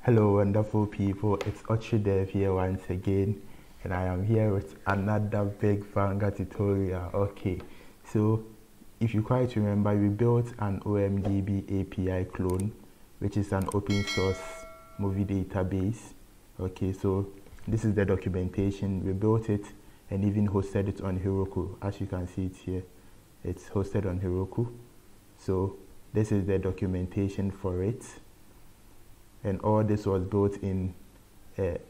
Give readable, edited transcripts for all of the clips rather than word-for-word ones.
Hello wonderful people, it's Dev here once again, and I am here with another big banger tutorial. Okay, so if you quite remember, we built an OMDB API clone, which is an open source movie database. Okay, so this is the documentation. We built it and even hosted it on Heroku. As you can see it here, it's hosted on Heroku. So this is the documentation for it. And all this was built in a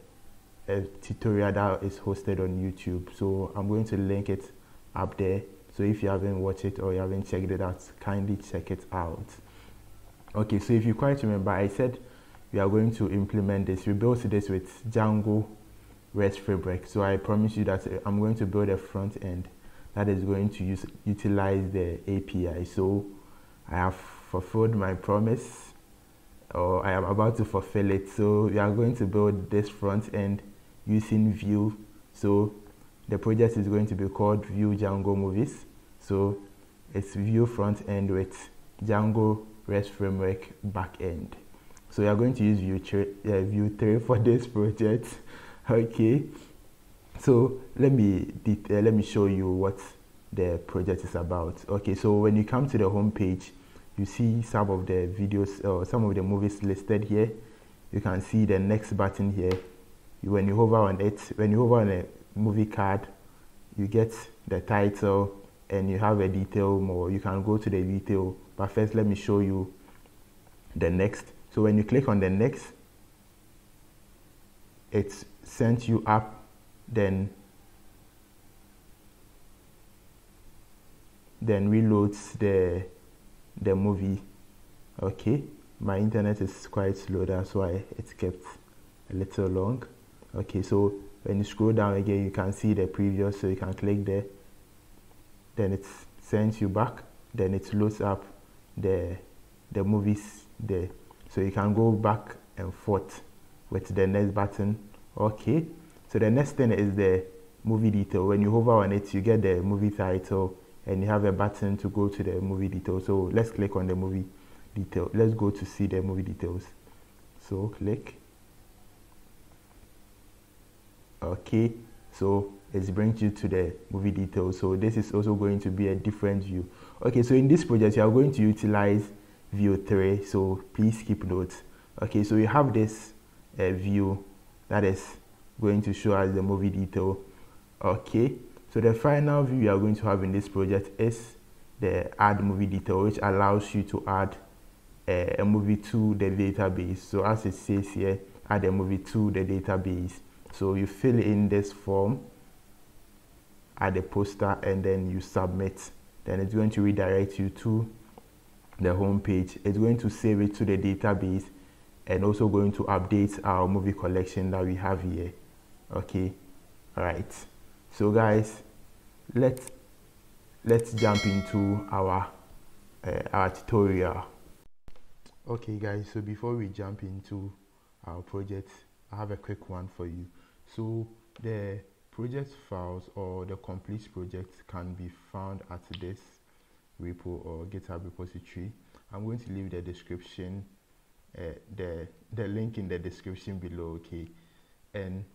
tutorial that is hosted on YouTube. So I'm going to link it up there. So if you haven't watched it or you haven't checked it out, kindly check it out. Okay, so if you quite remember, I said we are going to implement this. We built this with Django Restfamework. So I promise you that I'm going to build a front end that is going to utilize the API. So I have fulfilled my promise, or I am about to fulfill it. So we are going to build this front end using Vue. So the project is going to be called Vue Django Movies. So it's Vue front end with Django REST framework back end. So we are going to use Vue 3 for this project. Okay, so let me show you what the project is about. Okay, so when you come to the home page, you see some of the videos or some of the movies listed here. You can see the next button here. When you hover on it, when you hover on a movie card, you get the title and you have a detail more. You can go to the detail, but first let me show you the next. So when you click on the next, it sends you up, then reloads the movie. Okay, my internet is quite slow, that's why it's kept a little long. Okay, so when you scroll down again, you can see the previous, so you can click there, then it sends you back, then it loads up the movies there, so you can go back and forth with the next button. Okay, so the next thing is the movie detail. When you hover on it, you get the movie title and you have a button to go to the movie detail. So let's click on the movie detail. Let's go to see the movie details. So click. Okay, so it brings you to the movie details. So this is also going to be a different view. Okay, so in this project, you are going to utilize Vue 3. So please keep notes. Okay, so you have this view that is going to show us the movie detail. Okay, so the final view you are going to have in this project is the add movie detail, which allows you to add a movie to the database. So as it says here, add a movie to the database. So you fill in this form, add a poster, and then you submit. Then it's going to redirect you to the home page. It's going to save it to the database and also going to update our movie collection that we have here. Okay, all right. So guys, let's jump into our tutorial. Okay guys, so before we jump into our project, I have a quick one for you. So the project files or the complete project can be found at this repo or GitHub repository. I'm going to leave the description, the link in the description below. Okay, and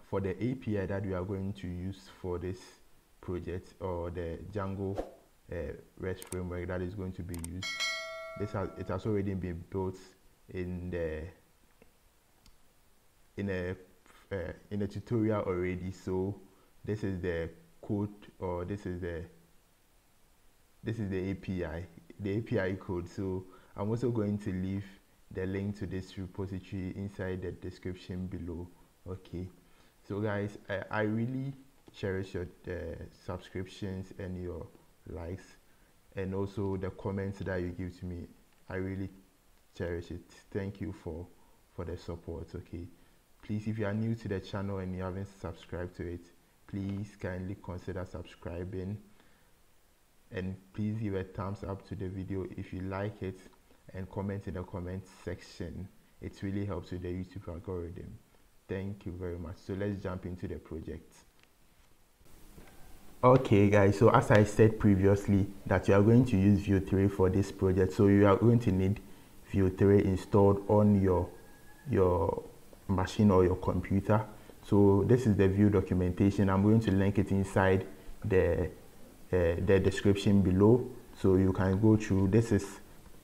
for the API that we are going to use for this project, or the Django REST framework that is going to be used, it has already been built in a tutorial already. So this is the code, or this is the API code. So I'm also going to leave the link to this repository inside the description below. Okay, so guys, I really cherish your subscriptions and your likes, and also the comments that you give to me. I really cherish it. Thank you for the support. Okay, please, if you are new to the channel and you haven't subscribed to it, please kindly consider subscribing, and please give a thumbs up to the video if you like it, and comment in the comment section. It really helps with the YouTube algorithm. Thank you very much. So let's jump into the project. Okay guys, so as I said previously that you are going to use Vue 3 for this project, so you are going to need Vue 3 installed on your your machine or your computer. So this is the Vue documentation. I'm going to link it inside the description below, so you can go through. This is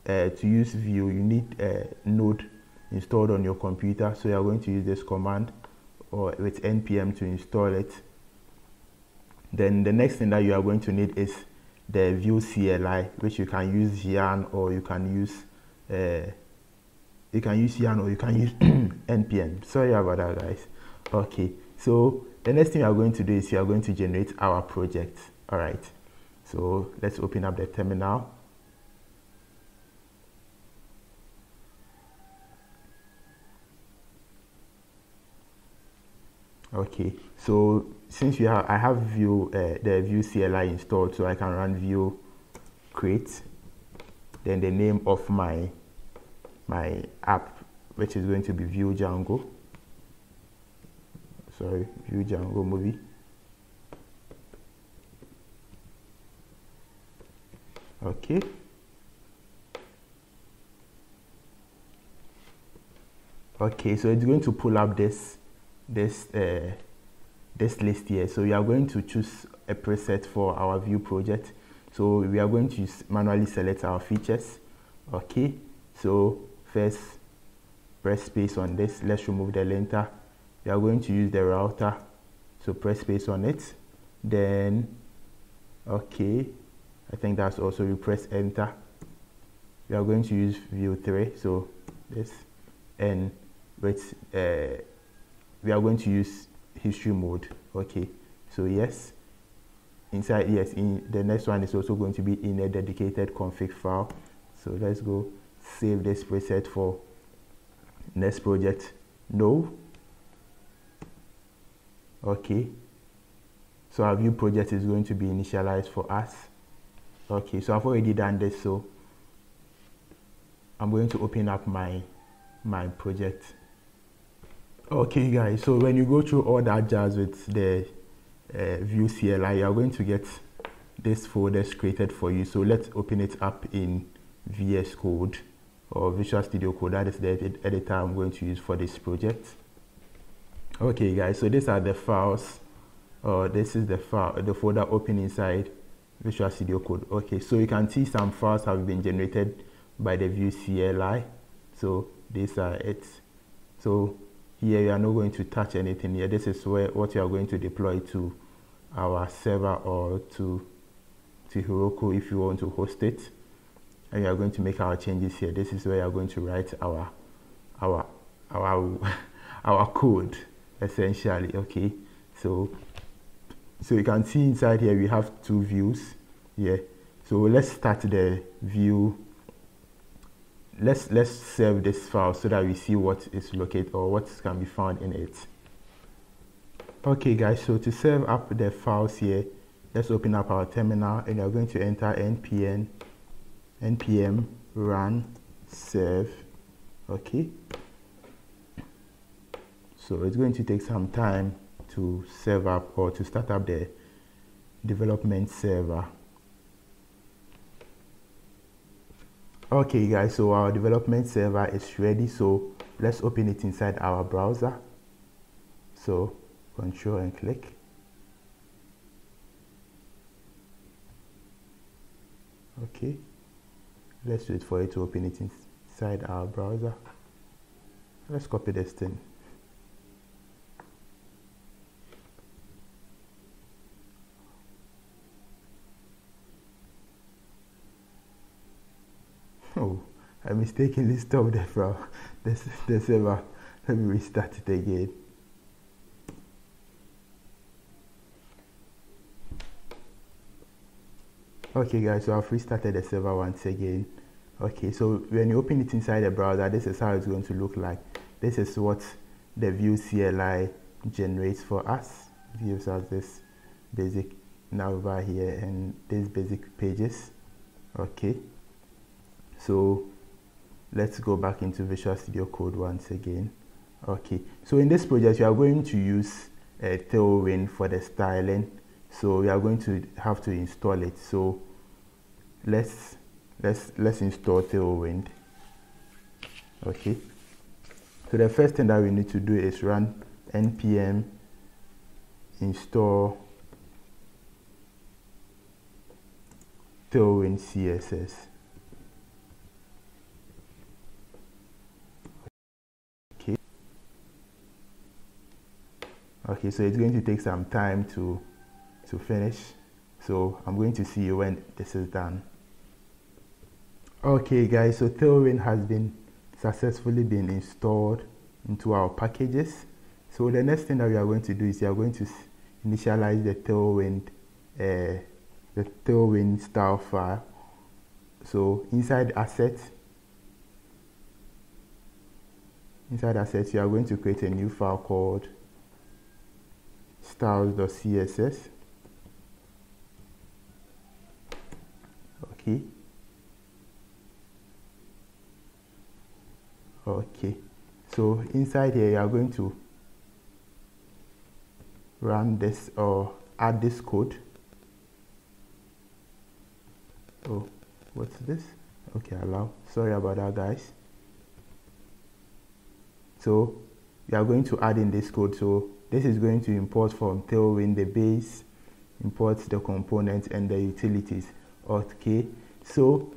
to use Vue, you need Node installed on your computer, so you are going to use this command or with npm to install it. Then the next thing that you are going to need is the Vue CLI, which you can use yarn or you can use yarn or you can use npm. Sorry about that, guys. Okay, so the next thing you are going to do is you are going to generate our project. All right, so let's open up the terminal. Okay, so since I have Vue, the Vue CLI installed, so I can run Vue create, then the name of my app, which is going to be Vue Django. Sorry, Vue Django movie. Okay. Okay, so it's going to pull up this list here. So we are going to choose a preset for our Vue project. So we are going to manually select our features. Okay, so first press space on this. Let's remove the linter. We are going to use the router, so press space on it. Then okay, I think that's also, you press enter. We are going to use Vue 3, so this, and with we are going to use history mode. Okay, so yes, inside, yes, in the next one is also going to be in a dedicated config file. So let's go save this preset for next project. No. Okay, so our Vue project is going to be initialized for us. Okay, so I've already done this, so I'm going to open up my project. Okay guys, so when you go through all that jazz with the Vue CLI, you are going to get this folder created for you. So let's open it up in VS Code or Visual Studio Code. That is the editor I'm going to use for this project. Okay guys, so these are the files. This is the folder open inside Visual Studio Code. Okay, so you can see some files have been generated by the Vue CLI. So these are it. So here you are not going to touch anything here. This is what you are going to deploy to our server or to Heroku if you want to host it. And we are going to make our changes here. This is where you are going to write our code, essentially. Okay, so you can see inside here we have two views here. So let's start the view. Let's save this file so that we see what is located or what can be found in it. Okay guys, so to save up the files here, let's open up our terminal and you're going to enter npm run save. Okay, so it's going to take some time to save up or to start up the development server. Okay guys, so our development server is ready, so let's open it inside our browser. So control and click. Okay, let's wait for it to open it inside our browser. Let's copy this thing. Oh, I mistakenly stopped the file. The server. Let me restart it again. Okay guys, so I've restarted the server once again. Okay, so when you open it inside the browser, this is how it's going to look like. This is what the Vue CLI generates for us. It gives us this basic nav bar here and these basic pages. Okay, so let's go back into Visual Studio Code once again. Okay, so in this project we are going to use a Tailwind for the styling, so we are going to have to install it. So let's install Tailwind. Okay, So the first thing that we need to do is run npm install Tailwind CSS. Okay, so it's going to take some time to finish. So I'm going to see you when this is done. Okay guys, so Tailwind has been successfully been installed into our packages. So the next thing that we are going to do is we are going to initialize the Tailwind style file. So inside assets, you are going to create a new file called styles.css. Okay, so inside here you are going to run this or add this code. Oh, what's this? Okay, allow. Sorry about that, guys. So you are going to add in this code. So this is going to import from Tailwind the base, import the components and the utilities. Okay, so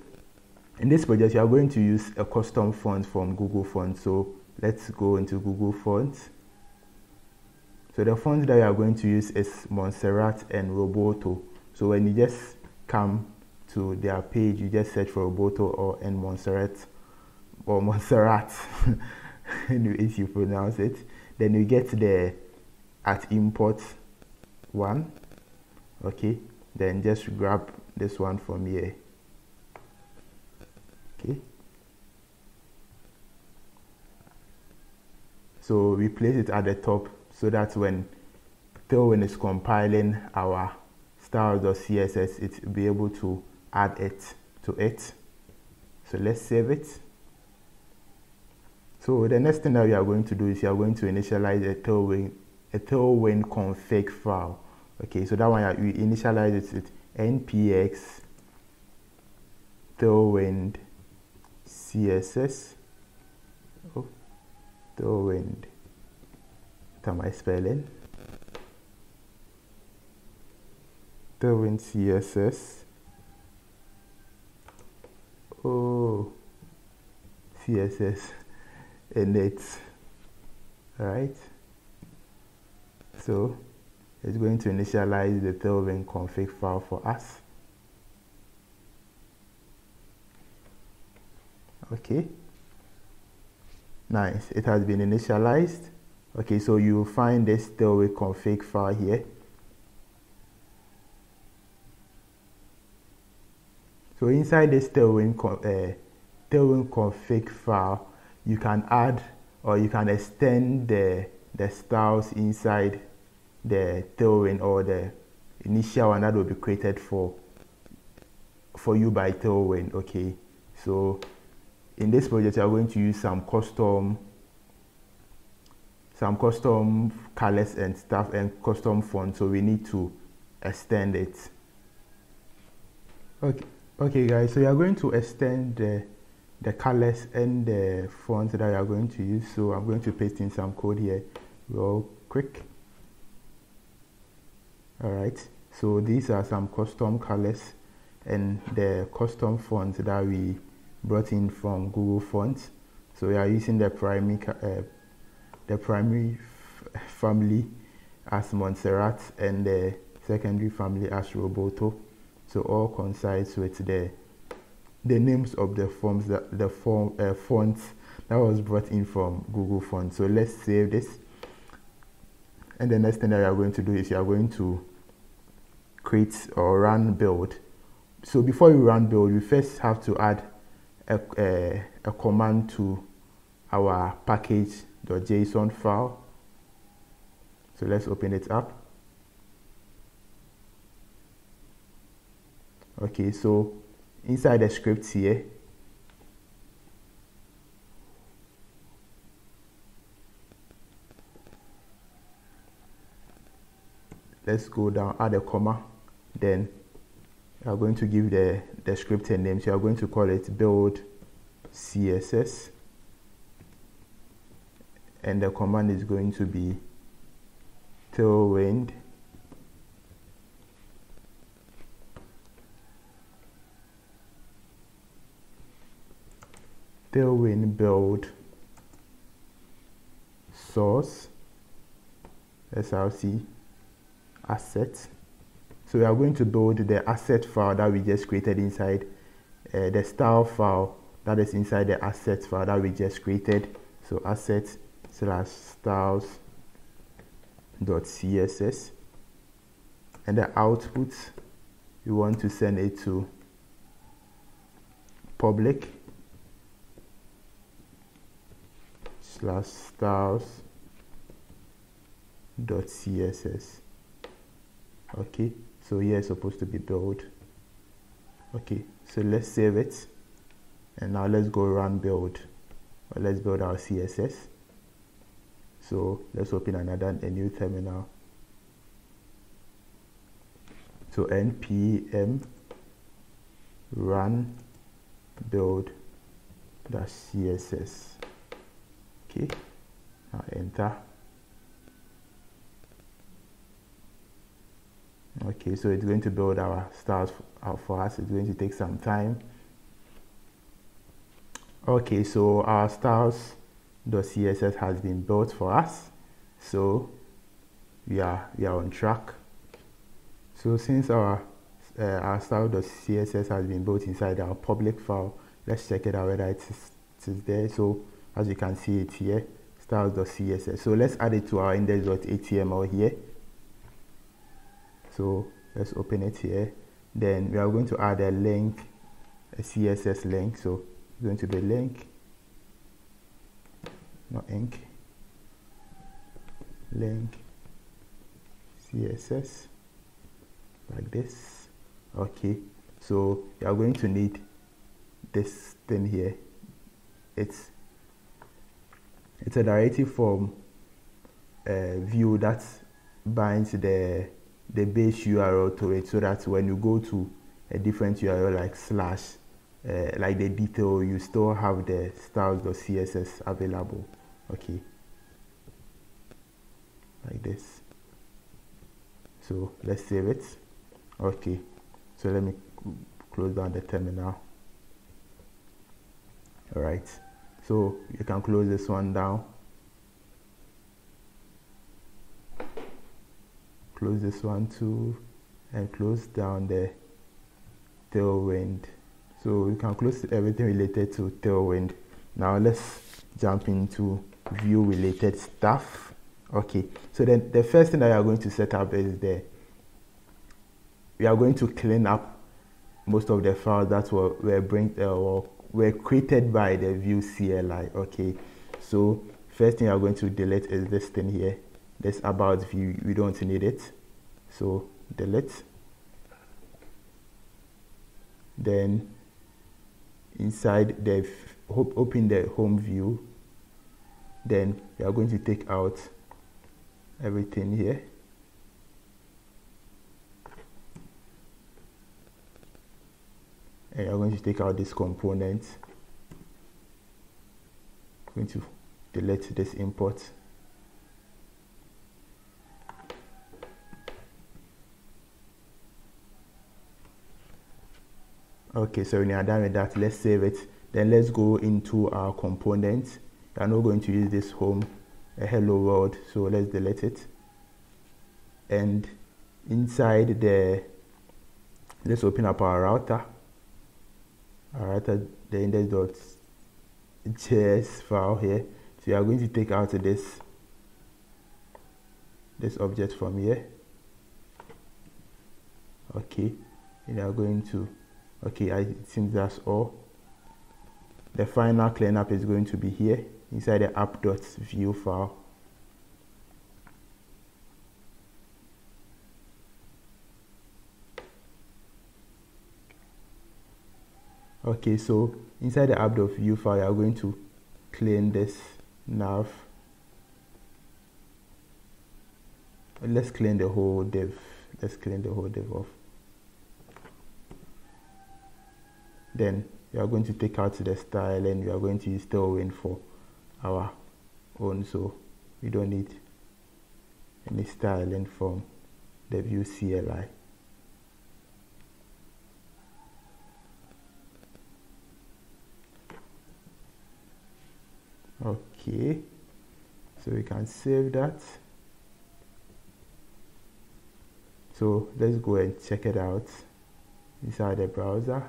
in this project you are going to use a custom font from Google Fonts. So let's go into Google Fonts. So the fonts that you are going to use is Montserrat and Roboto. So when you just come to their page, you just search for Roboto or Montserrat or Montserrat if you pronounce it. Then you get the at import one. Okay, then just grab this one from here. Okay, so we place it at the top so that when Tailwind is compiling our styles.css, it will be able to add it to it. So let's save it. So the next thing that we are going to do is we are going to initialize a Tailwind config file. Okay, so that one we initialize it with npx Tailwind CSS. Oh, Tailwind. What am I spelling? Tailwind CSS. Oh, CSS init. Right. So it's going to initialize the Tailwind config file for us. Okay, nice, it has been initialized. Okay, so you will find this Tailwind config file here. So inside this Tailwind config file, you can add or you can extend the styles inside the Tailwind or the initial one that will be created for you by Tailwind. Okay, so in this project, you are going to use some custom colors and stuff and custom fonts. So we need to extend it. Okay, guys. So you are going to extend the colors and the fonts that you are going to use. So I'm going to paste in some code here real quick. All right. So these are some custom colors and the custom fonts that we brought in from Google Fonts. So we are using the primary family as Montserrat and the secondary family as Roboto. So all coincides with the names of the fonts that fonts that was brought in from Google Fonts. So let's save this. And the next thing that we are going to do is you are going to create or run build. So before you run build, we first have to add a command to our package.json file. So let's open it up. Okay, so inside the script here, let's go down, add a comma, then you are going to give the script a name. So you are going to call it build CSS, and the command is going to be tailwind build source src asset. So we are going to build the asset file that we just created inside the style file that is inside the asset file that we just created. So asset/styles.css, and the output we want to send it to public/styles.css. okay, so here it's supposed to be build. Okay, so let's save it, and now let's go run build, or let's build our css. So let's open a new terminal. So npm run build-css. okay, now enter. Okay, so it's going to build our styles out for us. It's going to take some time. Okay, so our styles.css has been built for us, so we are on track. So since our style.css has been built inside our public file, let's check it out whether it is there. So as you can see it here, styles.css. So let's add it to our index.html here. So let's open it here. Then we are going to add a link, a CSS link. So it's going to be link, not ink, link CSS, like this. Okay, so you are going to need this thing here. It's a directive form view that binds the base URL to it, so that when you go to a different URL like slash, like the detail, you still have the styles.css available. Okay, like this. So let's save it. Okay, so let me close down the terminal. All right, so you can close this one down, close this one too, and close down the tailwind. So you can close everything related to tailwind. Now let's jump into view related stuff. Okay, so then the first thing that we are going to set up is we are going to clean up most of the files that were created by the view CLI. Okay, so first thing we are going to delete is this thing here, this about view. We don't need it, so delete. Then inside the open the home view, then we are going to take out everything here. And you're going to take out this component. I'm going to delete this import. Okay, so when you are done with that, let's save it. Then let's go into our components. We are not going to use this home, hello world, so let's delete it. And inside let's open up our router. The index.js file here. So we are going to take out this object from here. Okay, and we are going to, okay, it seems that's all. The final cleanup is going to be here inside the app.view file. Okay, so inside the app.view file, you are going to clean this nav. Let's clean the whole div. Let's clean the whole div off. Then you are going to take out the style, and you are going to use tailwind for our own, so we don't need any styling from the view CLI. Okay, so we can save that. So let's go and check it out inside the browser.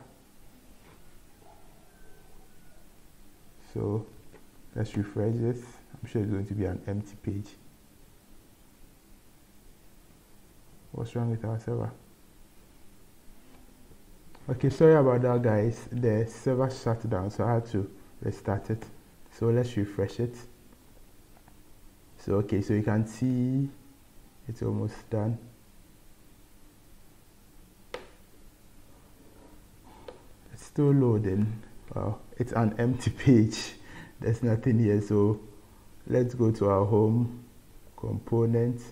So let's refresh this. I'm sure it's going to be an empty page. What's wrong with our server? Okay, sorry about that, guys. The server shut down, so I had to restart it. So let's refresh it. So okay, so you can see it's almost done. It's still loading. Wow, it's an empty page. There's nothing here. So let's go to our home component.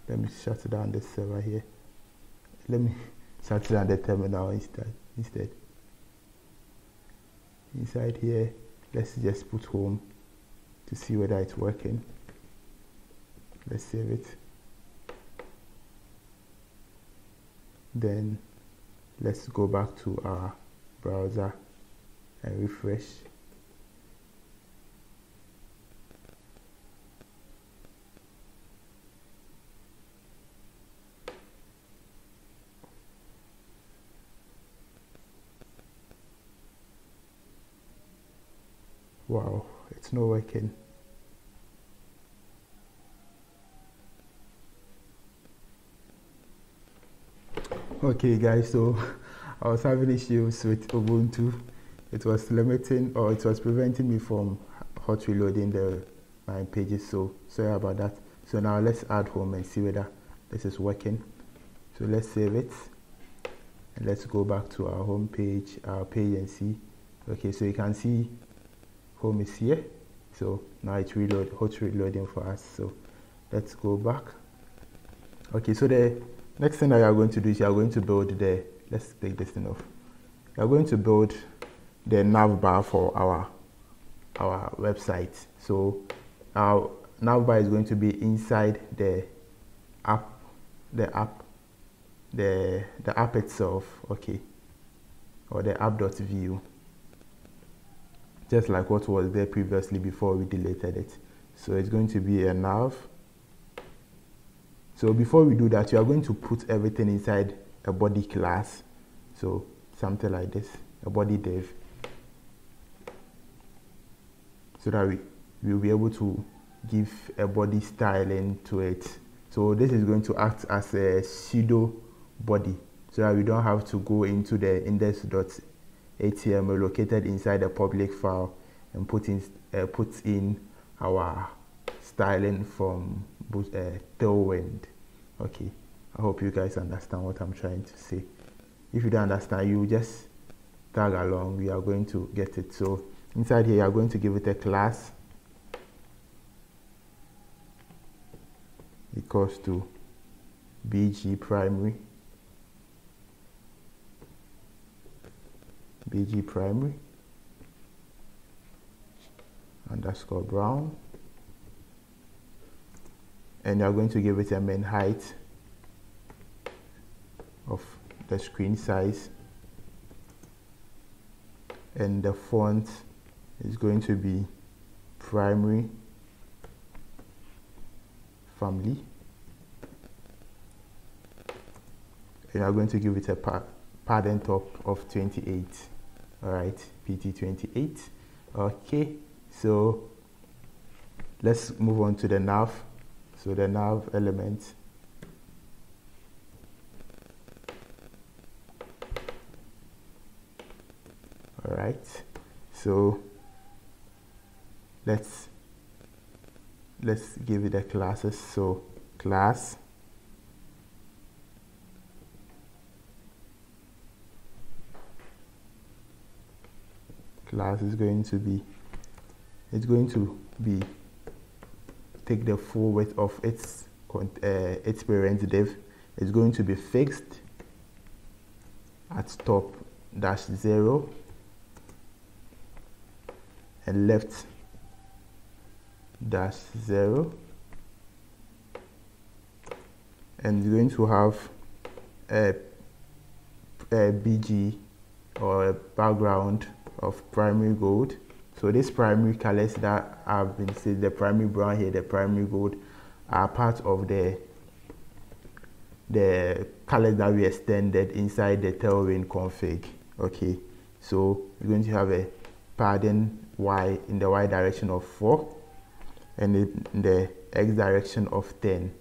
Let me shut down the server here. Let me shut down the terminal instead. Inside here, let's just put home to see whether it's working. Let's save it. Then let's go back to our browser and refresh. Wow, it's not working. Okay guys, so I was having issues with Ubuntu. It was limiting, or it was preventing me from hot reloading my pages, so sorry about that. So now let's add home and see whether this is working. So let's save it and let's go back to our home page, and see. Okay, so you can see home is here. So now it's hot reloading for us. So let's go back. Okay, so the next thing that you are going to do is you are going to build let's take this thing off. You are going to build the nav bar for our website. So our nav bar is going to be inside the app itself, okay, or the app.view, just like what was there previously before we deleted it. So it's going to be a nav. So before we do that, you are going to put everything inside a body class. So something like this, a body div, so that we will be able to give a body styling to it. So this is going to act as a pseudo body, so that we don't have to go into the index.html located inside the public file and put in our styling from Tailwind. Okay, I hope you guys understand what I'm trying to say. If you don't understand, you just tag along, we are going to get it. So inside here, you are going to give it a class equals to bg primary underscore brown, and you are going to give it a main height of the screen size, and the font is going to be primary family, and you are going to give it a padding top of 28. All right, pt 28. Okay, so let's move on to the nav. So the nav element, all right, so let's give it the classes. So class is going to be take the full width of its parent div. It's going to be fixed at top -0 and left -0, and it's going to have a BG, or a background of primary gold. So these primary colors that have been said, the primary brown here, the primary gold, are part of the colors that we extended inside the tailwind config. Okay, so we're going to have a padding y in the y direction of 4 and in the x direction of 10.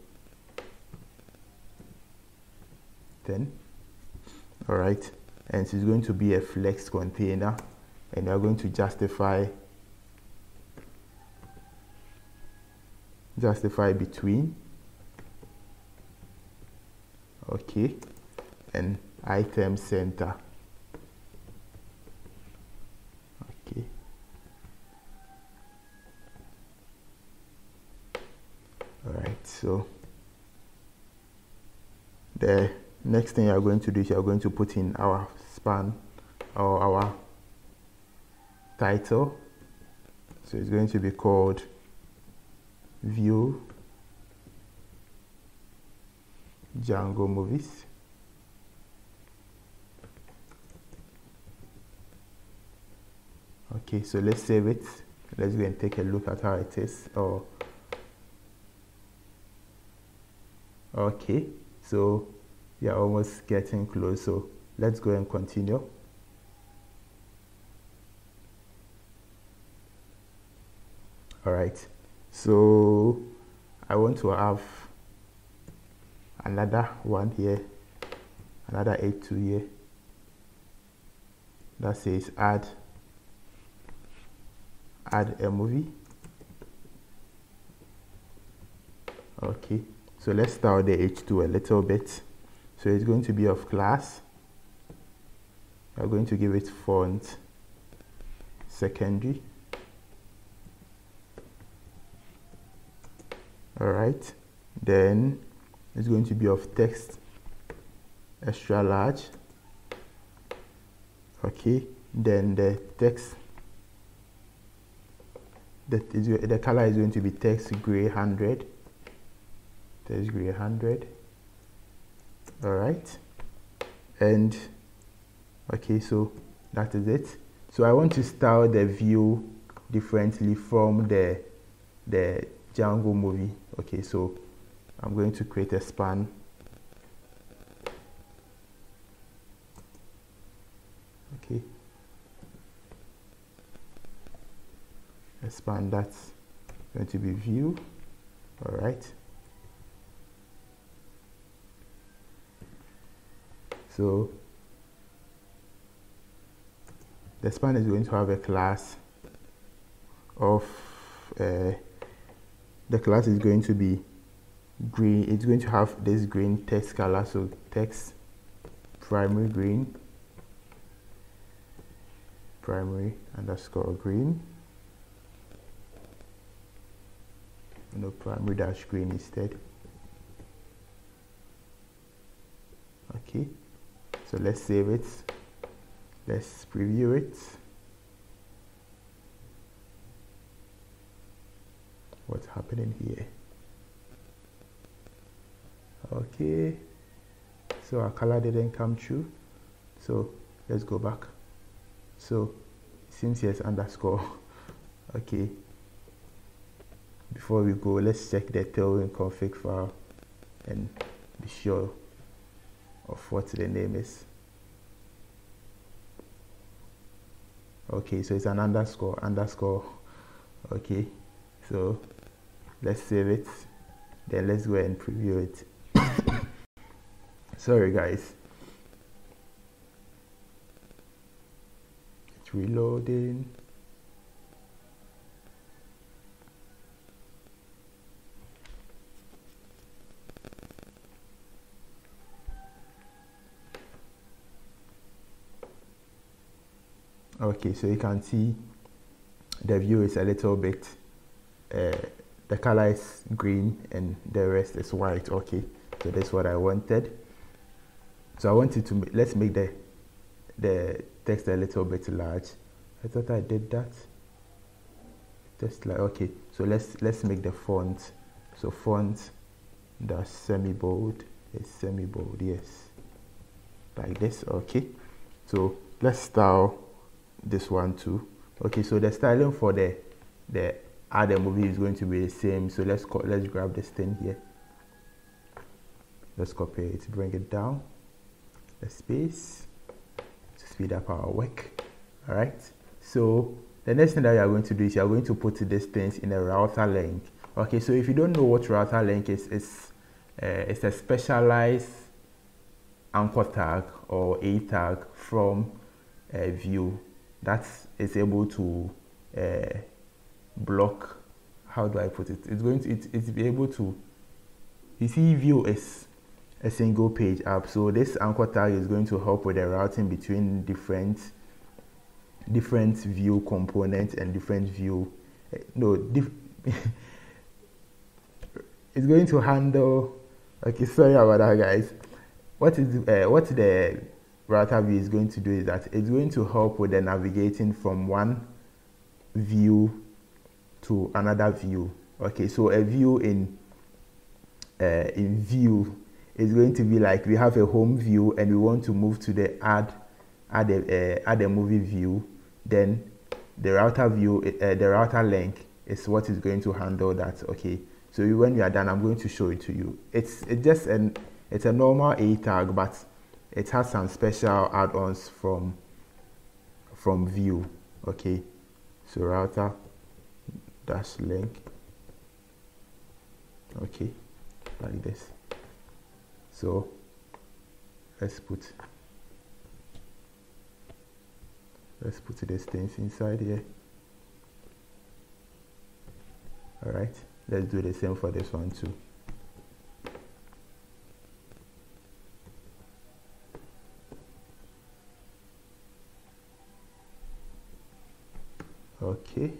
All right, and so it's going to be a flex container, and we are going to justify between. Okay, and item center. Okay, all right, so the next thing you are going to do is you are going to put in our span, or our title. So it's going to be called View Django Movies. Okay, so let's save it. Let's go and take a look at how it is. Oh, okay, so we are almost getting close, so let's go and continue. All right, so I want to have another one here, another A2 here that says add a movie. Okay, so let's start the H2 a little bit. So it's going to be of class. We're going to give it font secondary. All right, then it's going to be of text extra large. Okay, then the text, the color is going to be text gray 100. Text gray 100. All right, and okay, so that is it. So I want to style the view differently from the Django movie. Okay, so I'm going to create a span. Okay, a span that's going to be view. All right, so the span is going to have a class of the class is going to be green. It's going to have this green text color, so text primary green, primary underscore green, no, primary dash green instead. Okay, so let's save it, let's preview it. What's happening here? Okay, so our color didn't come true, so let's go back. So it seems here's underscore. Okay, before we go, let's check the tailwind config file and be sure of what the name is. Okay, so it's an underscore. Okay, so let's save it, then let's go ahead and preview it. Sorry guys, it's reloading. Okay, so you can see the view is a little bit the color is green and the rest is white. Okay, so that's what I wanted. So I wanted to let's make the text a little bit large. I thought I did that. just like, okay, so let's make the font. So font dash semi-bold is semi-bold, yes, like this. Okay, so let's style this one too. Okay, so the styling for the add a movie is going to be the same. So let's grab this thing here, let's copy it, bring it down, the space, to speed up our work. All right, so the next thing that you are going to do is you are going to put these things in a router link. Okay, so if you don't know what router link is, it's a specialized anchor tag or a tag from Vue that is able to block, how do I put it, it's going to it's be able to, you see, Vue is a single page app, so this anchor tag is going to help with the routing between different Vue components and different Vue it's going to handle, okay, sorry about that, guys. What the router view is going to do is that it's going to help with the navigating from one view to another view. Okay, so a view in Vue is going to be like, we have a home view and we want to move to the add a movie view. Then the router view, the router link is what is going to handle that. Okay, so when you are done, I'm going to show it to you. It's a normal a tag, but it has some special add-ons from Vue. Okay, so router dash link, okay, like this. So let's put these things inside here. All right, let's do the same for this one too. Okay,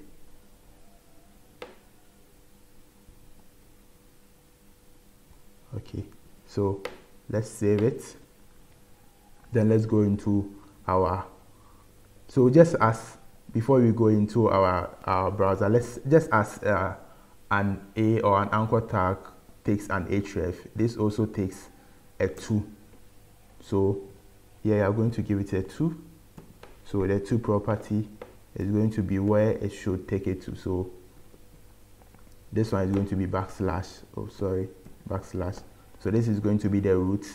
okay, so let's save it. Then let's go into our, so just as before we go into our browser, let's just as an a or an anchor tag takes an href, this also takes a 2. So here you are going to give it a 2. So the 2 property is going to be where it should take it to. So this one is going to be backslash, oh sorry, backslash. So this is going to be the root,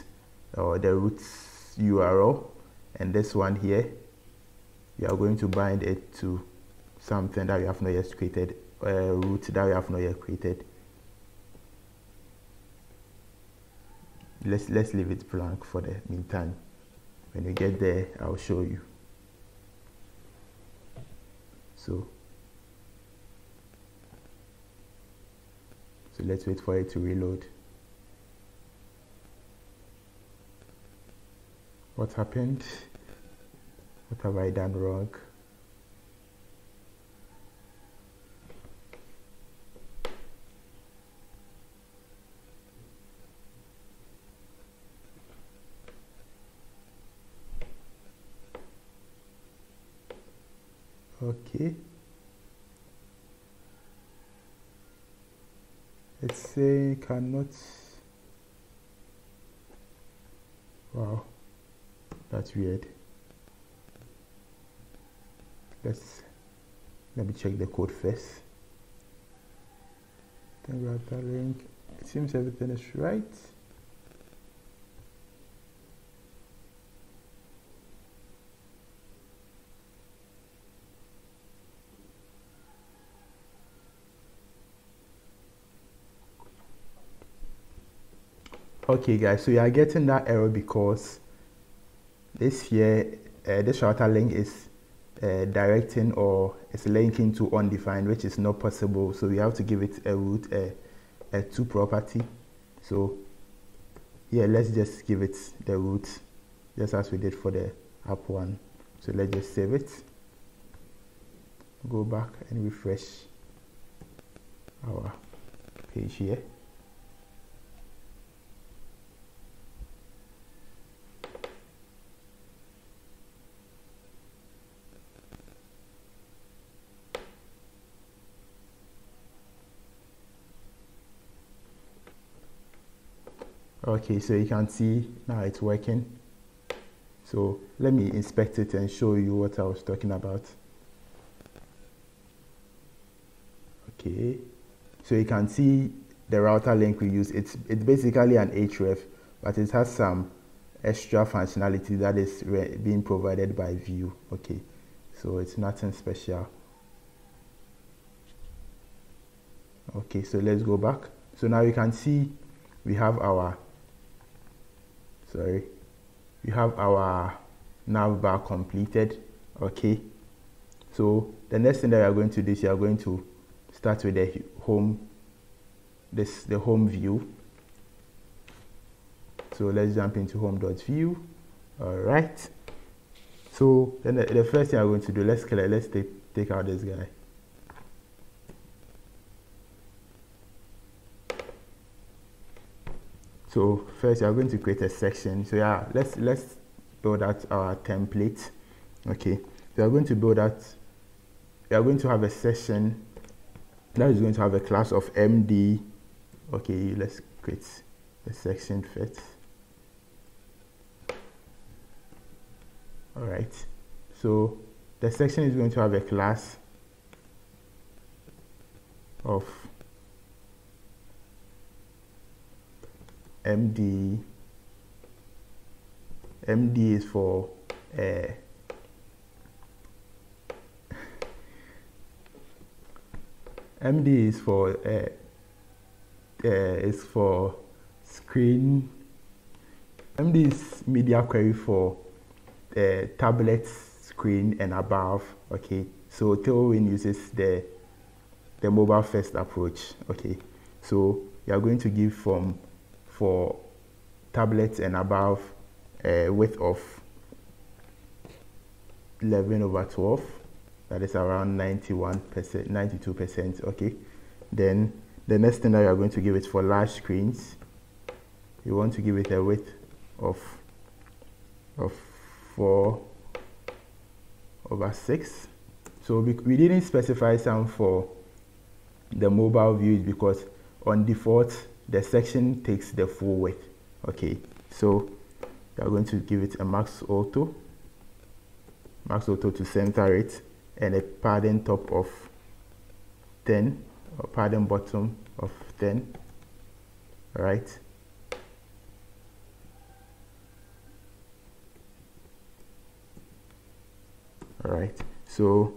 or the root URL, and this one here, you are going to bind it to something that you have not yet created, root that you have not yet created. Let's leave it blank for the meantime. When you get there, I'll show you. So let's wait for it to reload. What happened? What have I done wrong? Okay. It's saying cannot. Wow, that's weird. Let me check the code first. Then grab that link. It seems everything is right. Okay guys, so you are getting that error because this here, this router link is directing, or it's linking to undefined, which is not possible. So we have to give it a root, a 2 property. So yeah, let's just give it the root, just as we did for the app one. So let's just save it, go back and refresh our page here. Okay, so you can see now it's working. So let me inspect it and show you what I was talking about. Okay, so you can see the router link we use. It's basically an href, but it has some extra functionality that is being provided by Vue. Okay, so it's nothing special. Okay, so let's go back. So now you can see we have our nav bar completed. Okay, so the next thing that we are going to do is you are going to start with the home view. So let's jump into home.view. All right, so then the first thing I'm going to do, let's take out this guy. So first we are going to create a section. So yeah, let's build out our template. Okay, so we are going to build out, we are going to have a section that is going to have a class of MD. Okay, let's create a section first. All right, so the section is going to have a class of MD. MD is for MD is for screen. MD is media query for tablet, screen, and above. Okay, so Tailwind uses the mobile first approach. Okay, so you are going to give for tablets and above width of 11/12, that is around 91%, 92%. Okay, then the next thing that you are going to give it for large screens, you want to give it a width of 4/6. So we didn't specify some for the mobile views because on default the section takes the full width. Okay, so you are going to give it a max auto to center it, and a padding top of 10 or padding bottom of 10. All right, so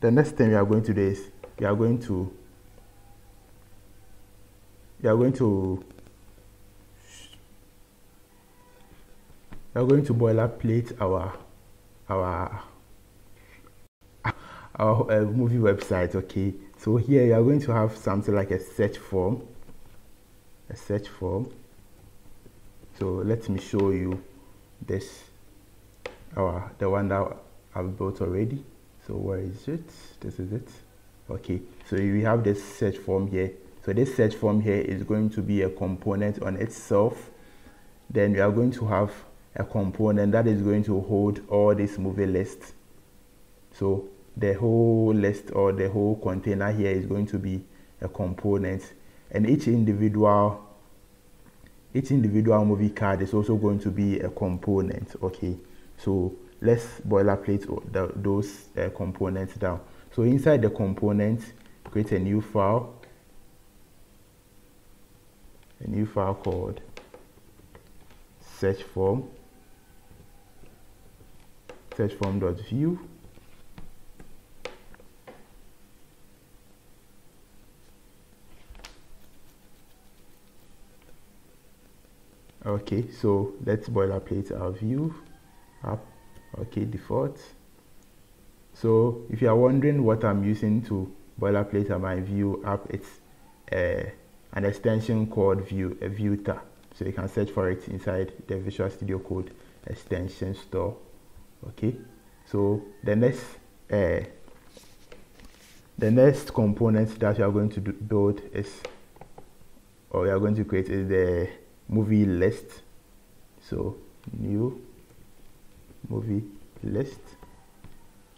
the next thing we are going to do is we are going to boilerplate our movie website. Okay, so here you are going to have something like a search form. So let me show you this, the one that I've built already. So where is it? This is it. Okay, so we have this search form here. So this search form here is going to be a component on itself. Then we are going to have a component that is going to hold all this movie list. So the whole list or the whole container here is going to be a component, and each individual movie card is also going to be a component. Okay, so let's boilerplate those components down. So inside the component, create a new file called searchform.view. Okay, so let's boilerplate our view app. Okay, default. So if you are wondering what I'm using to boilerplate my view app, it's an extension called Vuejs. So you can search for it inside the Visual Studio Code extension store. Okay, so the next component that you are going to build is, or you are going to create, is the movie list. So new movie list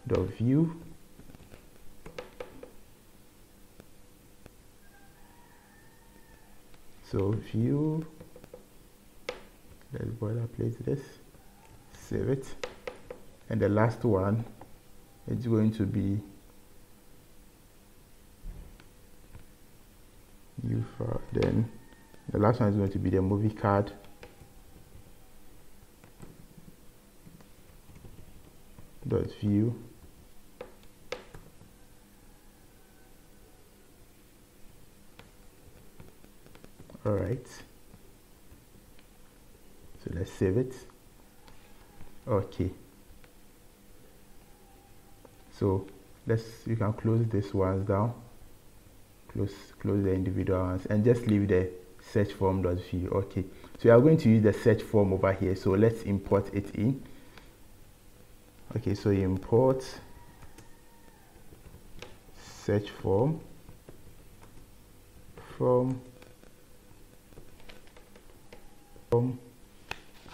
dot view. So view let's boilerplate this, save it, and the last one is going to be new file. Then the last one is going to be the movie card. .view. All right, so let's save it. Okay, so you can close this ones down, close the individual ones, and just leave the search form.view. Okay, so we are going to use the search form over here, so let's import it in. Okay, so import search form from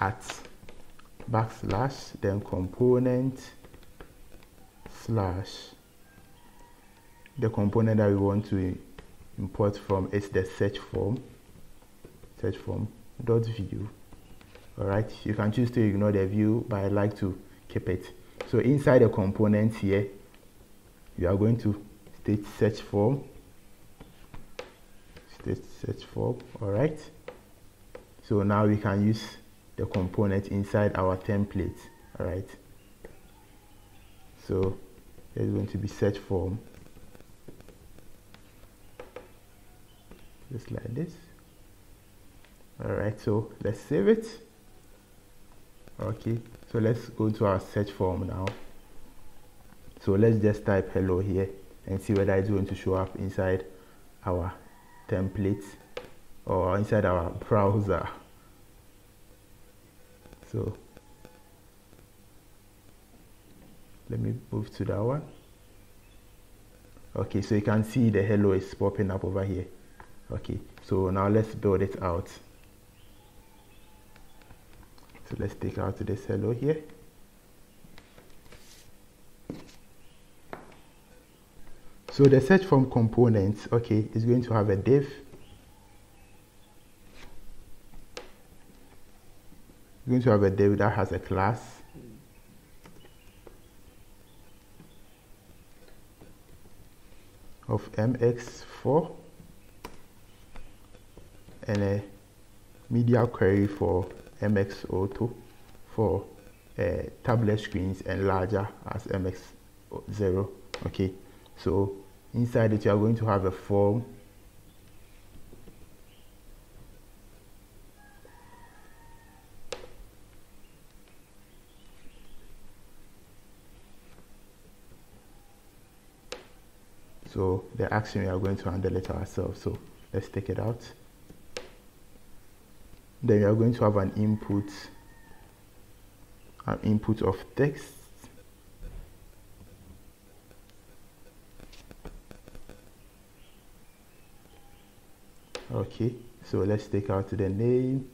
at backslash, then component slash, the component that we want to import from is the search form dot view. All right, you can choose to ignore the view, but I like to keep it. So inside the component here, you are going to state search form. All right, so now we can use the component inside our template. All right, so there's going to be search form, just like this. All right, so let's save it. Okay, so let's go to our search form now. So let's just type hello here and see whether it's going to show up inside our template or inside our browser. So let me move to that one. Okay, so you can see the hello is popping up over here. Okay, so now let's build it out. So let's take out this hello here. So the search form component, okay, is going to have a div. It's going to have a div that has a class. Of mx4 and a media query for mx02 for tablet screens and larger as mx0. Okay, so inside it you are going to have a form. So the action, we are going to handle it ourselves. So let's take it out. Then we are going to have an input of text. Okay, so let's take out the name.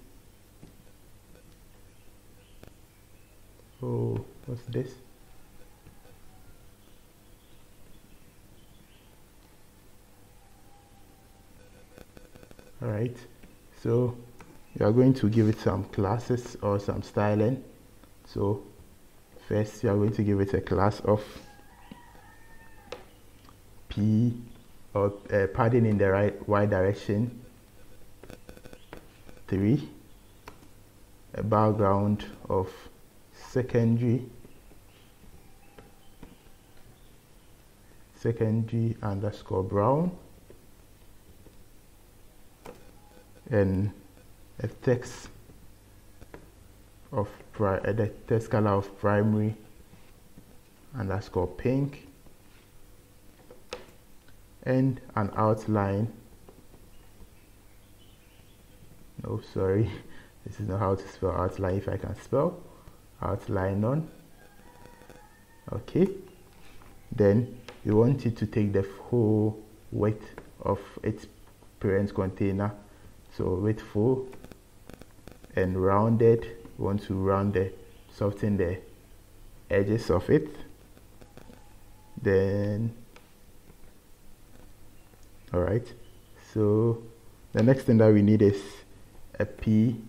Oh, what's this? All right, so you are going to give it some classes or some styling. So first you are going to give it a class of p or padding in the y direction 3, a background of secondary underscore brown, and a text of the text color of primary underscore pink, and an outline. No, sorry, this is not how to spell outline. If I can spell outline none. Okay, then you want it to take the whole width of its parent container. So width full and rounded. You want to soften the edges of it. Then all right, so the next thing that we need is a p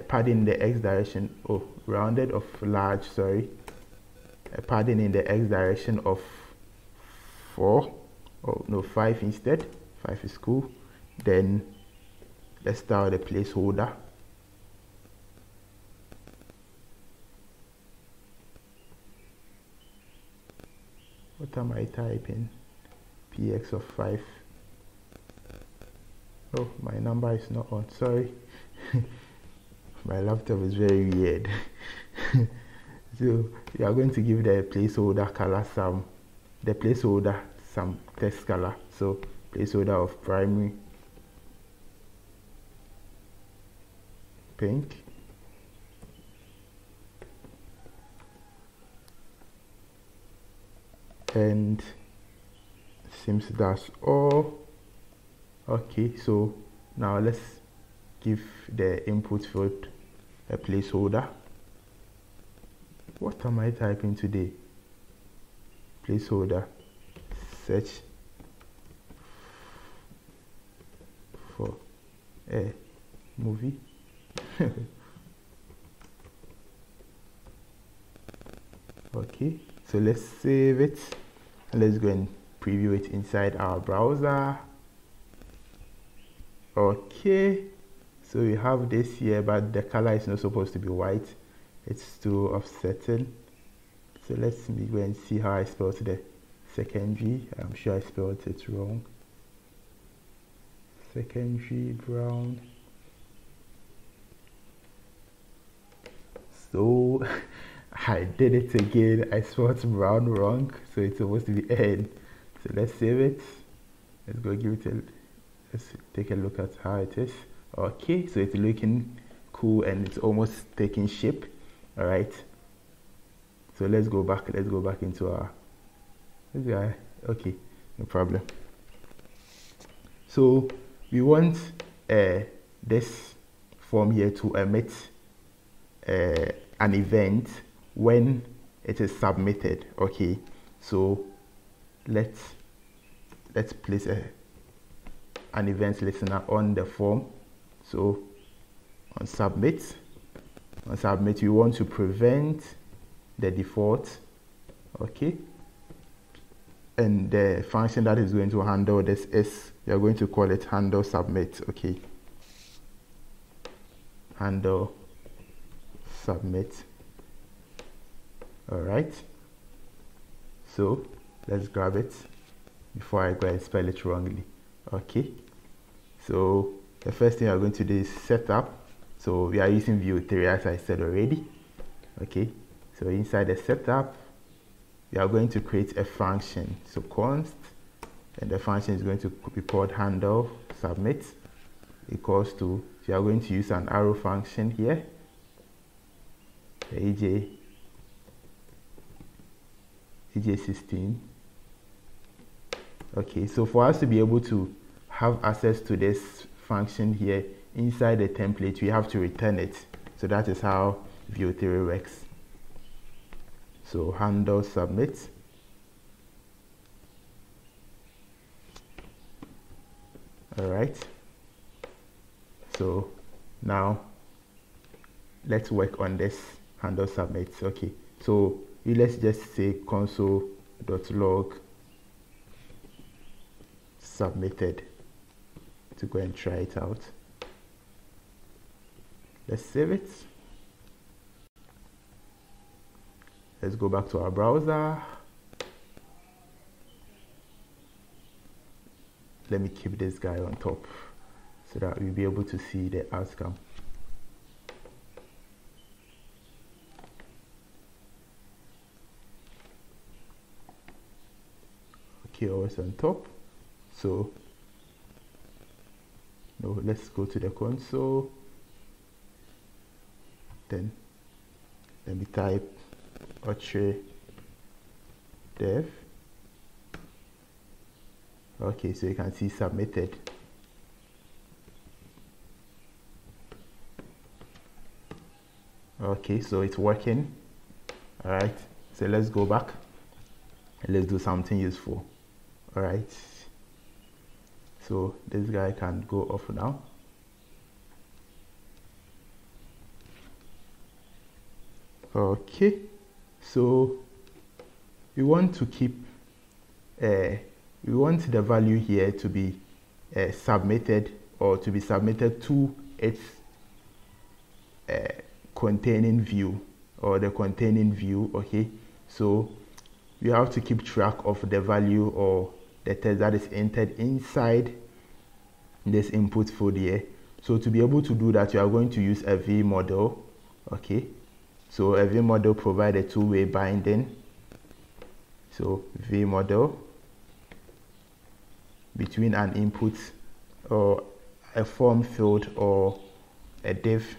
padding in the x direction, oh, rounded of large, sorry, padding in the x direction of 4, oh no, 5 instead. 5 is cool. Then let's start the placeholder. What am I typing? px of 5. Oh, my number is not on, sorry. My laptop is very weird. So we are going to give the placeholder color some text color. So placeholder of primary pink, and seems that's all. Okay, so now let's give the input field a placeholder. What am I typing today? Placeholder search for a movie. Okay, so let's save it and let's go and preview it inside our browser. Okay, so we have this here, but the color is not supposed to be white. It's too offsetting. So let's go and see how I spelled the secondary. I'm sure I spelled it wrong. Secondary brown. So I did it again. I spelled brown wrong, so it's supposed to be N. So let's save it. Let's go give it a, let's take a look at how it is. Okay, so it's looking cool and it's almost taking shape. All right, so let's go back into our this guy. Okay, no problem. So we want this form here to emit an event when it is submitted. Okay, so let's place an event listener on the form. So on submit, we want to prevent the default. Okay, and the function that is going to handle this is, we are going to call it handle submit. Okay, handle submit. All right, so let's grab it before I go and spell it wrongly. Okay, so the first thing we are going to do is setup. So we are using view 3 as I said already. Okay, so inside the setup we are going to create a function. So const, and the function is going to be called handle submit equals to, we are going to use an arrow function here, the EJ16. Okay, so for us to be able to have access to this function here inside the template, we have to return it. So that is how view theory works. So handle submit. All right, so now let's work on this handle submit. Okay, so let's just say console.log submitted to go and try it out. Let's save it. Let's go back to our browser. Let me keep this guy on top so that we'll be able to see the outcome. Okay, always on top. So no, let's go to the console. Then let me type dev. Okay, so you can see submitted. Okay, so it's working. All right, so let's go back and let's do something useful. All right, so this guy can go off now. Okay, so we want to keep we want the value here to be submitted, or to be submitted to its containing view, or the containing view. Okay, so we have to keep track of the value or the text that is entered inside this input field here. So to be able to do that, you are going to use a V model. Okay, so a V model provides a two-way binding. So V model between an input or a form field or a div.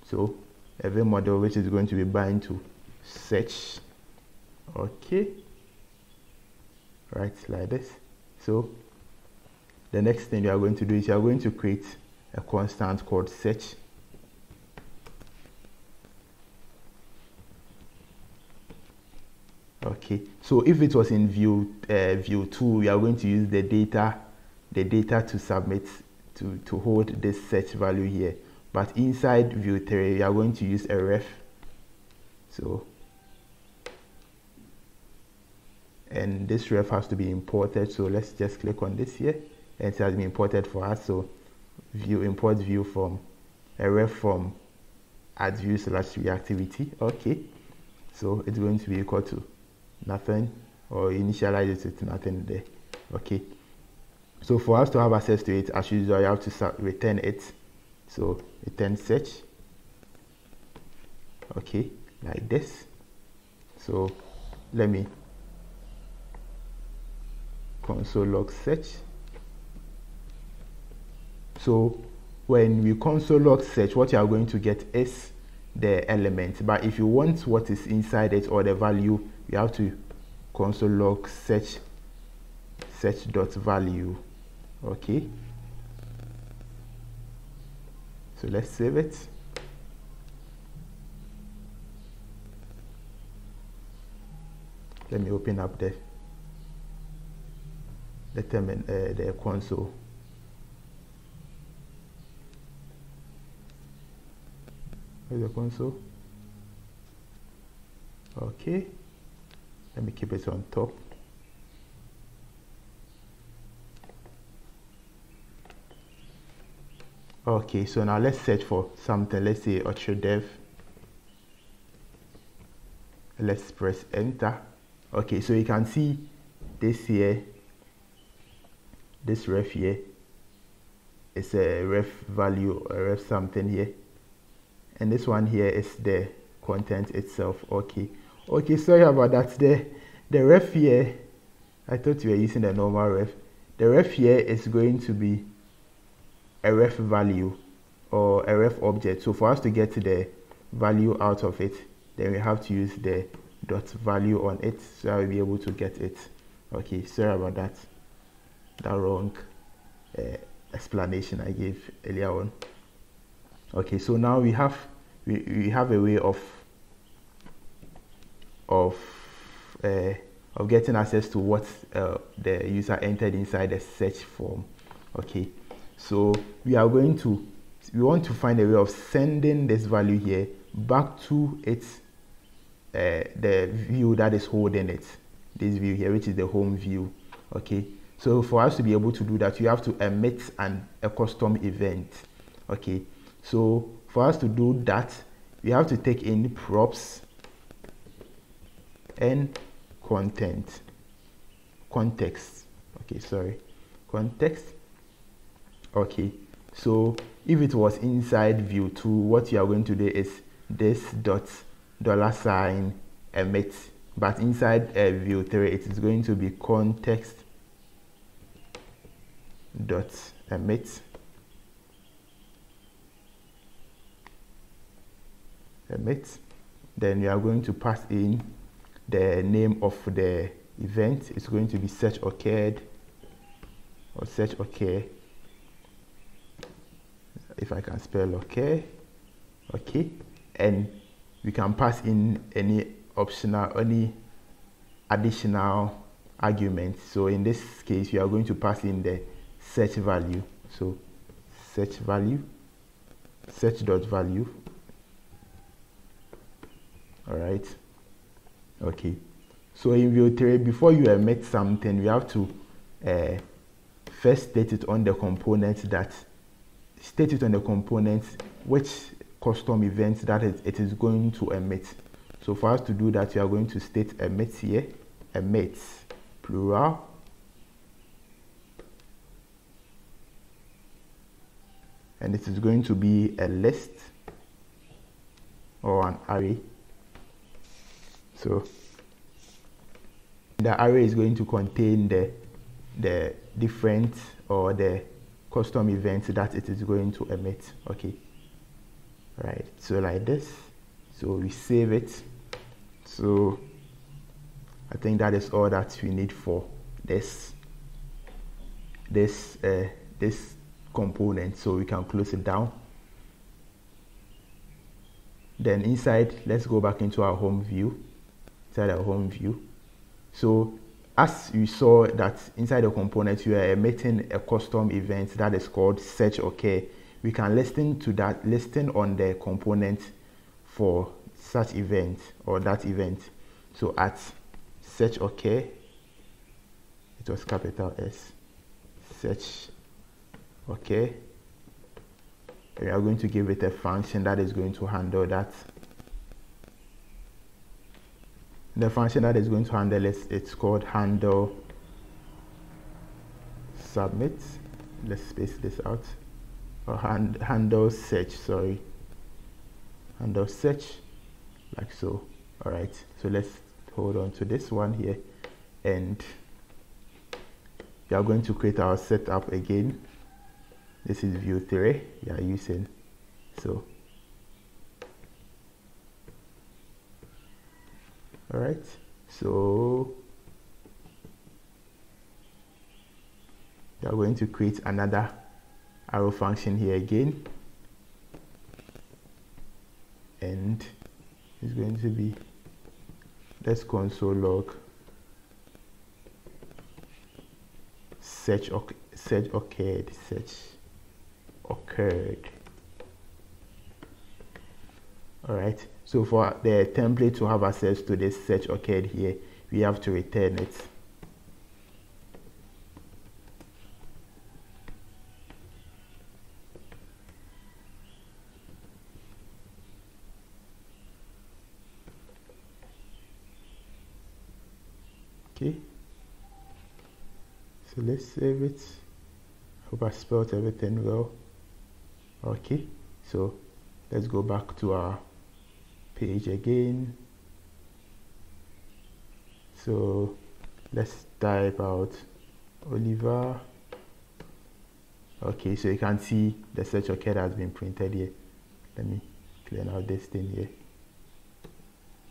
So a V model which is going to be bind to search. Okay, right, like this. So the next thing you are going to do is you are going to create a constant called search. Okay, so if it was in view 2, we are going to use the data to submit to hold this search value here. But inside view 3, we are going to use a ref. So, and this ref has to be imported. So let's just click on this here, and it has been imported for us. So view import view from a ref from @view/reactivity. Okay, so it's going to be equal to nothing, or initialize it with nothing there. Okay, so for us to have access to it, as usual, you have to return it. So return search. Okay, like this. So let me console log search. So when we console log search, what you are going to get is the element, but if you want what is inside it or the value, you have to console log search dot value. Okay, so let's save it. Let me open up the console. Where's the console? Okay, let me keep it on top. Okay, so now let's search for something. Let's say dev. Let's press enter. Okay, so you can see this here, this ref here is a ref value, a ref something here, and this one here is the content itself. Okay, sorry about that. The ref here, I thought you were using the normal ref. The ref here is going to be a ref value or a ref object. So for us to get the value out of it, then we have to use the dot value on it, so I will be able to get it. Okay, sorry about that wrong explanation I gave earlier on. Okay, so now we have a way of getting access to what the user entered inside the search form. Okay, so we want to find a way of sending this value here back to its the view that is holding it, this view here, which is the home view. Okay, so for us to be able to do that, you have to emit a custom event. Okay, so for us to do that, we have to take in props and context. Okay, sorry, context. Okay, so if it was inside view 2, what you are going to do is this dot $ emit, but inside view 3 it is going to be context dot emit then we are going to pass in the name of the event. It's going to be search occurred or search occur, if I can spell occur. Okay, and we can pass in any additional argument. So in this case, we are going to pass in the search value. So search dot value, All right. Okay. So in Vue 3, before you emit something, you have to first state it on the component which custom event that it is going to emit. So for us to do that, you are going to state emit here, emit plural, and it is going to be a list or an array. So the array is going to contain the different or the custom events that it is going to emit. Okay, right, so like this. So we save it. So I think that is all that we need for this component. So we can close it down. Then inside, let's go back into our home view. Inside our home view, so as you saw that inside the component you are emitting a custom event that is called search occur. We can listen to that listing on the component for such event or that event. So at search occur, it was capital S, search occur, we are going to give it a function that is going to handle that. The function that is going to handle it, it's called handle submit. Let's space this out. Or handle search, sorry. Handle search, like so. All right, so let's hold on to this one here, and we are going to create our setup again. This is Vue 3 we are using. So all right, so we are going to create another arrow function here again, and it's going to be, let's console log search occurred. All right, so for the template to have access to this search occurred here, we have to return it. Okay, so let's save it. Hope I spelled everything well. Okay, so let's go back to our page again. So let's type out Oliver. Okay, so you can see the search occurred has been printed here. Let me clear out this thing here.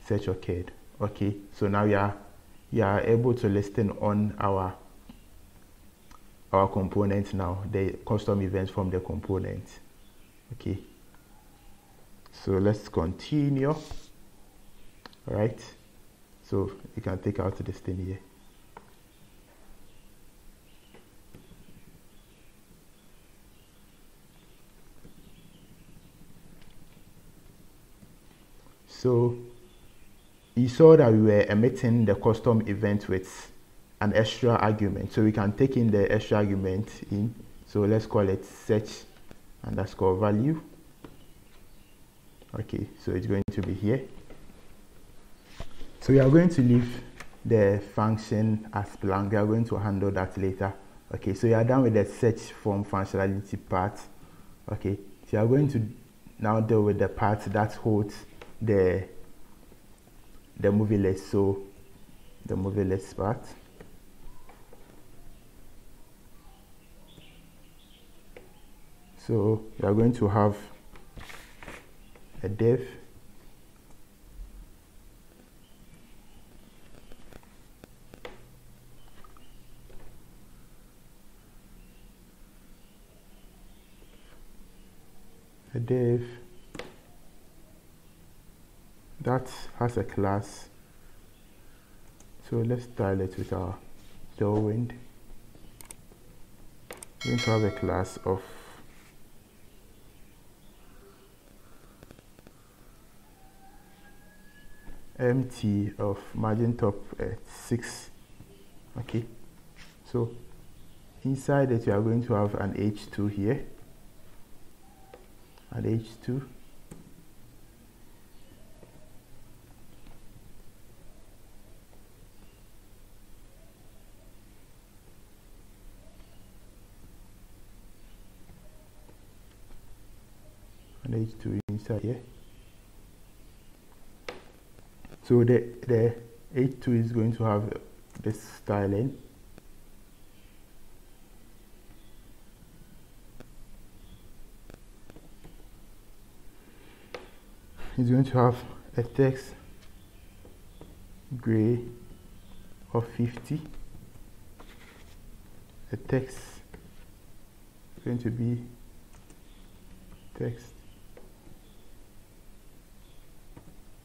Search occurred. Okay, so now you are able to listen on our component now, the custom events from the component. Okay, so let's continue. All right, so you can take out this thing here. So you saw that we were emitting the custom event with an extra argument, so we can take in the extra argument in. So let's call it search underscore value. Okay, so it's going to be here. So we are going to leave the function as blank. We are going to handle that later. Okay, so you are done with the search form functionality part. Okay, so you are going to now deal with the part that holds the movie list. So the movie list part. So you are going to have a div, that has a class. So let's style it with our tailwind. We're going to have a class of empty of margin top 6. Okay, so inside it you are going to have an H2 here, an H2, an H2 inside here. So the H2 is going to have this styling. It's going to have a text gray of 50. The text is going to be text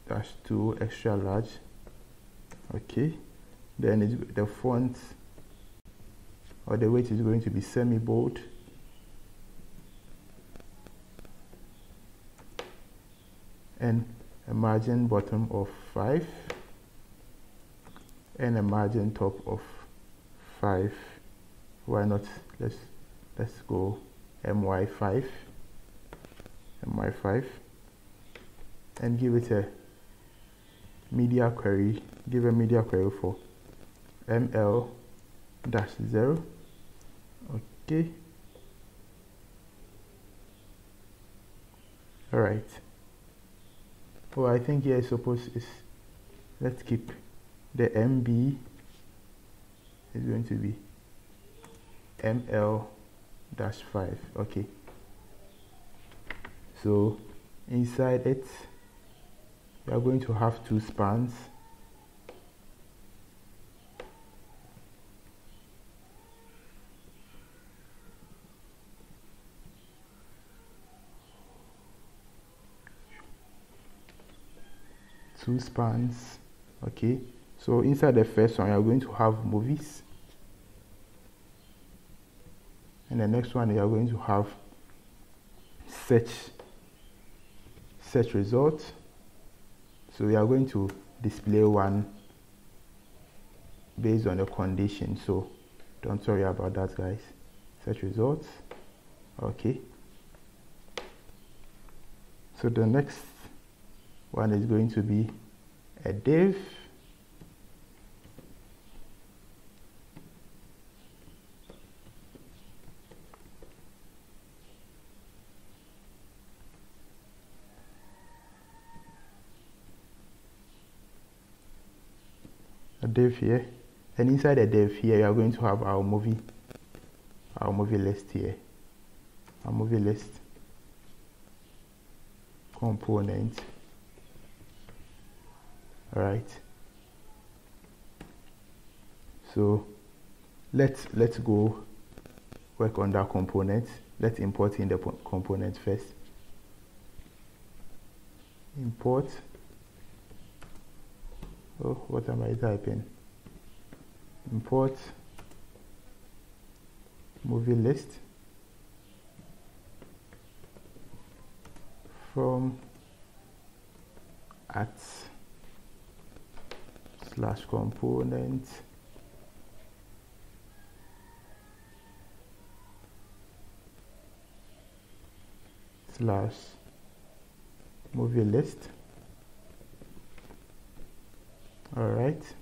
-2 extra large. Okay, then the font or the weight is going to be semi-bold. And a margin bottom of 5 and a margin top of 5. Why not? Let's go MY5, and give it a media query. Give a media query for ML-0. Okay. All right. Oh, I think here let's keep the MB is going to be ML-5. Okay, so inside it we are going to have 2 spans. Okay, so inside the first one you are going to have movies, and the next one you are going to have search results. So we are going to display one based on the condition, so don't worry about that, guys. Search results. Okay, so the next one is going to be a div. Here, and inside the div here you are going to have our movie list here, our movie list component. All right, so let's go work on that component. Let's import in the component first. Import. Oh, what am I typing? Import movie list from @/component /movie list. All right,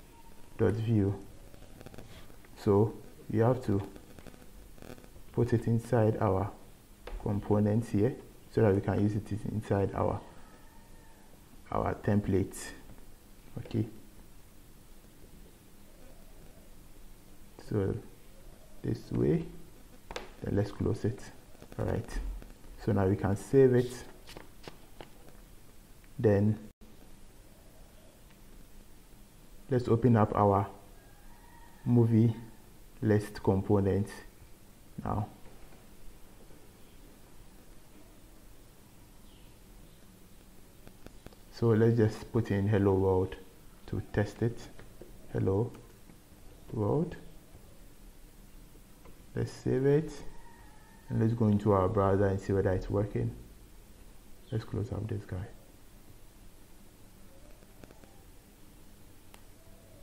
.view. So you have to put it inside our components here so that we can use it inside our templates. Okay, so this way, then let's close it. All right, so now we can save it. Then let's open up our movie list component now. So let's just put in hello world to test it. Hello world. Let's save it and let's go into our browser and see whether it's working. Let's close up this guy.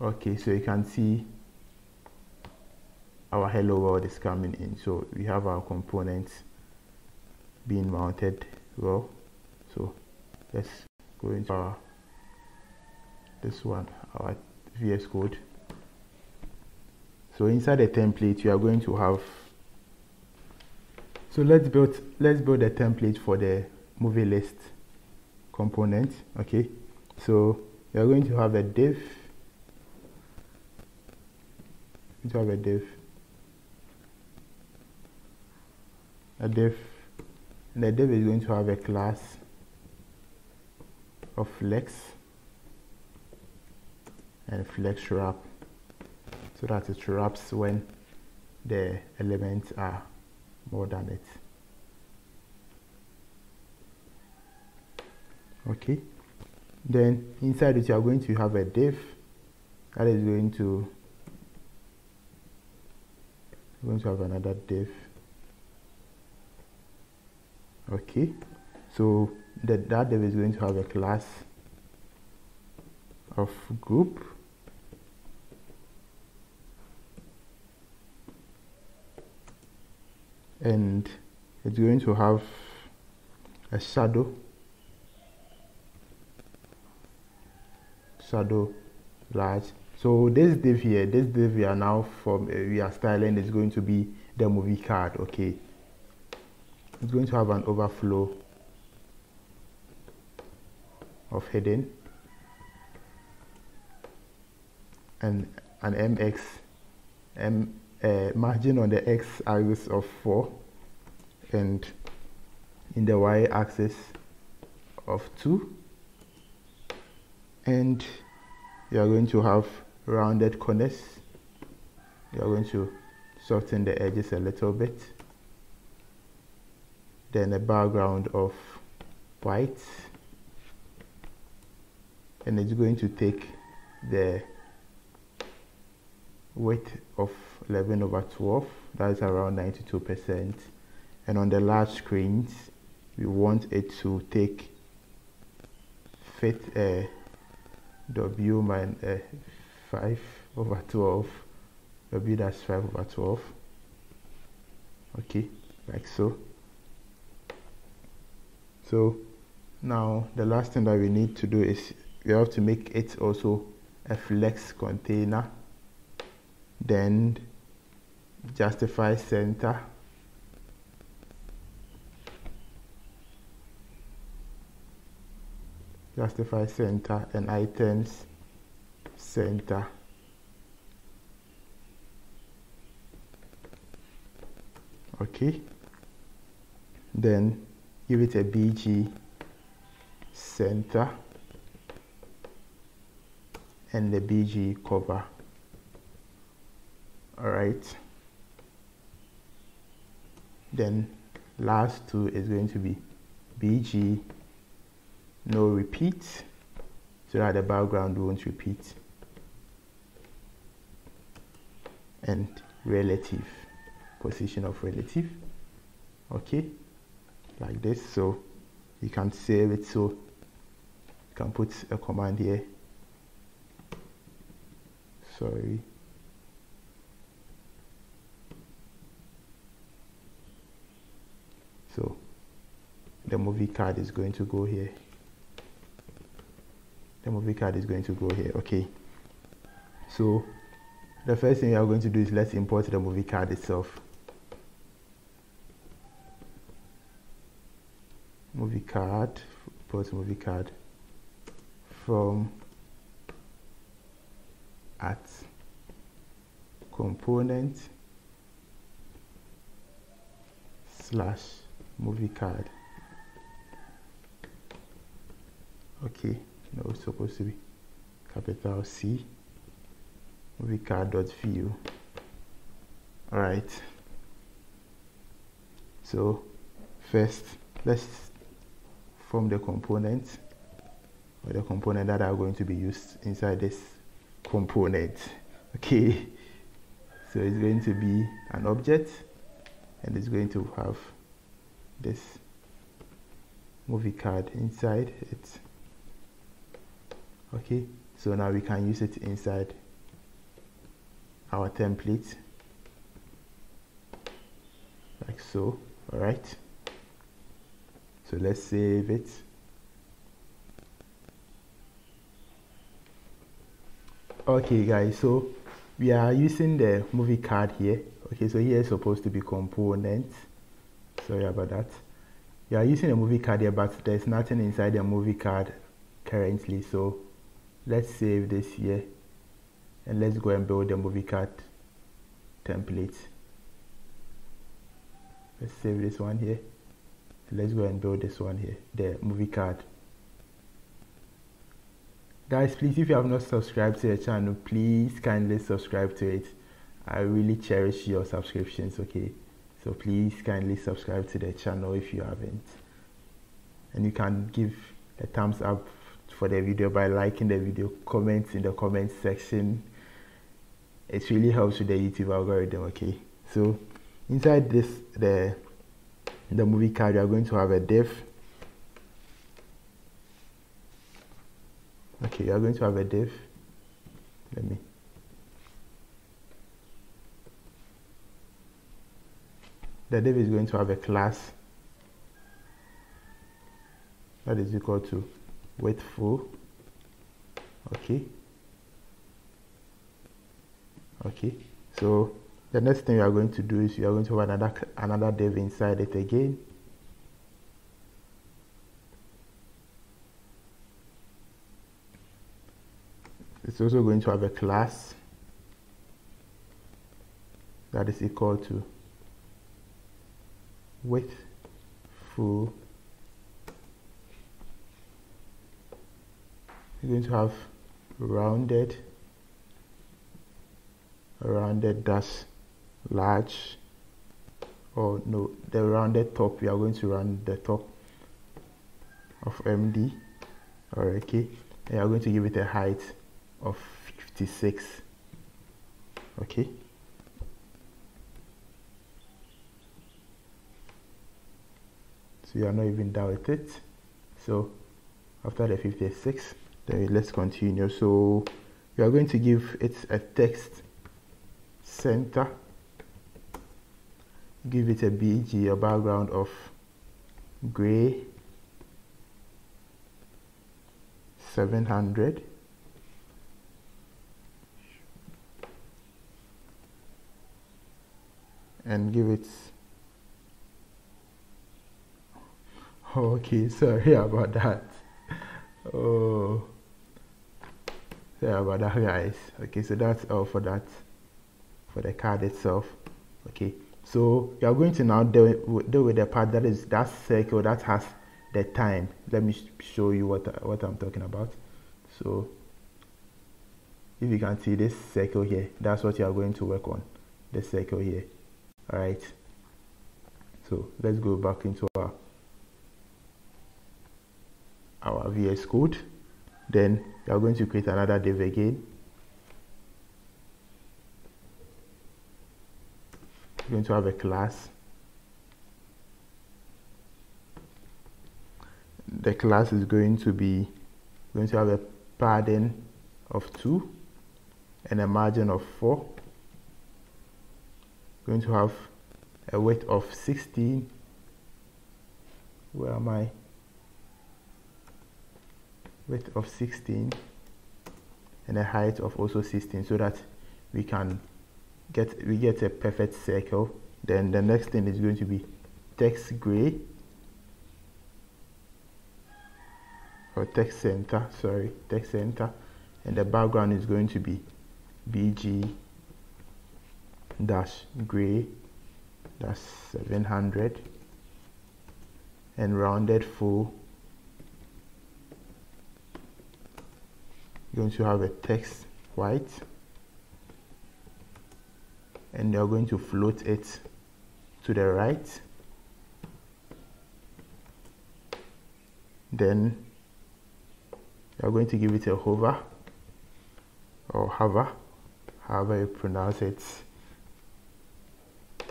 Okay, so you can see our hello world is coming in. So we have our components being mounted well. So let's go into our this one, our VS Code. So inside the template, you are going to have. So let's build a template for the movie list component. Okay, so you are going to have a div. A div, and the div is going to have a class of flex and flex wrap, so that it wraps when the elements are more than it. Okay, then inside it you are going to have a div that is going to have another div. Okay, so that div is going to have a class of group, and it's going to have a shadow large. So this div here, we are now we are styling is going to be the movie card. Okay, it's going to have an overflow of heading and an margin on the x-axis of 4 and in the y-axis of 2, and you are going to have rounded corners. You are going to soften the edges a little bit, then a background of white, and it's going to take the width of 11/12, that is around 92%, and on the large screens we want it to take fit W minus 5/12, W that's 5/12. Okay, like so. So now the last thing that we need to do is we have to make it also a flex container, then justify center, and items center. Okay, then give it a BG center and the BG cover. All right, then last two is going to be BG no repeat, so that the background won't repeat, and relative, position of relative. Okay, like this. So you can save it, so you can put a command here. Sorry, so the movie card is going to go here. Okay, so the first thing we are going to do is let's import the movie card itself. Import movie card from @component / movie card. Okay, no, it's supposed to be capital C, movie card.view. All right, so first let's form the components, or the component that are going to be used inside this component. Okay, so it's going to be an object, and it's going to have this movie card inside it. Okay, So now we can use it inside our template like so. All right, so let's save it. Okay guys, so we are using the movie card here. Okay, so here is supposed to be components. Sorry about that. We are using a movie card here, but there's nothing inside the movie card currently. So let's save this here and let's go and build the movie card template. Let's save this one here. Let's go and build this one here, the movie card. Guys, please, if you have not subscribed to the channel, please kindly subscribe to it. I really cherish your subscriptions, okay? So please kindly subscribe to the channel if you haven't. And you can give a thumbs up for the video by liking the video, comment in the comment section. It really helps with the YouTube algorithm, okay? So inside this, the movie card, you are going to have a div. Okay, you are going to have a div. The div is going to have a class that is equal to width full. Okay. So the next thing you are going to do is you are going to have another div inside it again. It's also going to have a class that is equal to width full. You're going to have rounded dash large, or no, the rounded top. We are going to round the top of MD. Alright, okay, and you are going to give it a height of 56. Okay, so you are not even done with it. So after the 56, then let's continue. So you are going to give it a text center, give it a BG, a background of gray 700, and give it, okay, sorry about that. Oh, sorry about that, guys. Okay, so that's all for that, for the card itself. Okay, so you are going to now deal with the part that is that circle that has the time. Let me show you what I'm talking about. So if you can see this circle here, that's what you are going to work on, the circle here. All right, so let's go back into our VS Code. Then you are going to create another div again. You're going to have a class. The class is going to have a padding of 2 and a margin of 4. Going to have a width of 16. Where am I? Width of 16 and a height of also 16, so that we get a perfect circle. Then the next thing is going to be text gray, or text center, sorry, text center, and the background is going to be BG dash gray dash 700, and rounded full. You're going to have a text white, and you're going to float it to the right. Then you're going to give it a hover, or hover, however you pronounce it.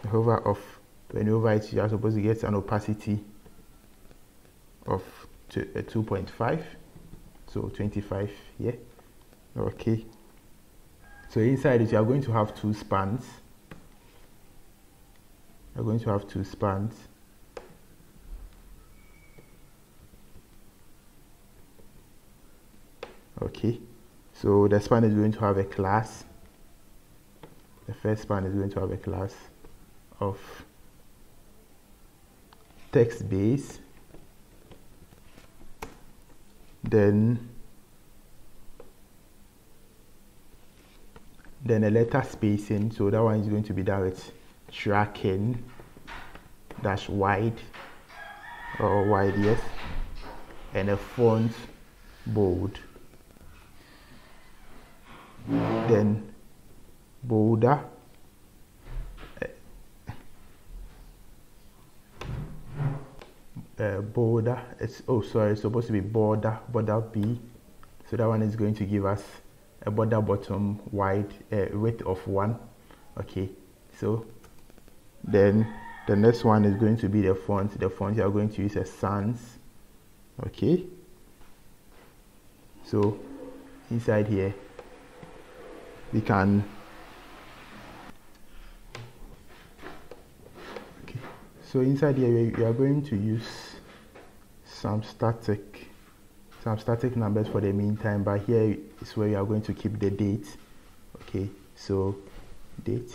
A hover of, when you hover it, you are supposed to get an opacity of 2.5, so 25 here. Okay, so inside it you are going to have two spans. You're going to have two spans. Okay, so the span is going to have a class. The first span is going to have a class of text base, then a letter spacing, so that one is going to be done with tracking dash wide or wide, yes, and a font bold, then border, border, it's supposed to be border B, so that one is going to give us a border bottom wide width of 1. Okay, so then the next one is going to be the font. The font you are going to use a sans. Okay, so inside here we can so inside here we are going to use some static numbers for the meantime, but here is where we are going to keep the date. Okay, so date.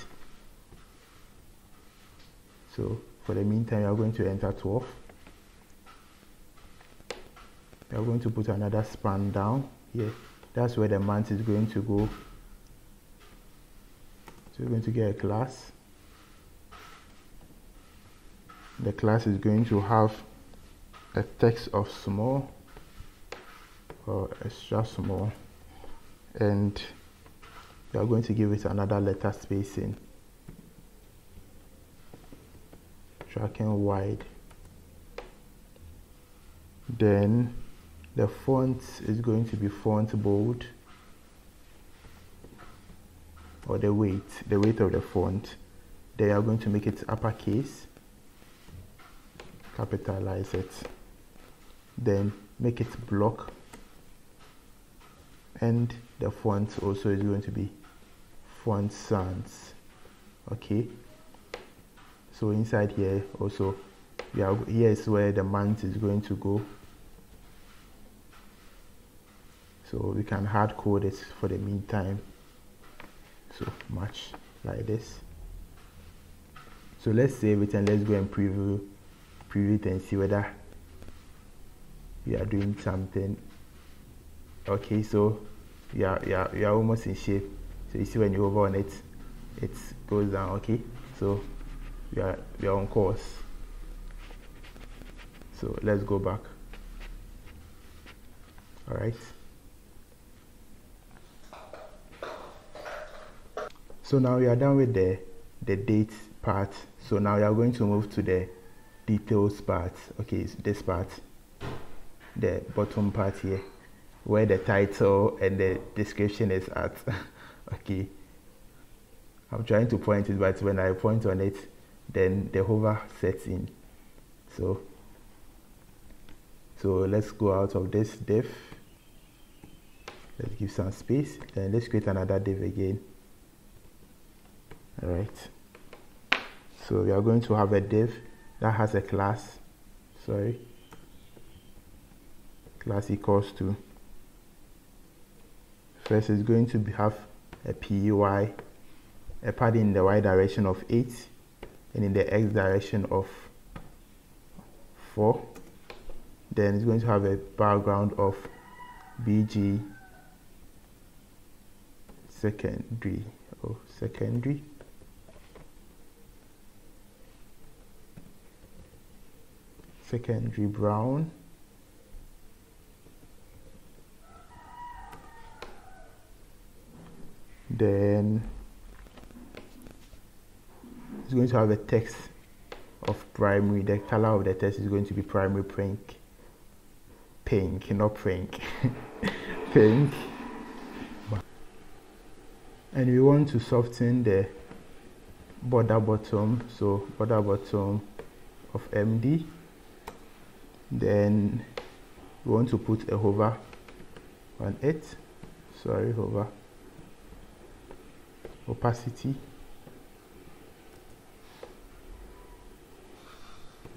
So for the meantime, we are going to enter 12. We are going to put another span down here. That's where the month is going to go. So we're going to get a class. The class is going to have a text of small or extra small, and we are going to give it another letter spacing, tracking wide. Then the font is going to be font bold, or the weight of the font. They are going to make it uppercase, capitalize it, then make it block, and the font also is going to be font sans. Okay, so inside here also here is where the month is going to go, so we can hard code it for the meantime. So much like this. So let's save it and let's go and preview it and see whether we are doing something. Okay, so we are almost in shape. So you see when you hover on it, it goes down. Okay, so we are on course. So let's go back. All right. So now we are done with the date part. So now we are going to move to the details part. Okay, so this part, the bottom part here, where the title and the description is at. Okay, I'm trying to point it, but when I point on it, then the hover sets in. So let's go out of this div. Let's give some space, then let's create another div again. All right, so we are going to have a div that has a class, class equals to, first is going to have a py, a padding in the y direction of 8 and in the x direction of 4. Then it's going to have a background of bg secondary brown, then it's going to have a text of primary. The color of the text is going to be primary pink, not pink. Pink. And we want to soften the border bottom, so border bottom of MD. Then we want to put a hover on it, sorry, over opacity,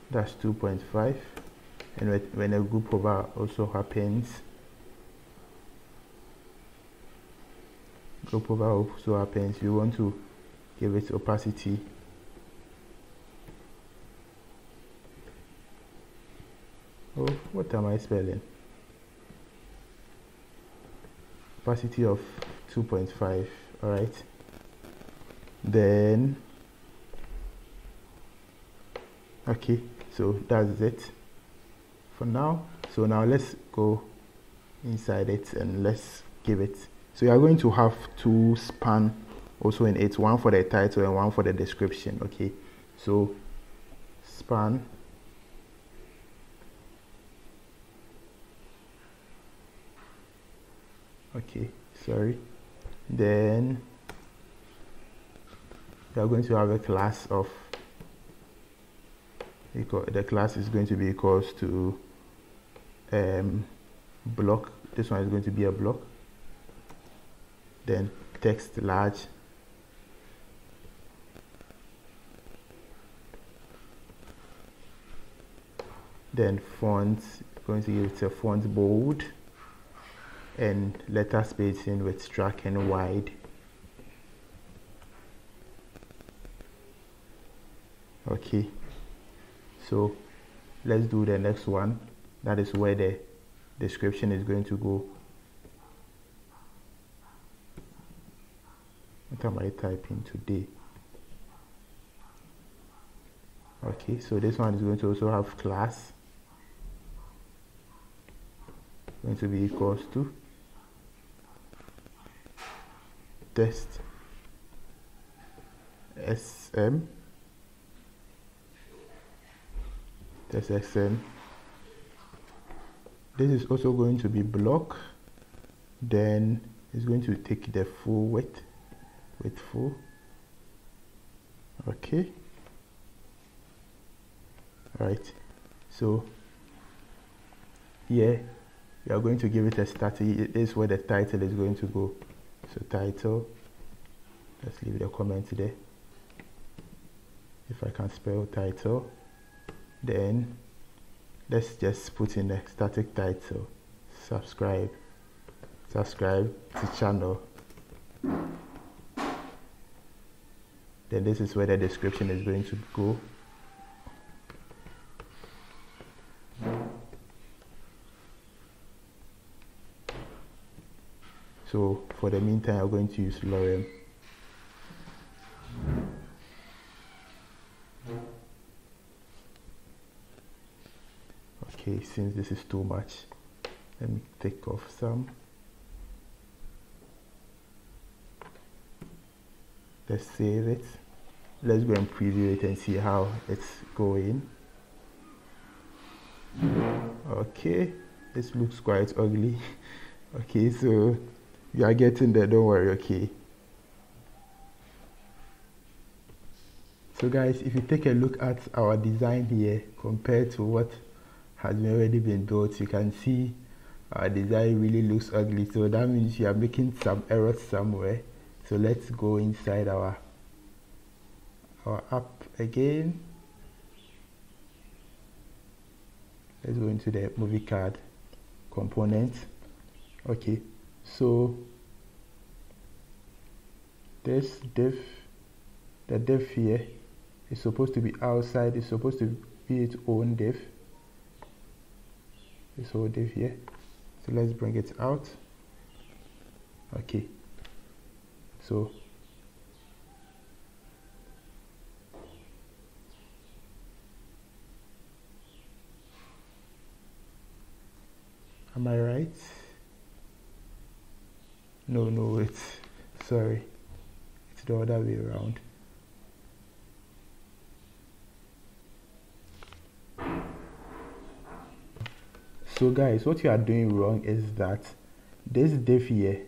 that's 2.5. and when a group over also happens, we want to give it opacity what am I spelling? Opacity of 2.5. all right, then okay, so that's it for now. So now let's go inside it and let's give it, so you are going to have two span also in it, one for the title and one for the description. Okay, so span, okay, sorry, then we are going to have a class of, the class is going to be equals to block. This one is going to be a block, then text large, then font, going to give it a font bold, and letter spacing with struct and wide. Okay, so let's do the next one. That is where the description is going to go. What am I typing today? Okay, so this one is going to also have class, going to be equals to test sm, test sm. This is also going to be block, then it's going to take the full width with full. Okay, right, so here we are going to give it a static. This is where the title is going to go. So title, let's leave the comment there, if I can spell title. Then let's just put in the static title, subscribe to channel. Then this is where the description is going to go. So for the meantime, I'm going to use lorem. Okay, since this is too much, let me take off some. Let's save it. Let's go and preview it and see how it's going. Okay, this looks quite ugly. Okay, so you are getting there, don't worry. Okay, so guys, if you take a look at our design here compared to what has already been built, you can see our design really looks ugly. So that means you are making some errors somewhere. So let's go inside our app again. Let's go into the movie card component. Okay, so this div, the div here is supposed to be outside, it's supposed to be its own div, this whole div here. So let's bring it out. Okay, so am I right? No, it's, sorry, it's the other way around. So guys, what you are doing wrong is that this div here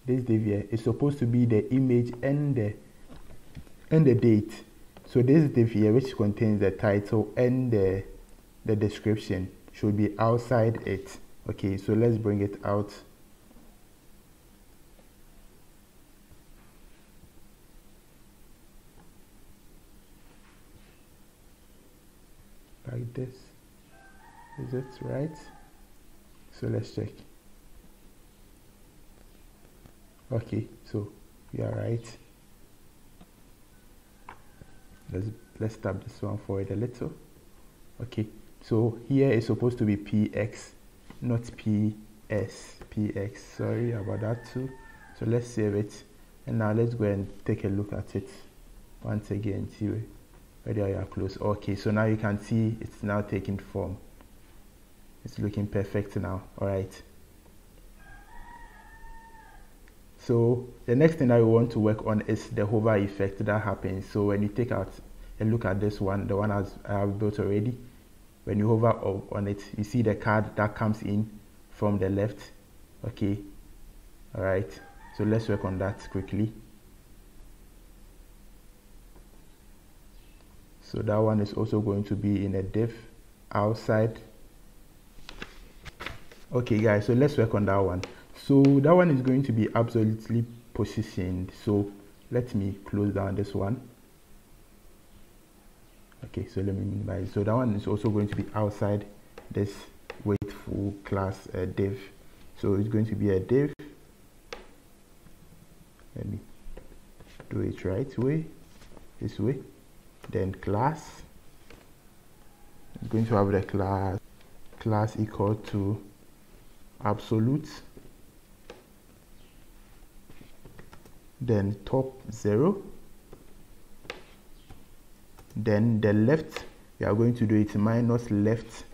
is supposed to be the image and the date. So this div here, which contains the title and the description, should be outside it. Okay, so let's bring it out. this. Is it right? So let's check. Okay, so we are right. Let's tap this one forward a little. Okay, so here is supposed to be px, not ps. Px, sorry about that too. So let's save it, and now let's go and take a look at it once again. See whether you are close. Okay, so now you can see it's now taking form. It's looking perfect now. All right. So the next thing that we want to work on is the hover effect that happens. So when you take out a look at this one, the one I have built already, when you hover on it, you see the card that comes in from the left. Okay. All right. So let's work on that quickly. So that one is also going to be in a div outside. Okay guys, so let's work on that one. So that one is going to be absolutely positioned. So let me close down this one. Okay, so let me minimize. So that one is also going to be outside this waitful class div. So it's going to be a div. Let me do it right way, this way. Then class. It's going to have the class equal to absolute, then top 0, then the left we are going to do it minus left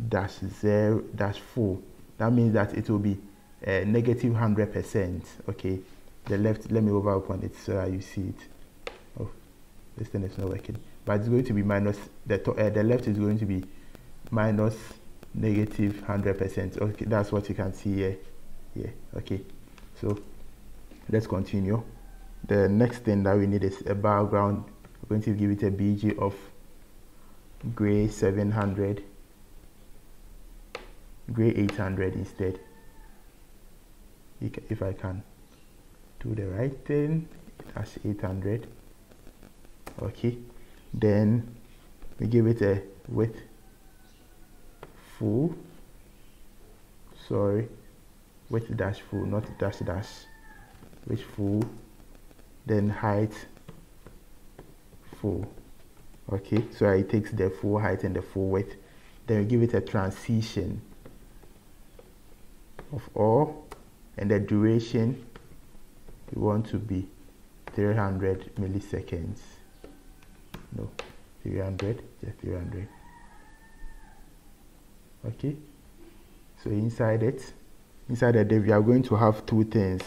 dash 0 dash 4. That means that it will be negative 100%. Okay, the left, let me over upon it so that you see it. Oh, this thing is not working, but it's going to be minus the left is going to be minus negative 100%. Okay, that's what you can see here. Yeah, okay, so let's continue. The next thing that we need is a background. We're going to give it a BG of gray 700, gray 800 instead. If I can do the right thing, that's 800. Okay, then we give it a width full, sorry, width dash full, not dash dash, width full, then height full. Okay, so it takes the full height and the full width. Then we give it a transition of all, and the duration we want to be 300 milliseconds. No, 300, just 300. Okay, so inside the div we are going to have two things,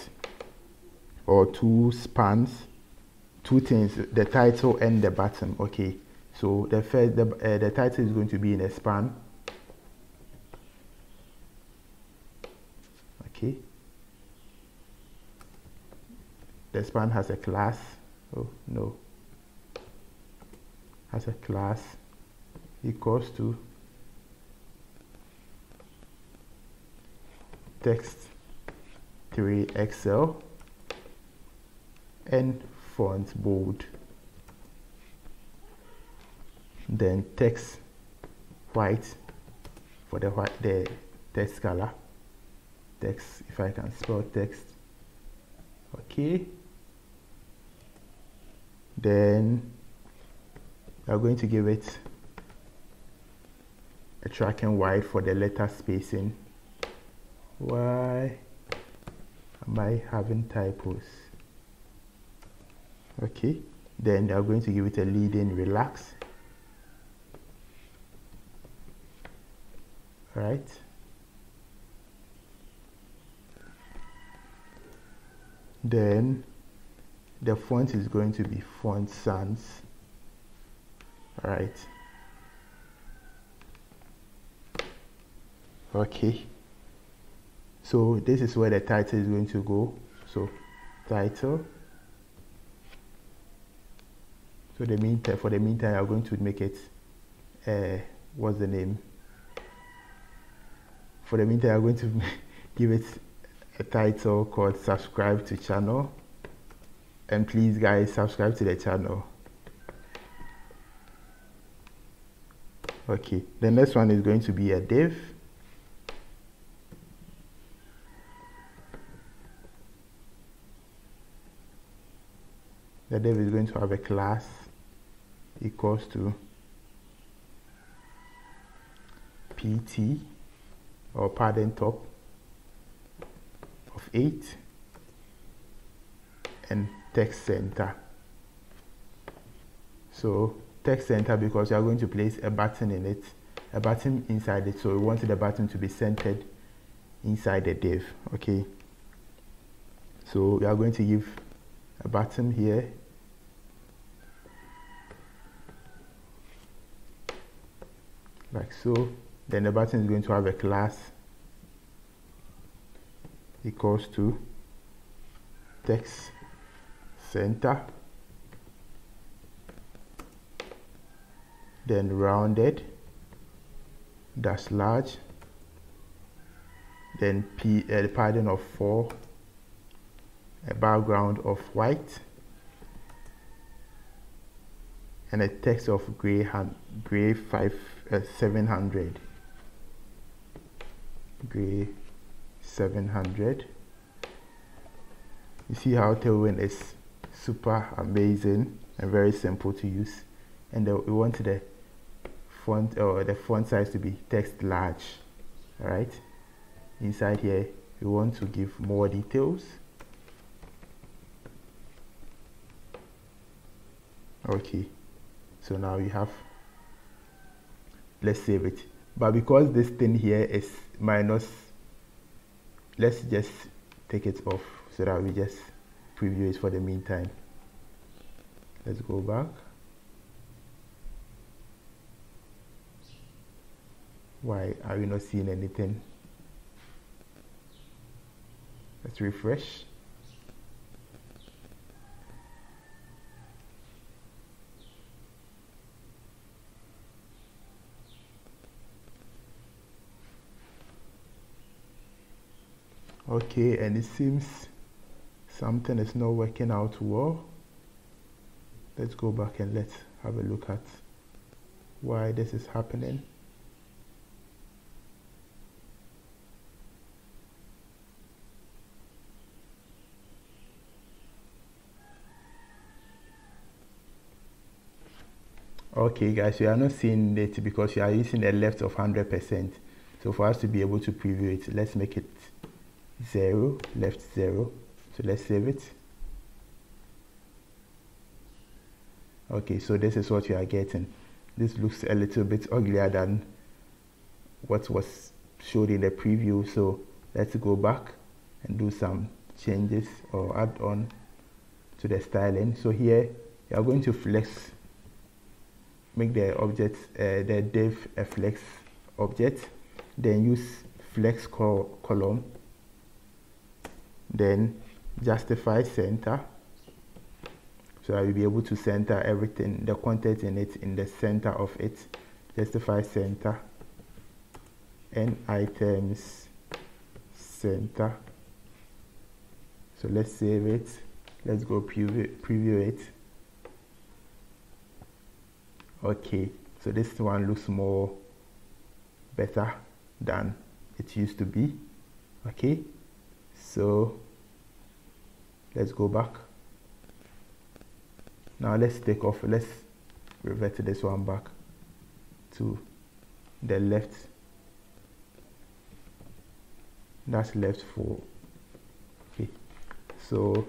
or two spans, two things, the title and the bottom. Okay, so the first, the title is going to be in a span. Okay, the span has a class. Oh no, has a class equals to text 3XL and font bold, then text white for the text color, text, if I can spell text. Okay, then we are going to give it a tracking white for the letter spacing. Why am I having typos? Okay, then they are going to give it a leading relax. Right, then the font is going to be font sans. Right, okay, so this is where the title is going to go. So title, so for the meantime I'm going to make it what's the name, for the meantime I'm going to give it a title called subscribe to channel, and please guys subscribe to the channel. Okay, the next one is going to be a div. The div is going to have a class equals to pt, or padding top of 8, and text center. So text center because you are going to place a button in it, a button inside it, so we want the button to be centered inside the div. Okay, so we are going to give a button here, like so. Then the button is going to have a class equals to text center, then rounded dash large, then padding of 4, a background of white, and a text of gray 700, gray 700. You see how Tailwind is super amazing and very simple to use. And we want the font, or the font size, to be text large. All right, inside here we want to give more details. Okay, so now we have, let's save it. But because this thing here is minus, let's just take it off so that we just preview it for the meantime. Let's go back. Why are we not seeing anything? Let's refresh. Okay, and it seems something is not working out well. Let's go back and let's have a look at why this is happening. Okay guys, you are not seeing it because you are using a left of 100%. So for us to be able to preview it, let's make it 0, left 0. So let's save it. Okay, so this is what you are getting. This looks a little bit uglier than what was showed in the preview. So let's go back and do some changes or add on to the styling. So here you are going to flex, make the object, the div a flex object, then use flex column, then justify center, so I will be able to center everything, the content in it, in the center of it. Justify center and items center. So let's save it. Let's go preview it. Okay, so this one looks more better than it used to be. Okay, so let's go back. Now let's take off, let's revert this one back to the left. That's left 4. Okay, so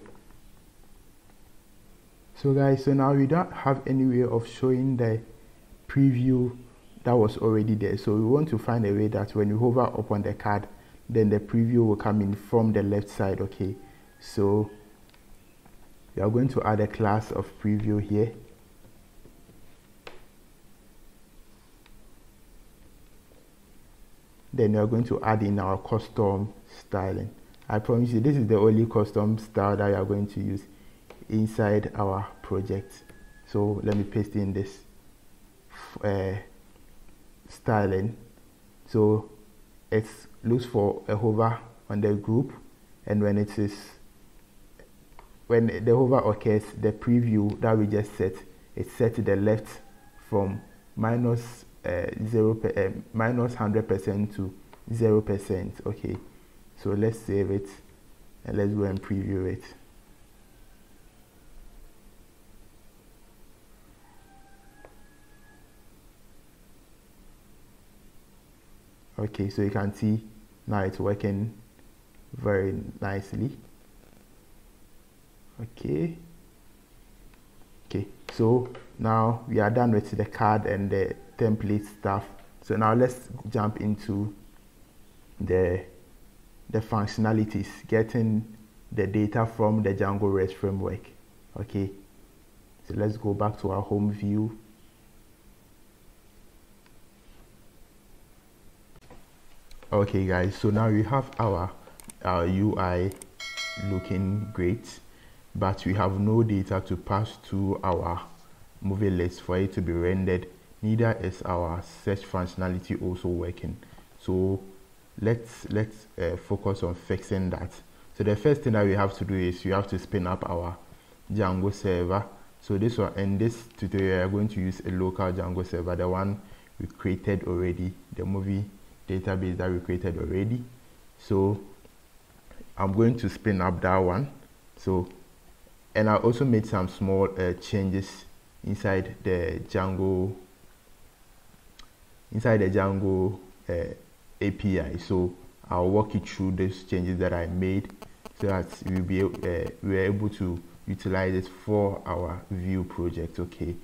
guys, so now we don't have any way of showing the preview that was already there. So we want to find a way that when you hover up on the card, then the preview will come in from the left side. Okay, so we are going to add a class of preview here. Then we are going to add in our custom styling. I promise you, this is the only custom style that we are going to use inside our project. So let me paste in this styling. So it looks for a hover on the group, and when the hover occurs, the preview that we just set, it's set to the left from minus minus 100% to 0%. Okay, so let's save it and let's go and preview it. Okay, so you can see now it's working very nicely. Okay, so now we are done with the card and the template stuff. So now let's jump into the functionalities, getting the data from the Django REST framework. Okay, so let's go back to our home view. Okay guys, so now we have our UI looking great, but we have no data to pass to our movie list for it to be rendered. Neither is our search functionality also working. So let's focus on fixing that. So the first thing that we have to do is we have to spin up our Django server. So this one, in this tutorial, we are going to use a local Django server, the one we created already, the movie database that we created already. So I'm going to spin up that one. So, and I also made some small changes inside the Django API. So I'll walk you through those changes that I made so that we're able to utilize it for our Vue project. Okay,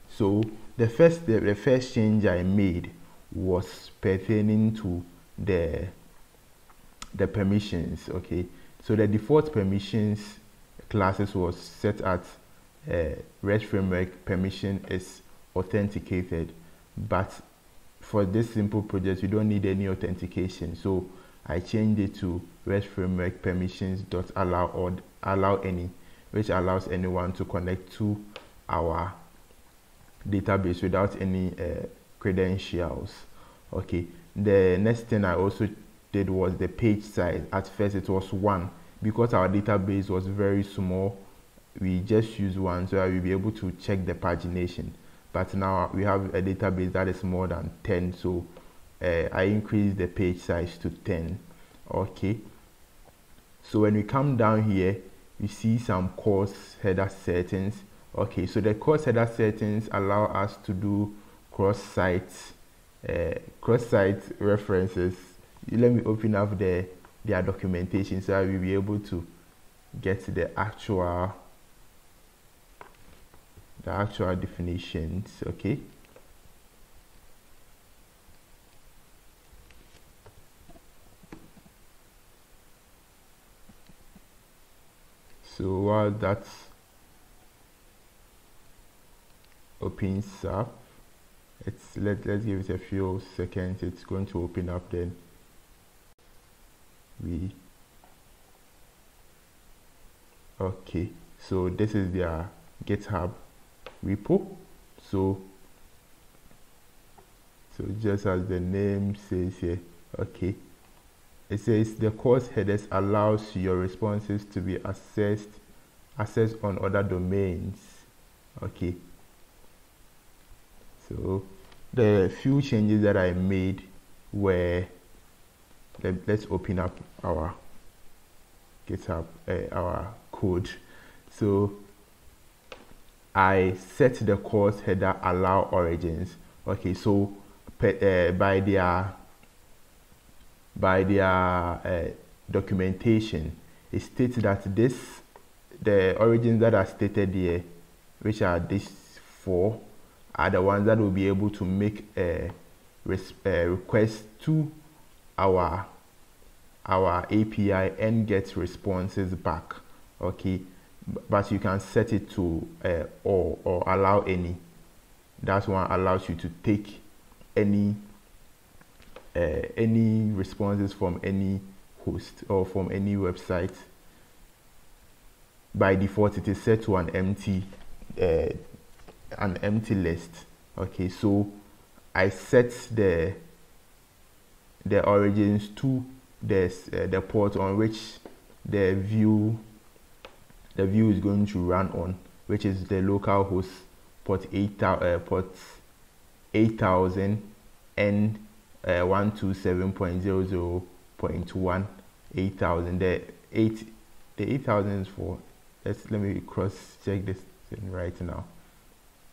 so the first change I made was pertaining to the permissions. Okay, so the default permissions classes was set at REST framework permission is authenticated, but for this simple project we don't need any authentication, so I changed it to REST framework permissions dot allow or allow any, which allows anyone to connect to our database without any credentials. Okay, the next thing I also did was the page size. At first it was 1 because our database was very small. We just use 1 so that we'll be able to check the pagination, but now we have a database that is more than 10, so I increased the page size to 10. Okay, so when we come down here we see some course header settings. Okay, so the course header settings allow us to do cross-site references. Let me open up their documentation so that we'll be able to get the actual definitions. Okay, so while that's opens up, let's give it a few seconds. It's going to open up. Then okay, so this is their GitHub repo. So just as the name says here, okay, it says the course headers allows your responses to be accessed on other domains. Okay, so the few changes that I made were, let's open up our GitHub, our code. So I set the course header allow origins. Okay, so by their documentation, it states that the origins that are stated here, which are these 4, are the ones that will be able to make a request to our API and get responses back. Okay, but you can set it to or allow any. That one allows you to take any responses from any host or from any website. By default it is set to an empty list. Okay, so I set the origins to the port on which the Vue is going to run on, which is the local host port 8000 N 127.00.1 8000. The 8000 is for, let me cross check this thing right now.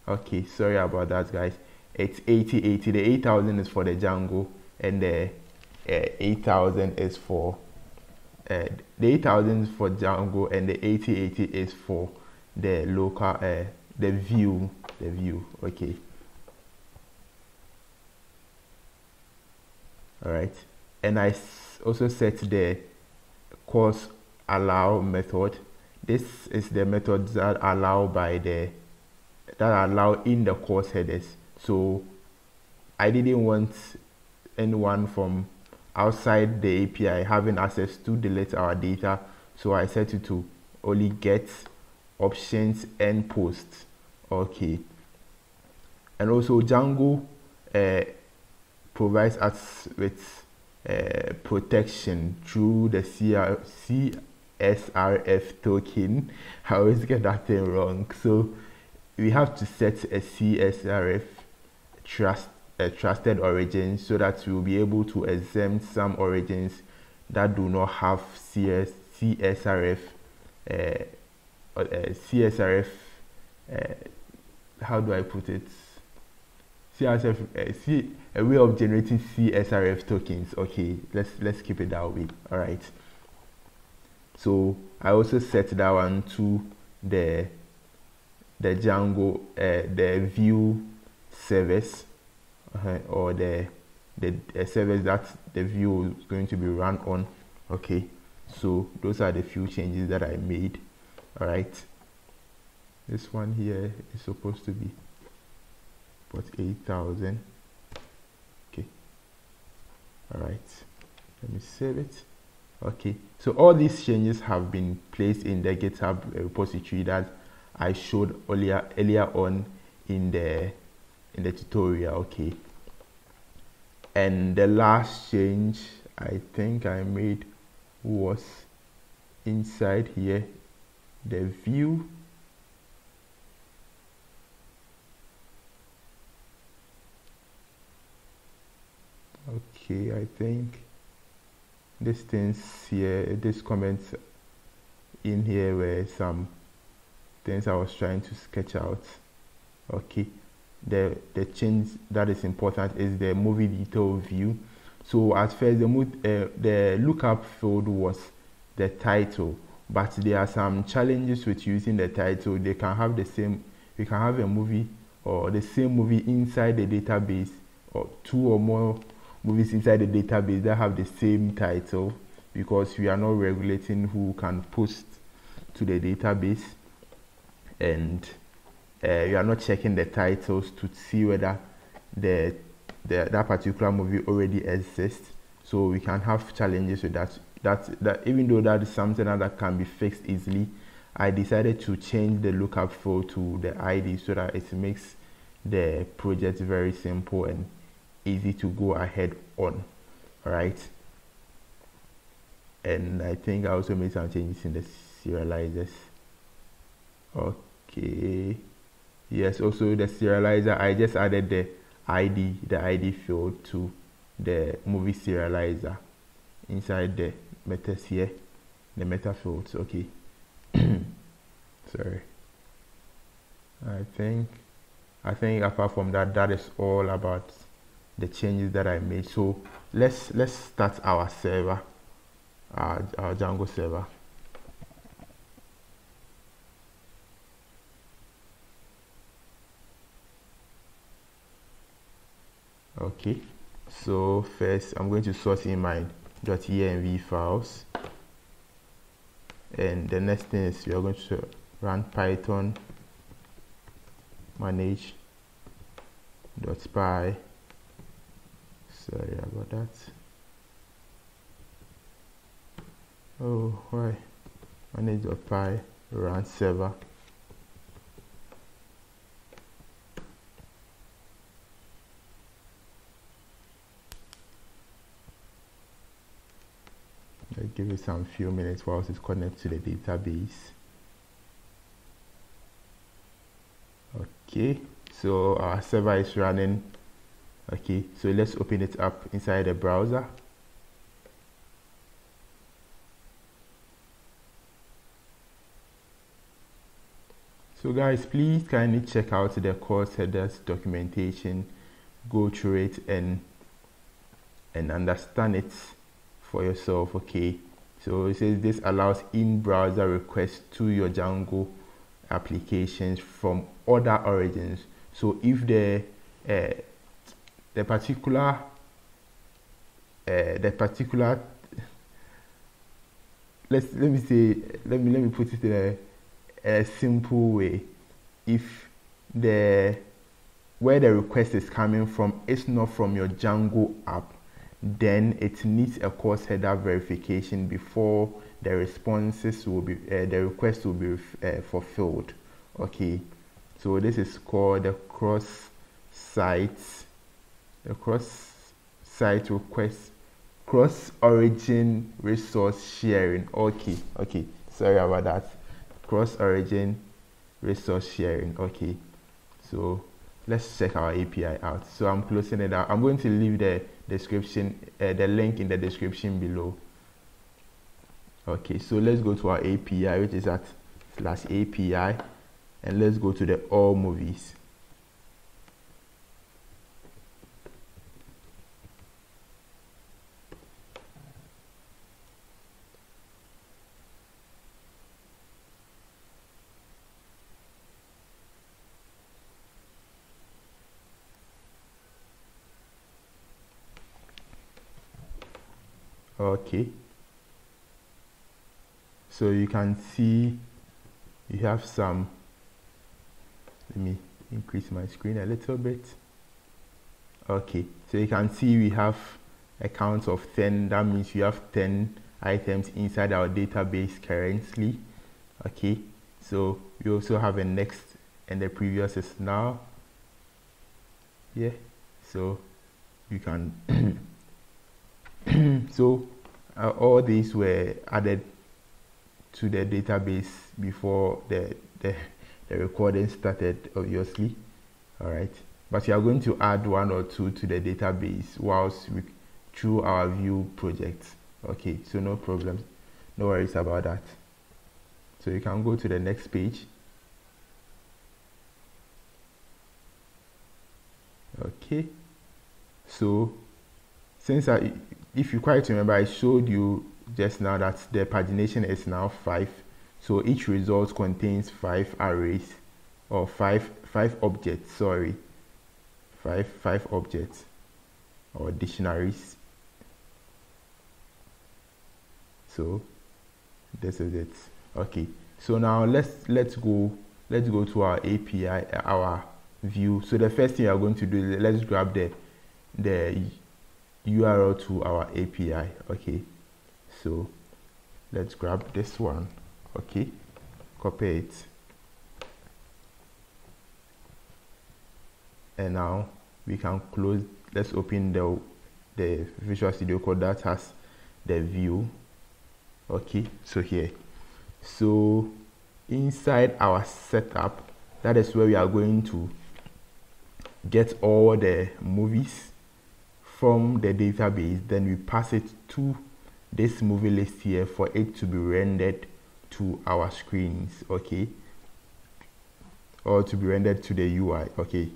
Okay, sorry about that, guys. It's 8080. The 8000 is for the Django, and the 8000 is for the 8000 is for Django, and the 8080 is for the local the view. Okay. All right, and I also set the course allow method. This is the method that allow in the course headers. So I didn't want anyone from outside the API having access to delete our data, so I set it to only get options and posts. Okay, and also Django provides us with protection through the CSRF token. I always get that thing wrong, so we have to set a CSRF trusted origin, so that we will be able to exempt some origins that do not have CSRF how do I put it? CSRF a way of generating CSRF tokens. Okay, let's keep it that way. All right. So I also set that one to the Django the view service, or the service that the view is going to be run on. Okay, so those are the few changes that I made. All right, this one here is supposed to be 8,000. Okay, all right, let me save it. Okay, so all these changes have been placed in the GitHub repository that I showed earlier on in the tutorial. Okay, and the last change I think I made was inside here, the view. Okay, I think these things here, these comments in here were some things I was trying to sketch out. Okay, the change that is important is the movie detail view. So at first the lookup field was the title, but there are some challenges with using the title. They can have the same, we can have a movie or the same movie inside the database, or two or more movies inside the database that have the same title, because we are not regulating who can post to the database, and we are not checking the titles to see whether that particular movie already exists. So we can have challenges with that. That even though that is something that can be fixed easily, I decided to change the lookup field to the ID so that it makes the project very simple and easy to go ahead on. All right, and I think I also made some changes in the serializers. Okay, yes, also the serializer, I just added the ID field to the movie serializer inside the metas here, the meta fields. Okay, sorry, I think apart from that, that is all about the changes that I made. So let's start our server, our Django server. Okay, so first I'm going to source in my .env files, and the next thing is we are going to run python manage .py. Sorry about that. Oh, why? Manage.py run server. I'll give it some few minutes whilst it's connected to the database. Okay, so our server is running Okay, so let's open it up inside the browser. So guys, please kindly check out the course headers documentation, go through it and understand it for yourself. Okay, so it says this allows in-browser requests to your Django applications from other origins. So if the particular let me put it in a simple way. If where the request is coming from is not from your Django app, then it needs a course header verification before the responses will be the request will be fulfilled. Okay, so this is called the cross-site request, cross-origin resource sharing. Okay, sorry about that. Cross-origin resource sharing. Okay, so let's check our API out. So I'm closing it out. I'm going to leave the description, the link in the description below. Okay, so let's go to our API, which is at /API, and let's go to the all movies. Okay, so you can see you have some, let me increase my screen a little bit. Okay, so you can see we have a count of 10. That means we have 10 items inside our database currently. Okay, so we also have a next and the previous is now. Yeah, so you can so all these were added to the database before the recording started, obviously. All right, but we are going to add 1 or 2 to the database whilst through our view project. Okay, so no problem, no worries about that. So you can go to the next page. Okay, so since if you quite remember, I showed you just now that the pagination is now 5. So each result contains 5 arrays, or five objects, sorry, five objects or dictionaries. So this is it. Okay, so now let's go to our API, our view. So the first thing we are going to do is let's grab the URL to our API. Okay, so let's grab this one. Okay, copy it, and now we can close. Let's open the Visual Studio Code that has the view. Okay, so here, so inside our setup, that is where we are going to get all the movies from the database. Then we pass it to this movie list here for it to be rendered to our screens. Okay, or to be rendered to the UI. Okay,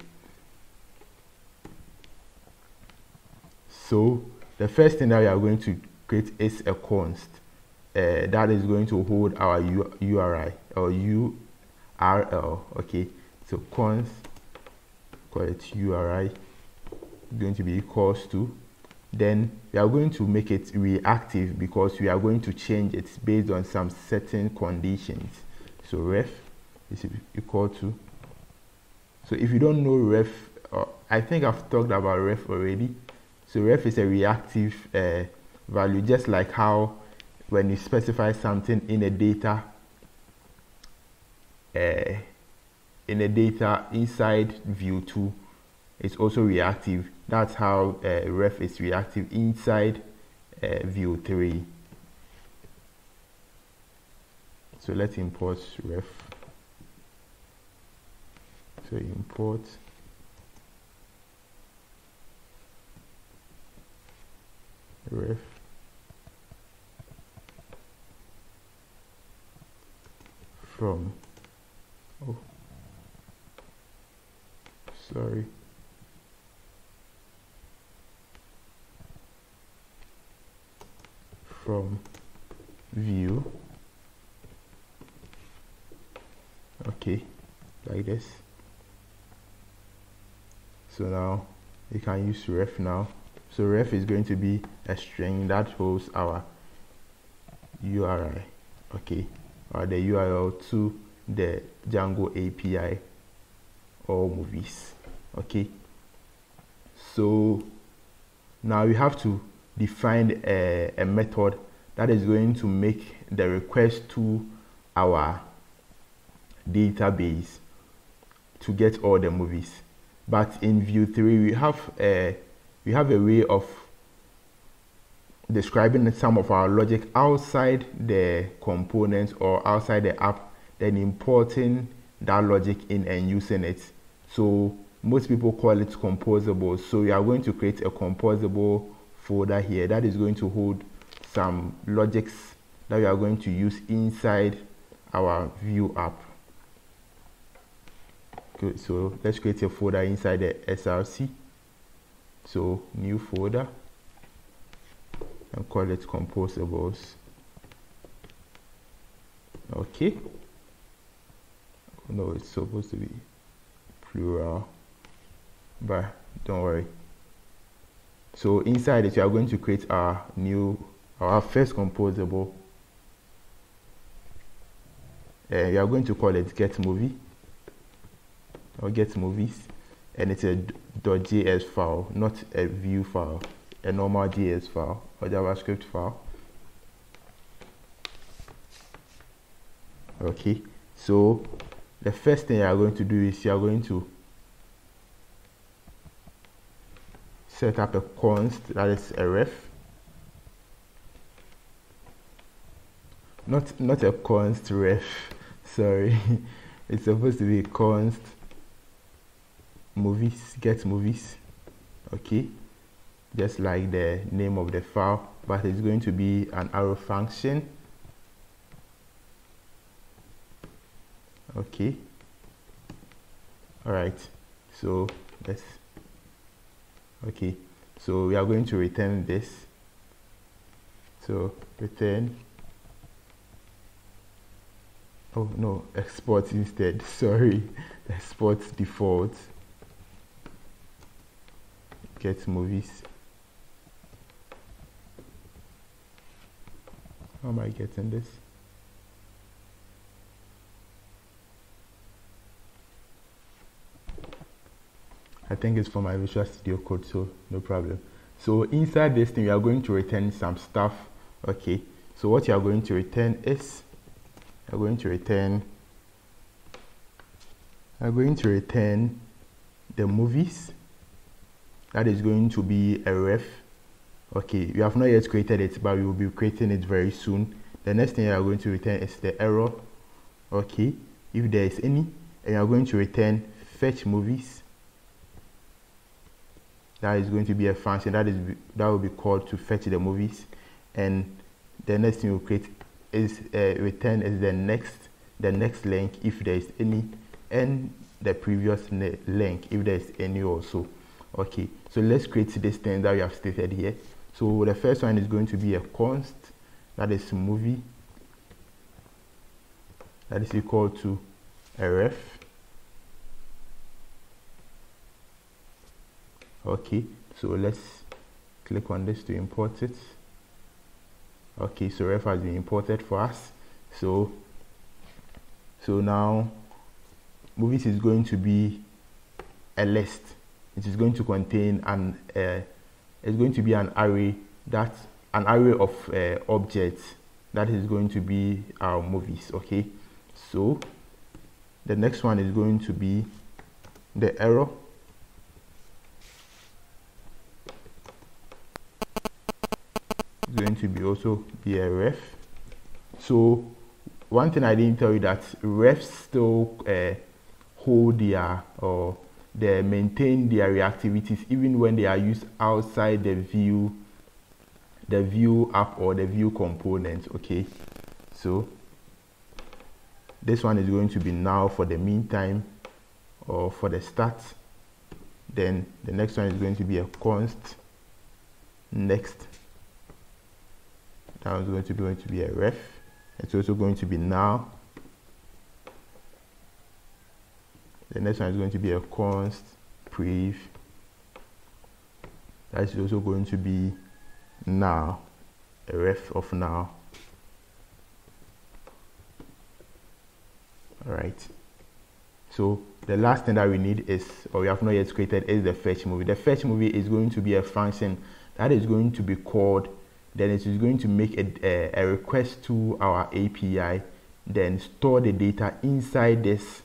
so the first thing that we are going to create is a const that is going to hold our URI or URL. Okay, so const, call it URI, going to be equals to, then we are going to make it reactive because we are going to change it based on some certain conditions. So ref is equal to, so if you don't know ref, I think I've talked about ref already. So ref is a reactive value, just like how when you specify something in a data inside view 2, it's also reactive. That's how ref is reactive inside view 3. So let's import ref. So import ref from, oh sorry, from view, okay, like this. So now you can use ref now. So ref is going to be a string that holds our URI, okay, or the URL to the Django API or movies, okay. So now we have to define a method that is going to make the request to our database to get all the movies. But in view 3 we have a way of describing some of our logic outside the components or outside the app, then importing that logic in and using it. So most people call it composable. So we are going to create a composable folder here that is going to hold some logics that we are going to use inside our view app. Good, so let's create a folder inside the src. So new folder and call it composables. Okay. No, it's supposed to be plural, but don't worry. So inside it, we are going to create our first composable. We are going to call it get movie or get movies, and it's a .js file, not a view file, a normal JS file or JavaScript file. Okay, so the first thing you are going to do is you are going to set up a const that is a ref, not a const ref, sorry. It's supposed to be const movies, get movies, okay, just like the name of the file, but it's going to be an arrow function. Okay, all right, so let's, okay, so we are going to return this. So return, oh no, export instead, sorry, export default get movies. How am I getting this? I think it's for my Visual Studio Code, so no problem. So inside this thing, we are going to return some stuff. Okay, so what you are going to return is, I'm going to return the movies. That is going to be a ref. Okay, we have not yet created it, but we will be creating it very soon. The next thing you are going to return is the error. Okay, if there is any, and you are going to return fetch movies. That is going to be a function that will be called to fetch the movies. And the next thing we'll create is return is the next link if there is any, and the previous link if there is any also. Okay, so let's create this thing that we have stated here. So the first one is going to be a const that is movie that is equal to a ref. Okay, so let's click on this to import it. Okay, so ref has been imported for us. So now movies is going to be a list. It is going to contain it's going to be an array of objects that is going to be our movies. Okay, so the next one is going to be the error. It's going to be also be a ref. So one thing I didn't tell you, that refs still hold their, or they maintain their reactivities even when they are used outside the view the view app or the view component. Okay, so this one is going to be now for the meantime or for the start. Then the next one is going to be a const next. That one's going to be a ref. It's also going to be now. The next one is going to be a const prev. That is also going to be now, a ref of now. All right. So the last thing that we need is, or we have not yet created, is the fetch movie. The fetch movie is going to be a function that is going to be called. Then it is going to make a request to our API, then store the data inside this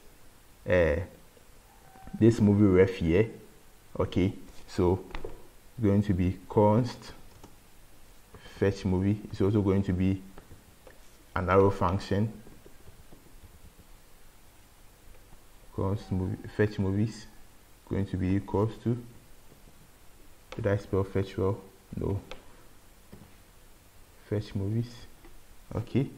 this movie ref here. Okay, so it's going to be const fetch movie. It's also going to be an arrow function. Const movie fetch movies going to be equals to. Did I spell fetch well? No. Fetch movies. Okay.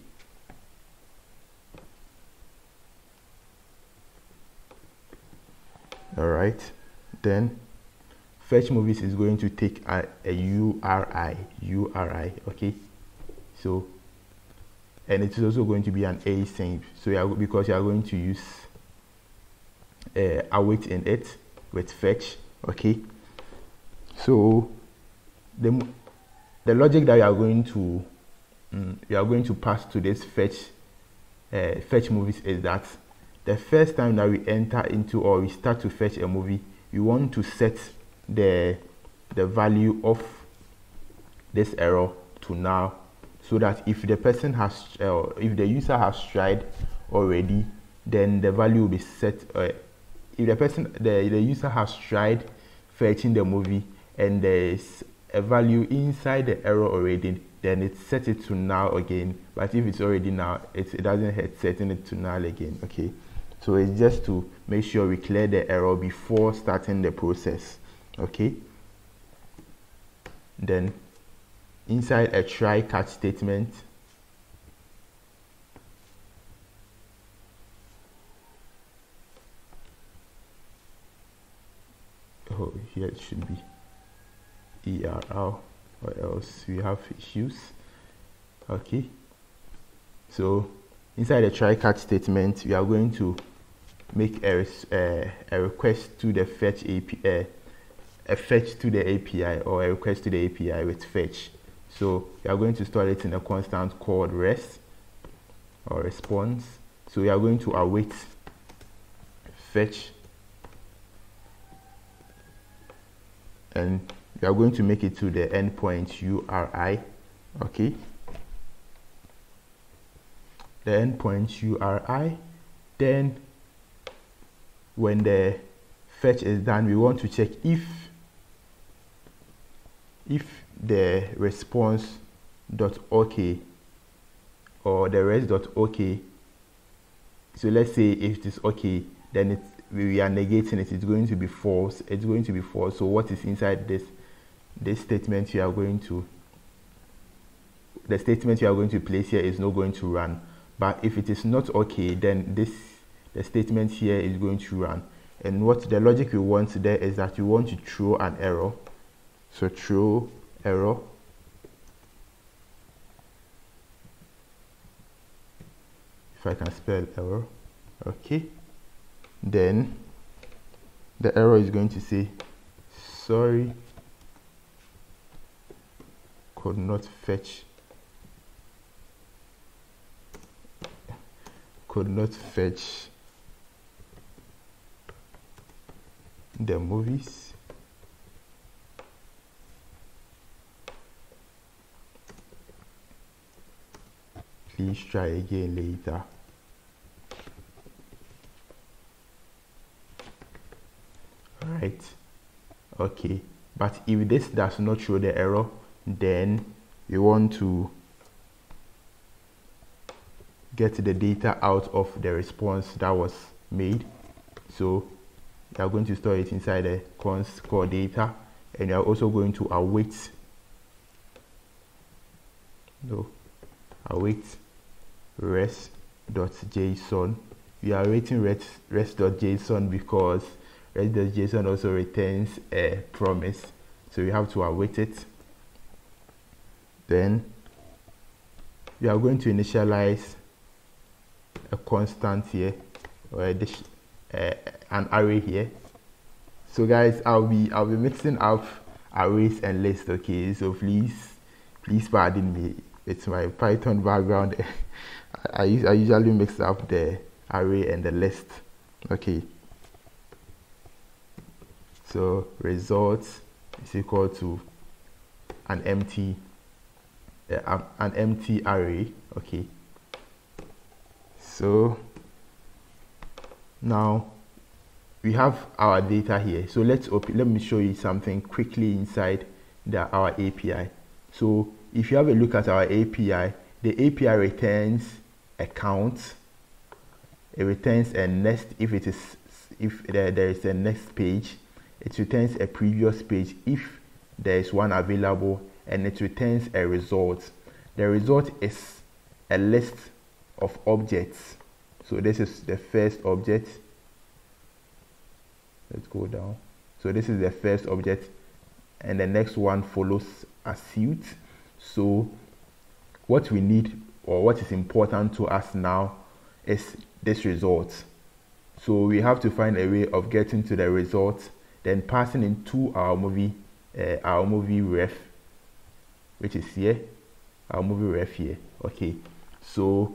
All right. Then fetch movies is going to take a URI. Okay. So, and it is also going to be an async. So because you are going to use await in it with fetch. Okay, so the logic that you are going to pass to this fetch movies is that the first time that we enter into or we start to fetch a movie, we want to set the value of this error to now, so that if the person has if the user has tried already, then the value will be set. If the user has tried fetching the movie and there is a value inside the error already, then it sets it to now again. But if it's already now, it doesn't hurt setting it to null again. Okay, so it's just to make sure we clear the error before starting the process. Okay, then inside a try catch statement, oh, here it should be ERL, or else we have issues. Okay, so inside the try catch statement, we are going to make a request to the fetch API, a fetch to the API, or a request to the API with fetch. So we are going to store it in a constant called res or response. So we are going to await fetch, and we are going to make it to the endpoint URI. Okay, the endpoint URI. Then when the fetch is done, we want to check if the response dot OK or the res dot OK. So let's say if it is OK, then we are negating it. It's going to be false. It's going to be false. So what is inside this statement you are going to, the statement you are going to place here is not going to run. But if it is not OK, then the statement here is going to run. And what the logic we want there is that you want to throw an error. So throw error. If I can spell error. Okay. Then the error is going to say, sorry, could not fetch the movies. Please try again later. Alright, okay, but if this does not show the error, then we want to get the data out of the response that was made. So we are going to store it inside the const core data, and we are also going to await no, await rest.json. We are awaiting rest.json because rest.json also returns a promise, so we have to await it. Then we are going to initialize a constant here, or an array here. So guys, I'll be mixing up arrays and lists, okay? So please pardon me. It's my Python background. I usually mix up the array and the list, okay? So results is equal to an empty array, okay? So now we have our data here. So let me show you something quickly inside our API. So if you have a look at our API, the API returns a count. It returns a next if there is a next page. It returns a previous page if there is one available, and it returns a result. The result is a list of objects. So this is the first object. Let's go down. So this is the first object, and the next one follows a suit. So what we need, or what is important to us now, is this result. So we have to find a way of getting to the result, then passing into our movie ref, which is here, our movie ref here, okay? So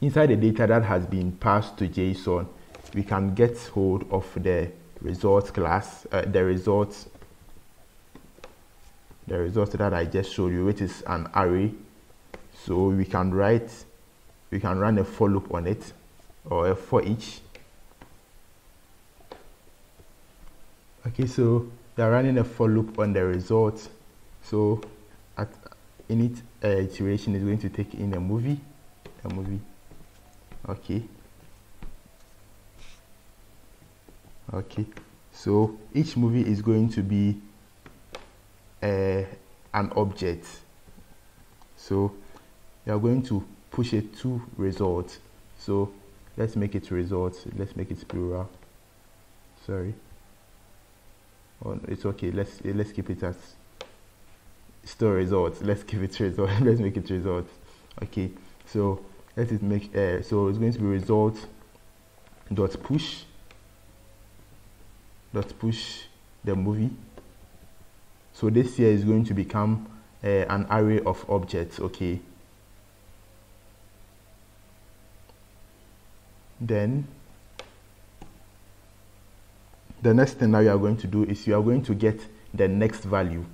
inside the data that has been passed to JSON, we can get hold of the results class, the results that I just showed you, which is an array. So we can run a for loop on it, or a for each. Okay, so we are running a for loop on the result. So at init iteration is going to take in a movie. Okay, so each movie is going to be an object. So we are going to push it to result. So let's make it result. Let's make it plural. Sorry. Oh, it's okay. Let's keep it as still results. Let's keep it result. Let's make it result. Okay. So let it make so it's going to be result dot push the movie. So this here is going to become an array of objects, okay? Then the next thing that we are going to do is you are going to get the next value.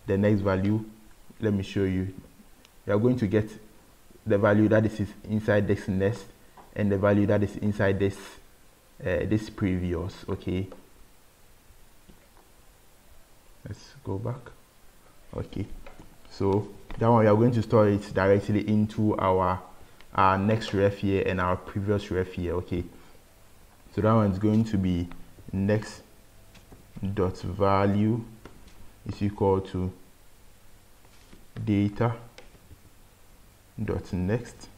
The next value, let me show you. You are going to get the value that is inside this next, and the value that is inside this this previous, okay? Let's go back. Okay, so that one we are going to store it directly into our next ref here and our previous ref here, okay? So that one is going to be next dot value is equal to data dot next.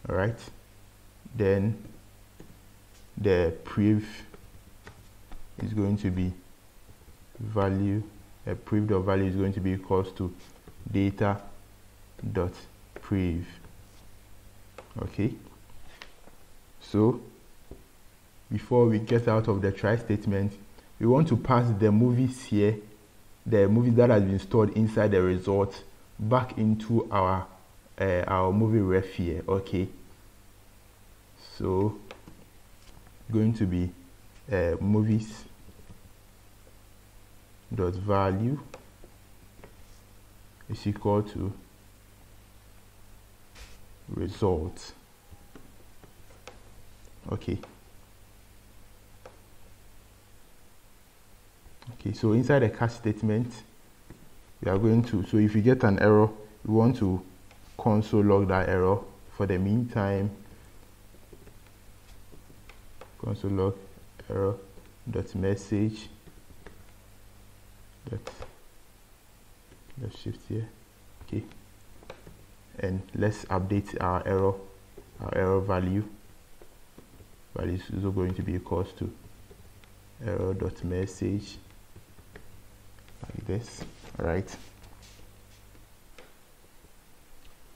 All right, then the prev is going to be value, a prev dot value is going to be equals to data dot prev. Okay, so before we get out of the try statement, we want to pass the movies here, the movies that has been stored inside the result, back into our movie ref here, okay? So going to be movies dot value is equal to result. Okay, so inside the catch statement we are going to, so if you get an error, we want to console log that error. For the meantime, console log error dot message dot, let's shift here, Okay, and let's update our error value. Value is also going to be equals to error.message, like this. All right.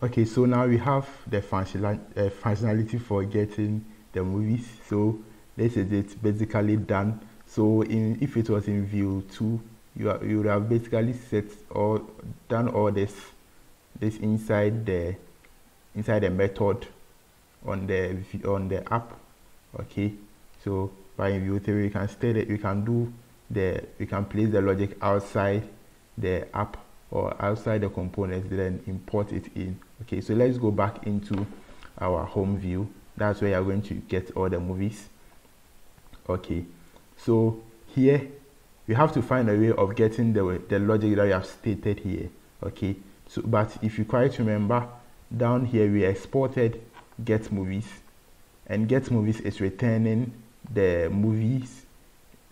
Okay, so now we have the functionality for getting the movies. So this is it basically done. So if it was in view 2, you would have basically set or done all this inside the method on the app. Okay, so by in view 3 we can state it, we can place the logic outside the app or outside the components, then import it in. Okay, so let's go back into our home view. That's where you're going to get all the movies. Okay, so here we have to find a way of getting the logic that we have stated here. Okay, so but if you quite remember, down here we exported get movies, and get movies is returning the movies,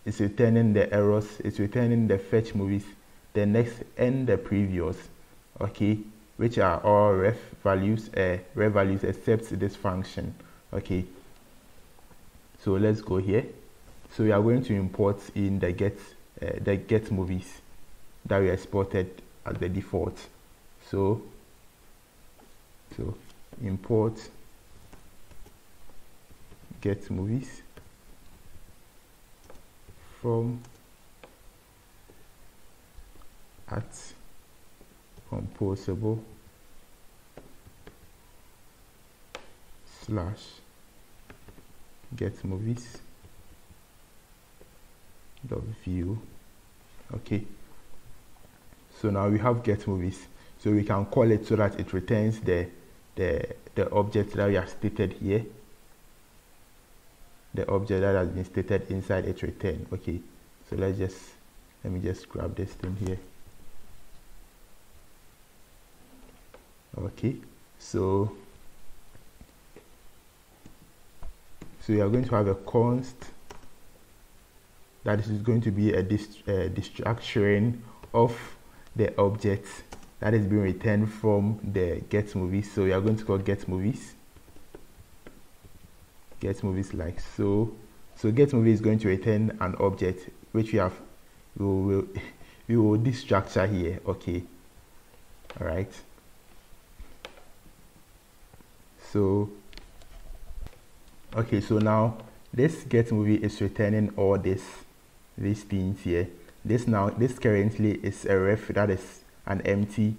it's returning the errors, it's returning the fetch movies, the next and the previous. Okay, which are all ref values except this function. Okay, so let's go here. So we are going to import in the get movies that we exported as the default. So import get movies from at composable / get movies dot view. Okay, so now we have get movies, so we can call it so that it returns the object that we have stated here, the object that has been stated inside its return. Okay, so let me just grab this thing here. Okay, so we are going to have a const that is going to be a destruction of the object that is being returned from the get movies. So we are going to call get movies like so. So get movie is going to return an object which we will destructure here. Okay, all right. So okay, so now this get movie is returning all these things here. This currently is a ref, that is an empty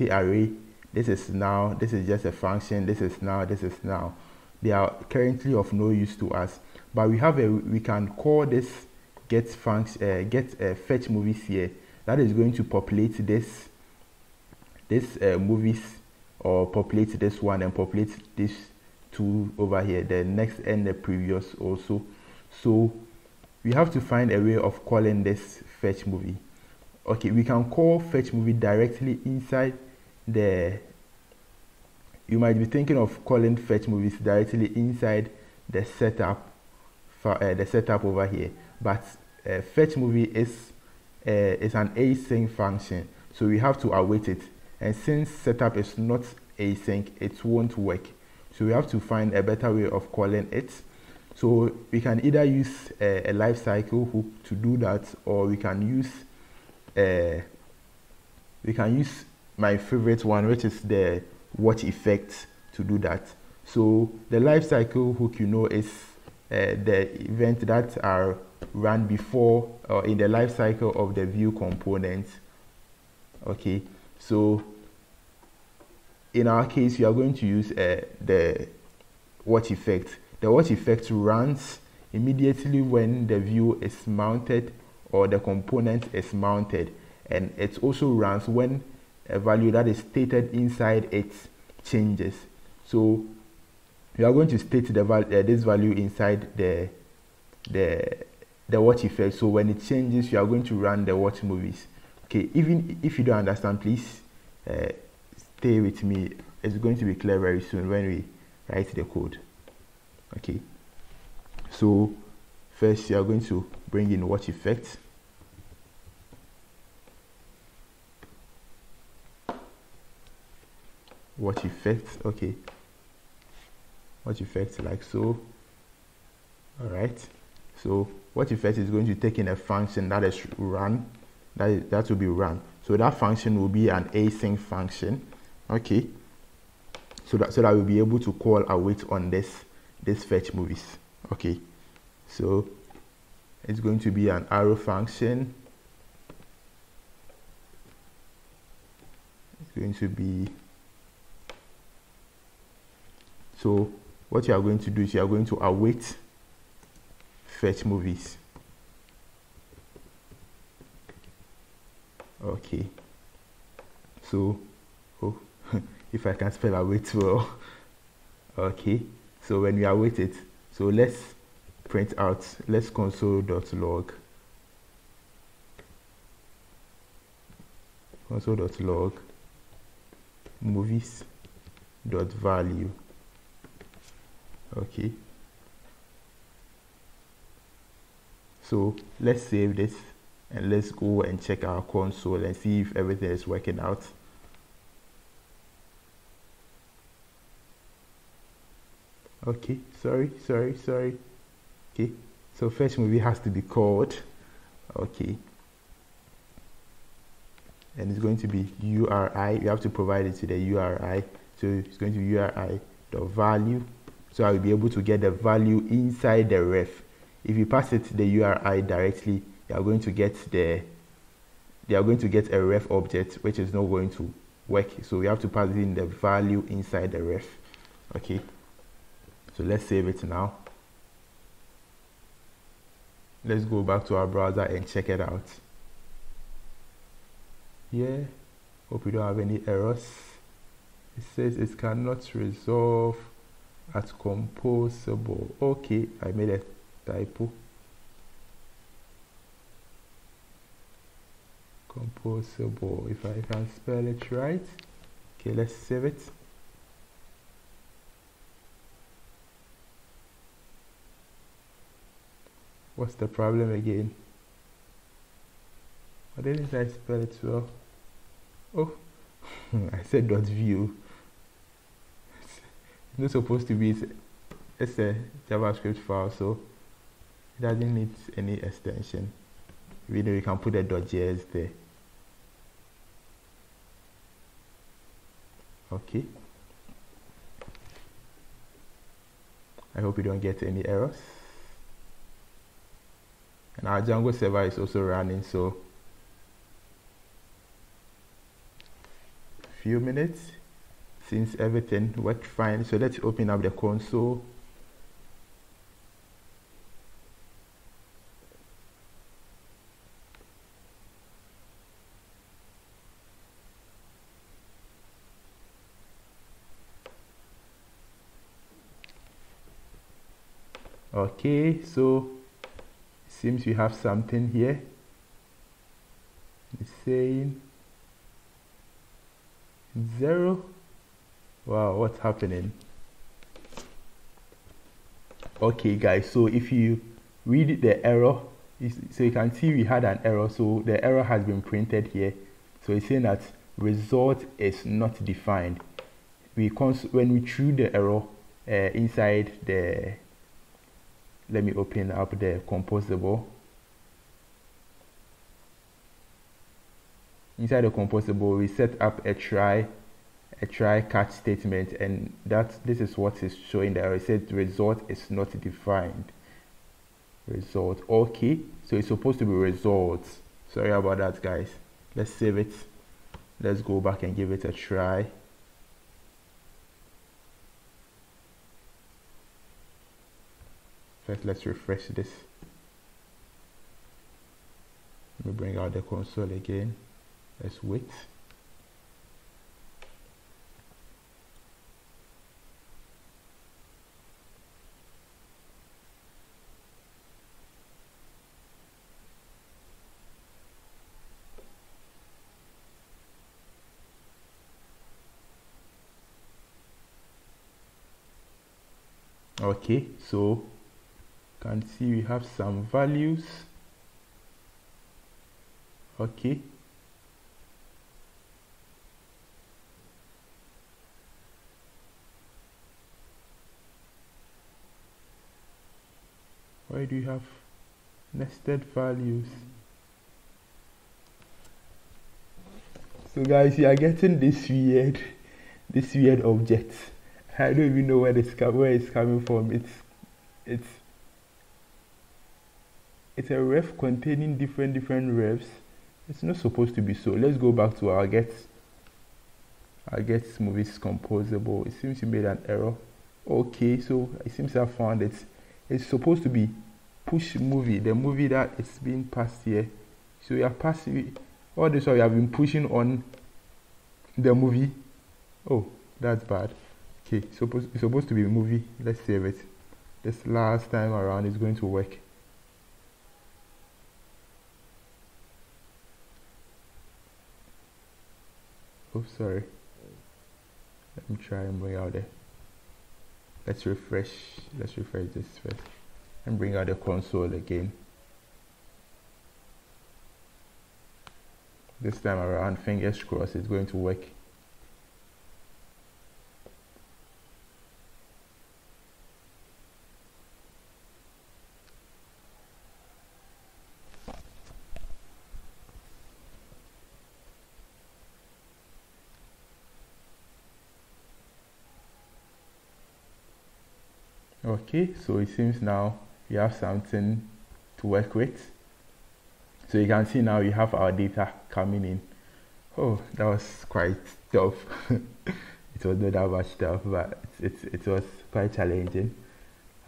array. This is just a function. This is now. They are currently of no use to us, but we can call this get function fetch movies here. That is going to populate this movies, or populate this one and populate this two over here, the next and the previous also. So we have to find a way of calling this fetch movie. Okay, we can call fetch movie directly inside the, you might be thinking of calling fetch movies directly inside the setup over here, but fetch movie is an async function, so we have to await it, and since setup is not async, it won't work. So we have to find a better way of calling it. So we can either use a lifecycle hook to do that, or we can use my favorite one, which is the watch effect, to do that. So the lifecycle hook, is the event that are run before or in the lifecycle of the view component. Okay, so in our case, we are going to use the watch effect. The watch effect runs immediately when the view is mounted or the component is mounted, and it also runs when a value that is stated inside it changes. So we are going to state this value inside the watch effect. So when it changes, you are going to run the watch movies. Okay, even if you don't understand, please stay with me. It's going to be clear very soon when we write the code. Okay, so first you are going to bring in watch effect. watch effect. Okay, watch effect like so. All right, so watch effect is going to take in a function that is run, that will be run. So that function will be an async function. Okay, so that we'll be able to call await on this fetch movies. Okay, so it's going to be an arrow function. It's going to be, so what you are going to do is you are going to await fetch movies. Okay, so oh if I can spell await well. Okay, so when we await it, so let's print out, let's console.log movies.value. Okay, so let's save this and let's go and check our console and see if everything is working out. Okay, sorry. Okay, so fetch movie has to be called. Okay, and it's going to be URI. You have to provide it to the URI. So it's going to be URI.value. So I will be able to get the value inside the ref. If you pass it to the URI directly, they are going to get a ref object, which is not going to work. So we have to pass in the value inside the ref. Okay, so let's save it now. Let's go back to our browser and check it out. Yeah, hope we don't have any errors. It says it cannot resolve at composable. Okay, I made a typo. Composable, if I can spell it right. Okay, let's save it. What's the problem again? Why didn't I spell it well? Oh, I said .view. It's not supposed to be, it's a JavaScript file, so it doesn't need any extension. Even though you can put a .js there. Okay. I hope you don't get any errors. And our Django server is also running, so few minutes since everything worked fine. So let's open up the console. Okay, so it seems we have something here. It's saying 0. Wow, what's happening? Okay guys, so if you read the error, so you can see we had an error. So the error has been printed here. So it's saying that result is not defined. When we threw the error inside the, let me open up the composable. Inside the composable, we set up a try catch statement, and this is what is showing the error. It said result is not defined. Result. Okay, so it's supposed to be results. Sorry about that, guys. Let's save it. Let's go back and give it a try. First, let's refresh this. Let me bring out the console again. Let's wait. Okay, so you can see we have some values. Okay. Why do you have nested values? So guys, you are getting this weird object. I don't even know where it's coming from. It's a ref containing different refs. It's not supposed to be so. Let's go back to our get movies composable. It seems you made an error. Okay, so it seems I found it. It's supposed to be push movie, the movie that is being passed here. So you are passing all this while you have been pushing on the movie. Oh, that's bad. Okay, it's supposed to be a movie. Let's save it. This last time around is going to work. Oh, sorry. Let me try and bring out there. Let's refresh this first and bring out the console again. This time around, fingers crossed, it's going to work. Okay, so it seems now we have something to work with. So you can see now we have our data coming in. Oh, that was quite tough. It was not that much tough, but it was quite challenging.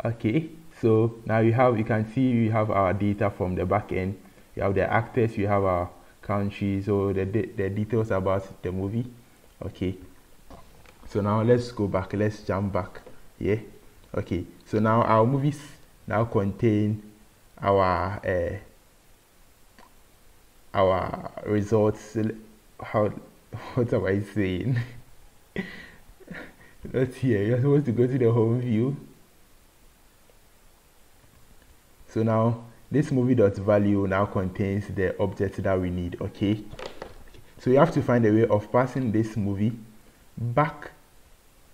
Okay, so now you can see we have our data from the back end. You have the actors, you have our country, so the details about the movie. Okay, so now let's go back, let's jump back. Yeah. Okay, so now our movies now contain our results. What am I saying? Let's here. You're supposed to go to the home view. So now this movie.value now contains the object that we need. Okay, so you have to find a way of passing this movie back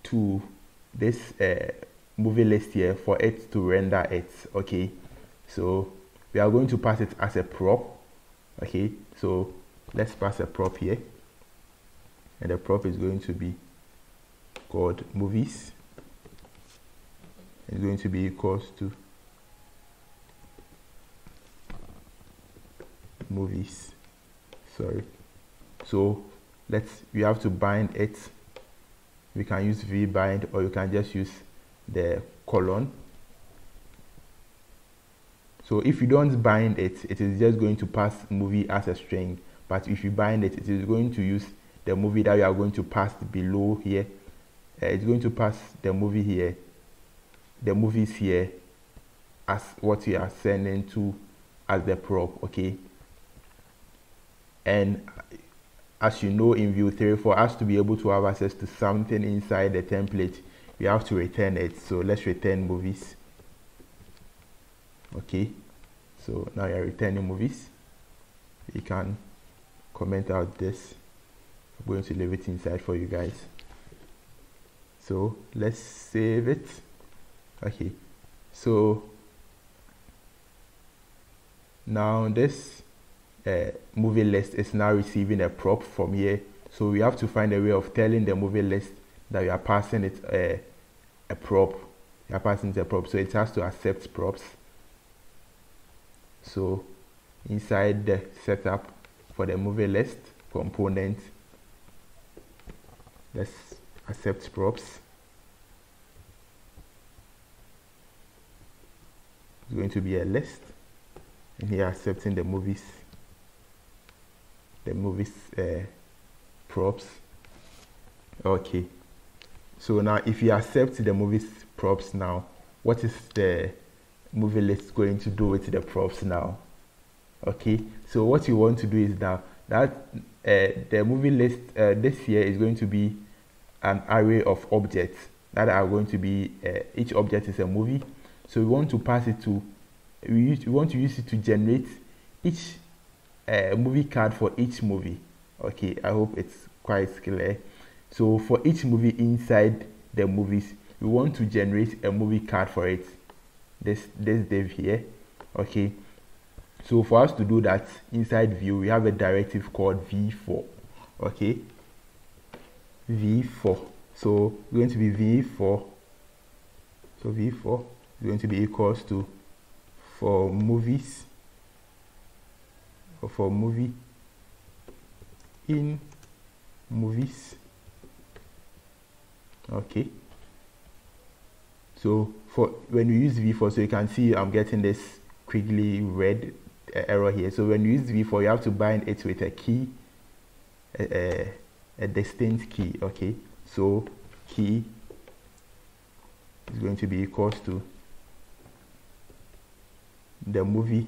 to this movie list here for it to render it. Okay, so we are going to pass it as a prop. Okay, so let's pass a prop here, and the prop is going to be called movies. It's going to be equals to movies. Sorry, so we have to bind it. We can use vbind, or you can just use the colon. So if you don't bind it, it is just going to pass movie as a string, but if you bind it, it is going to use the movie that you are going to pass below here. It's going to pass the movie here, the movies here, as what you are sending to as the prop. Okay, and as you know, in Vue 3, for us to be able to have access to something inside the template, we have to return it. So let's return movies. Okay, so now you're returning movies. You can comment out this. I'm going to leave it inside for you guys. So let's save it. Okay, so now this movie list is now receiving a prop from here. So we have to find a way of telling the movie list that we are passing it a prop. We are passing it a prop, so it has to accept props. So inside the setup for the movie list component, let's accept props. It's going to be a list, and here accepting the movies props. Okay, so now if you accept the movies props, now what is the movie list going to do with the props now? Okay, so what you want to do is now that the movie list this here is going to be an array of objects that are going to be each object is a movie. So we want to pass it to we want to use it to generate each movie card for each movie. Okay, I hope it's quite clear. So for each movie inside the movies, we want to generate a movie card for it. this div here. Okay, so for us to do that inside Vue, we have a directive called v4. Okay, v4. So it's going to be v4. So v4 is going to be equals to for movies, or for movie in movies. Okay, so for when you use v4, so you can see I'm getting this quickly red error here. So when you use v4, you have to bind it with a key, a distinct key. Okay, so key is going to be equals to the movie's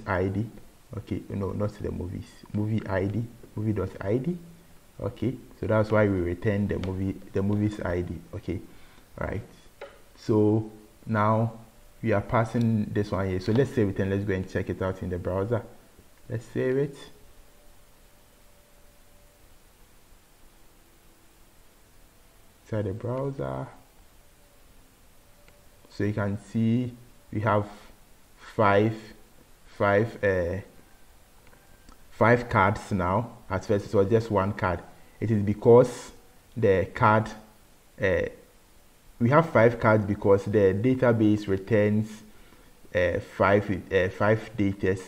ID. Okay, no, not the movie ID, movie.id. Okay, so that's why we return the movie's ID. Okay, all right, so now we are passing this one here. So let's save it and let's go and check it out in the browser. Let's save it. Inside the browser, so you can see we have five cards now. At first it was just one card. It is because the card, we have 5 cards because the database returns five datas.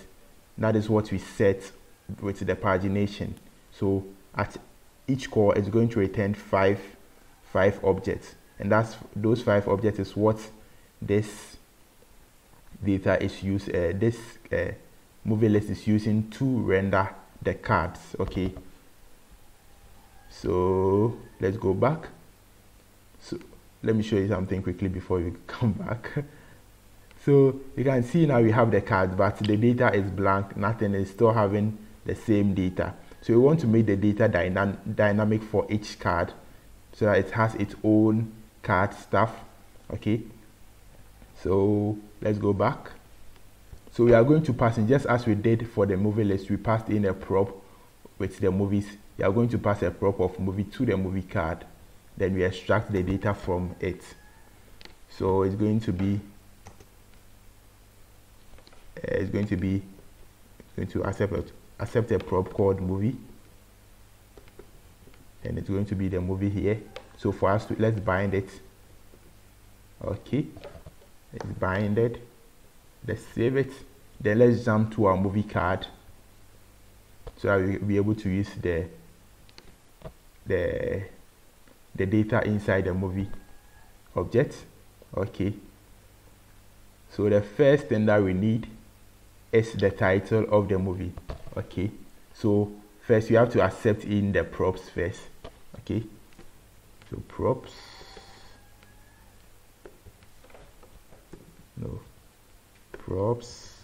That is what we set with the pagination. So at each core it's going to return five objects, and those 5 objects is what this data is used, this movie list is using to render the cards. Okay, so let's go back. So let me show you something quickly before we come back. So you can see now we have the cards, but the data is blank, nothing is still having the same data. So we want to make the data dynamic for each card so that it has its own card stuff. Okay, so let's go back. So we are going to pass in, just as we did for the movie list, we passed in a prop with the movies. We are going to pass a prop of movie to the movie card, then we extract the data from it. So it's going to be accept a prop called movie, and it's going to be the movie here. So for us to, let's bind it. Okay, it's binded. Let's save it. Then let's jump to our movie card so that we'll be able to use the data inside the movie object. Okay, so the first thing that we need is the title of the movie. Okay, so first you have to accept in the props first. Okay, so props, no, props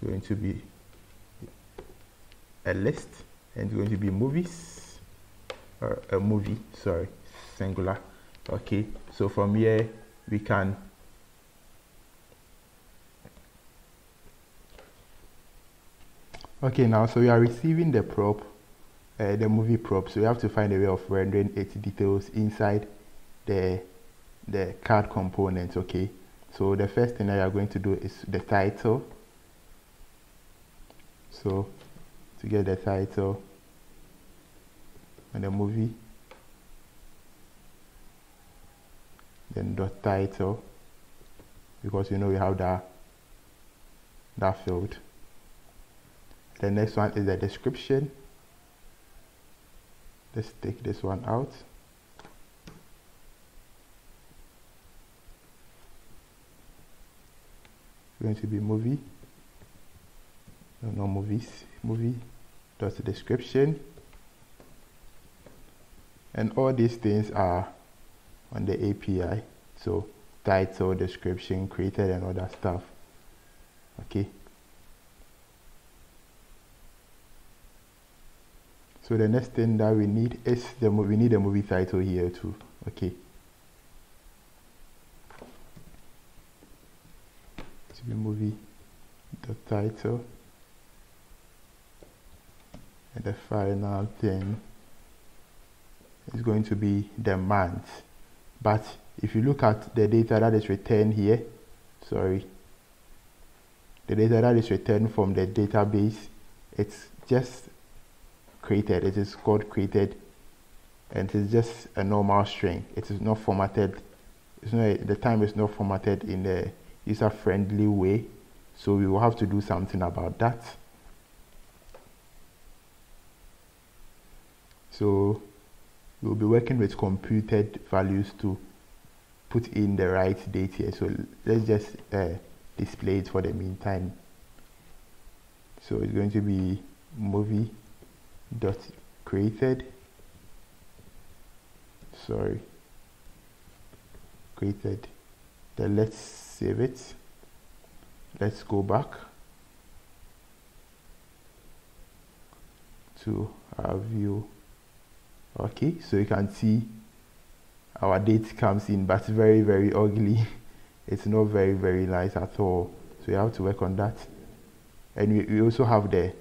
is going to be a list, and it's going to be movies, or a movie, sorry, singular. Okay, so from here we can now, so we are receiving the prop, the movie prop, so we have to find a way of rendering its details inside the card component. Okay, so the first thing that you are going to do is the title. So to get the title and the movie, then dot title, because you know we have that field. The next one is the description. Let's take this one out. It's going to be movie, no movies, movie dot description, and all these things are on the API. So title, description, created, and all that stuff. Okay, so the next thing that we need is we need the movie title here too. Okay, to be movie dot title, and the final thing is going to be the month. But if you look at the data that is returned here, sorry, the data that is returned from the database, it's just created. It is called created, and it is just a normal string. It is not formatted. It's not, the time is not formatted in a user-friendly way, so we will have to do something about that. So we'll be working with computed values to put in the right date here. So let's just display it for the meantime. So it's going to be movie dot created, sorry, created. Then let's save it. Let's go back to our view. Okay, so you can see our date comes in, but very, very ugly. It's not very, very nice at all. So you have to work on that. And we also have the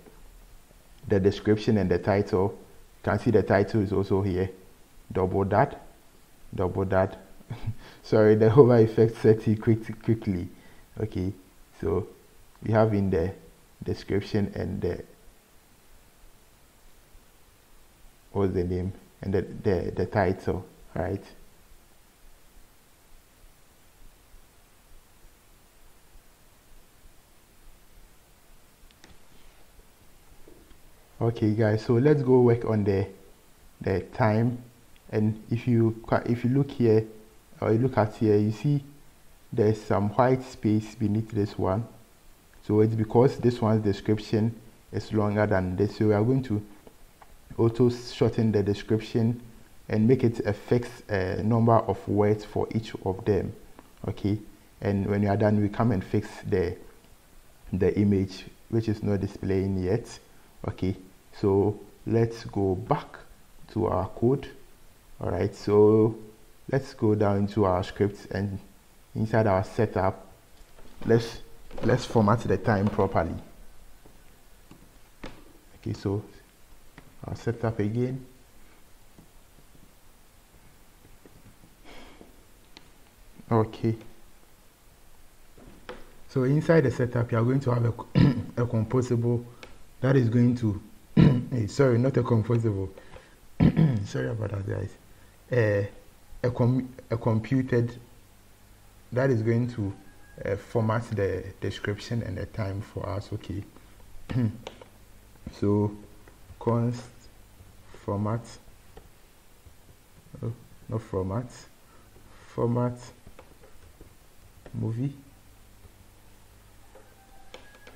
description and the title. You can see the title is also here. Double that. Sorry, the hover effect set it quickly. Okay, so we have in the description and the, what's the name, and the title, right? Okay guys, so let's go work on the time. And if you look here, or you look at here, you see there's some white space beneath this one. So it's because this one's description is longer than this, so we are going to auto shorten the description and make it a fixed number of words for each of them. Okay, and when you are done, we come and fix the image, which is not displaying yet. Okay, so let's go back to our code. All right, so let's go down to our script, and inside our setup, let's format the time properly. Okay, so our setup again. Okay, so inside the setup, you are going to have a composable that is going to sorry, not a composable. Sorry about that, guys. A computed that is going to format the description and the time for us. Okay. So const format, oh, not format movie,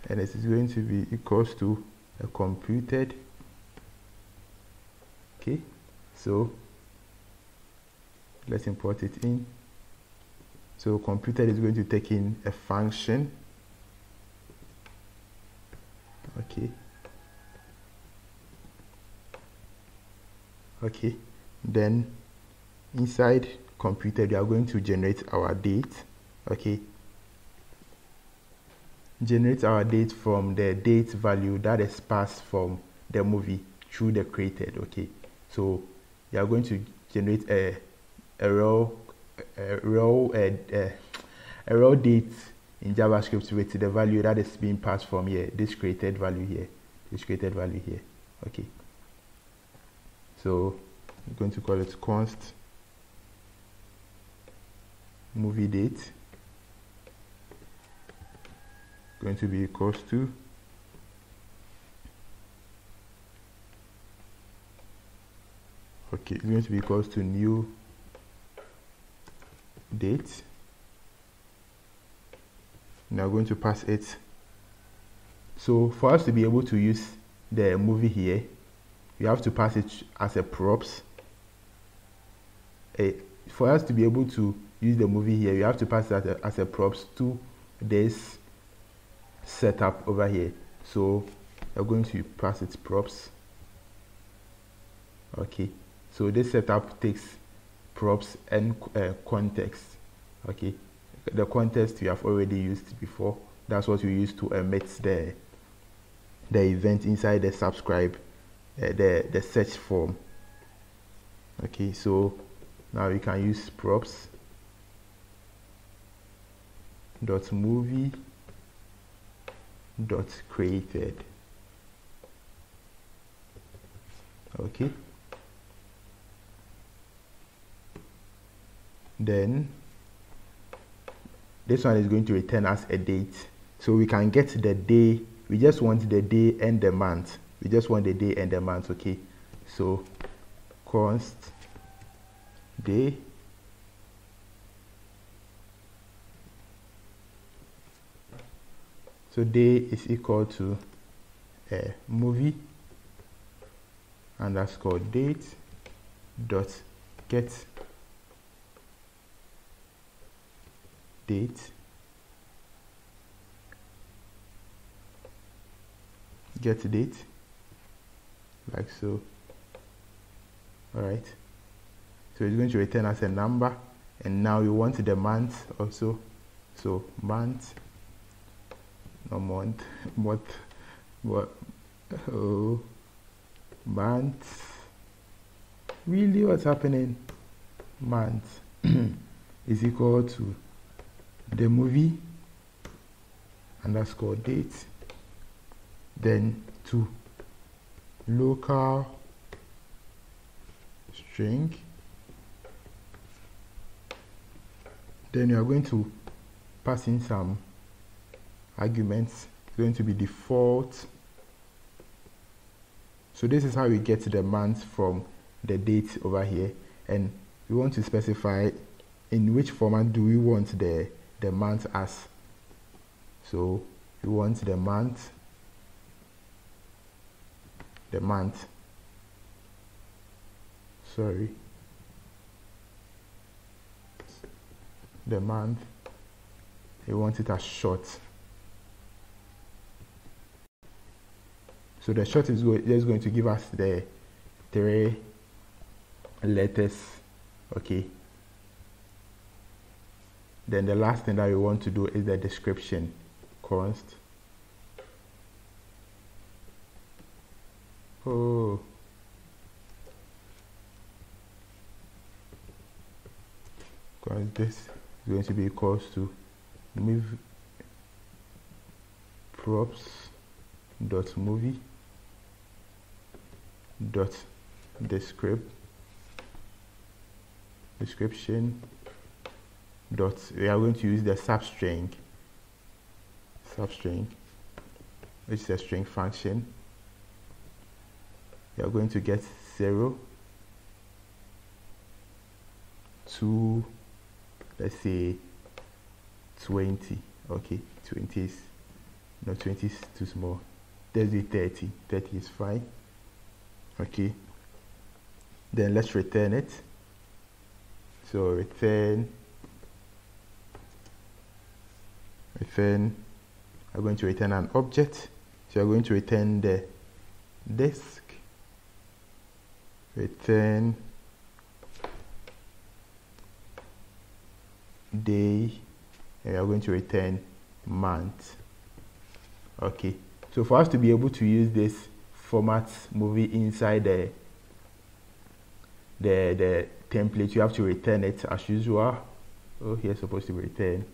and it is going to be equals to a computed. Okay, so let's import it in. So computed is going to take in a function. Okay, then inside computed we are going to generate our date. Okay, generate our date from the date value that is passed from the movie through the created. Okay, so you are going to generate a raw date in JavaScript with the value that is being passed from here, this created value here. Okay, so I'm going to call it const movie date, going to be equals to it's going to be equals to new date. Now going to pass it. So for us to be able to use the movie here, we have to pass it as a props. For us to be able to use the movie here, we have to pass that as a props to this setup over here. So we're going to pass its props. Okay, so this setup takes props and context. Okay, the context we have already used before. That's what we use to emit the event inside the subscribe, the search form. Okay, so now we can use props dot movie dot created. Okay, then this one is going to return us a date, so we can get the day. We just want the day and the month. We just want the day and the month. Okay, so const day so day is equal to movie underscore date dot get date like so. All right, so it's going to return us a number, and now we want the month also, so month, no month, what oh month, really what's happening, month is equal to the movie underscore date, then to local string, then you are going to pass in some arguments. It's going to be default. So this is how we get the month from the date over here, and we want to specify in which format do we want the month as. So we want the month we want it as short. So the short is just going to give us the 3 letters. Okay, then the last thing that we want to do is the description. Const because this is going to be equals to move props dot movie dot description dot, we are going to use the substring, which is a string function. We are going to get 0 to, let's say 20. Okay, 20 is, no, 20 is too small. Let's do 30. 30 is fine. Okay, then let's return it. So return, I'm going to return an object. So I'm going to return the disk, return day, and we are going to return month. Okay, so for us to be able to use this format movie inside the template, you have to return it as usual. Oh, here's supposed to be returned.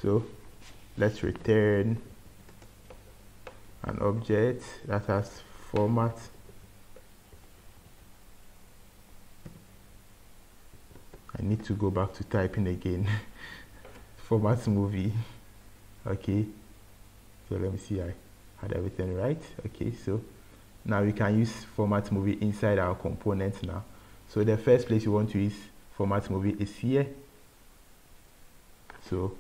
So let's return an object that has format I need to go back to typing again. Format movie. Okay, so let me see, I had everything right. Okay, so now we can use format movie inside our component now. So the first place you want to use format movie is here. So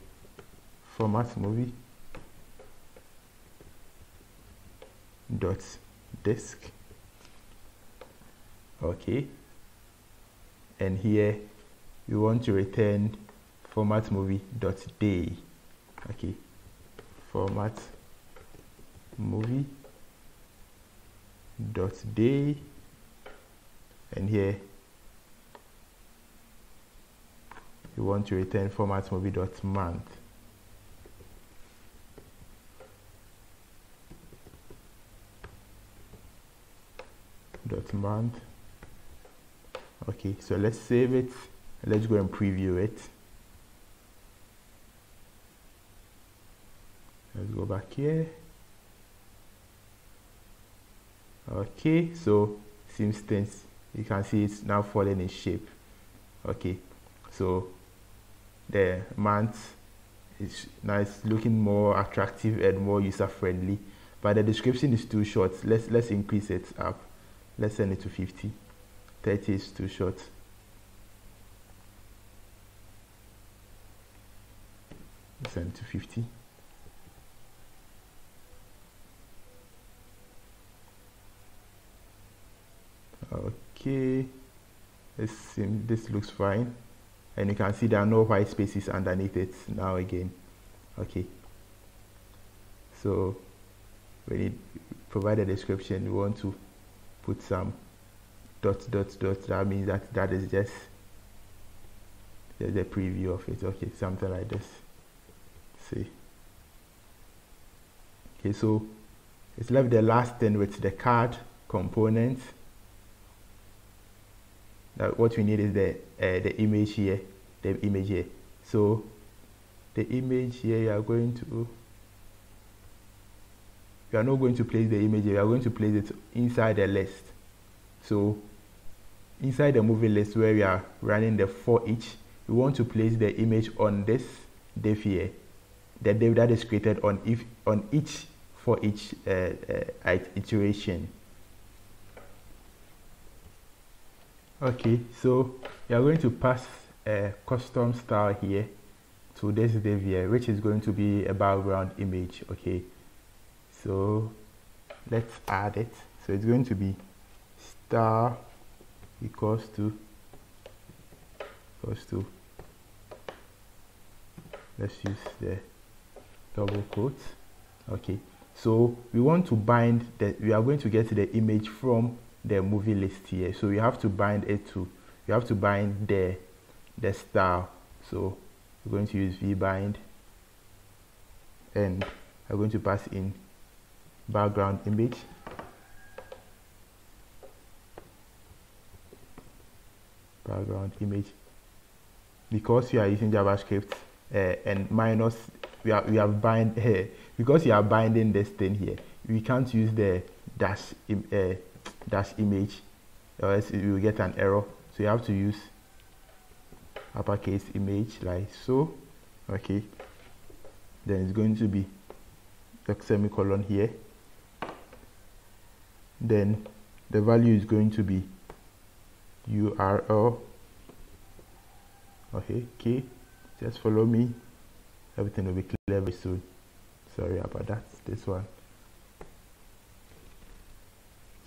format movie dot disk. Okay, and here we want to return format movie dot day. Okay, format movie dot day, and here we want to return format movie dot month. Dot month. Okay, so let's save it Let's go and preview it. Let's go back here. Okay, so seems things, you can see it's now falling in shape. Okay, so the month is nice, looking more attractive and more user friendly, but the description is too short. Let's increase it up. Let's send it to 50. 30 is too short. Send it to 50. Okay, this looks fine, and you can see there are no white spaces underneath it now again. Okay, so when you provide a description, you want to put some dots. That means that is just the preview of it. Okay, something like this. See. Okay, so it's left the last thing with the card component. That what we need is the image here, So the image here, we are not going to place the image here. We are going to place it inside the list. So inside the movie list where we are running the for each, we want to place the image on this div here, the div that is created on each for each iteration. Okay, so you are going to pass a custom style here to this div here, which is going to be a background image. Okay, so let's add it. So it's going to be star equals to let's use the double quotes. Okay, so we want to bind that we are going to get the image from the movie list here, so you have to bind it to, you have to bind the style. So we're going to use vbind, and I'm going to pass in background image, because you are using JavaScript and minus we have bind here, because you are binding this thing here, we can't use the dash image, or else you will get an error. So you have to use uppercase image like so. Okay, then it's going to be the semicolon here, then the value is going to be URL. Okay, just follow me, everything will be clear very soon. Sorry about that. This one.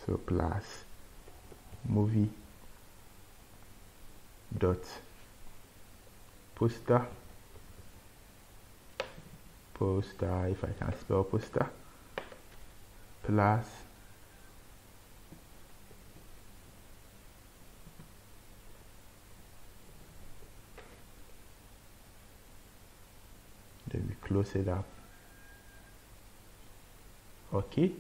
So plus movie dot poster, if I can spell poster, plus then we close it up. Okay,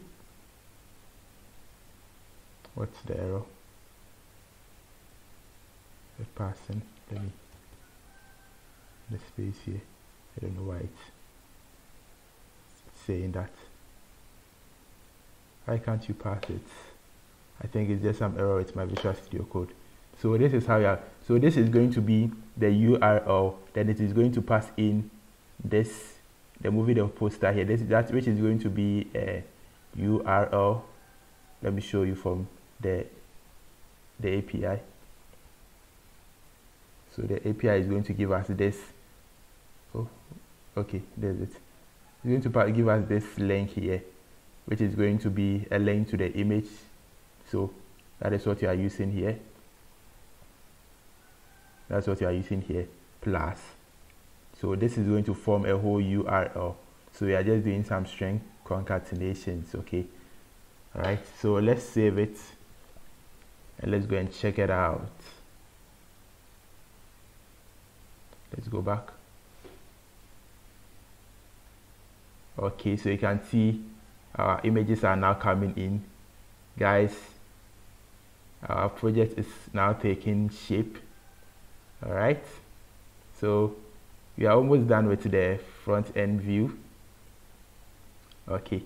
what's the error? The person, let me, the space here, I don't know why it's saying that. Why can't you pass it? I think it's just some error with my Visual Studio Code. So this is how you are, so this is going to be the URL, then it is going to pass in this, the movie of poster here, that which is going to be a URL. Let me show you from the API. So the API is going to give us this. Oh, okay, there's it. It's going to give us this link here, which is going to be a link to the image. So that is what you are using here. That's what you are using here, plus. So this is going to form a whole URL. So we are just doing some string concatenations. Okay, all right, so let's save it and let's go and check it out. Let's go back. Okay, so you can see our images are now coming in, guys. Our project is now taking shape. All right, so we are almost done with the front end view. Okay,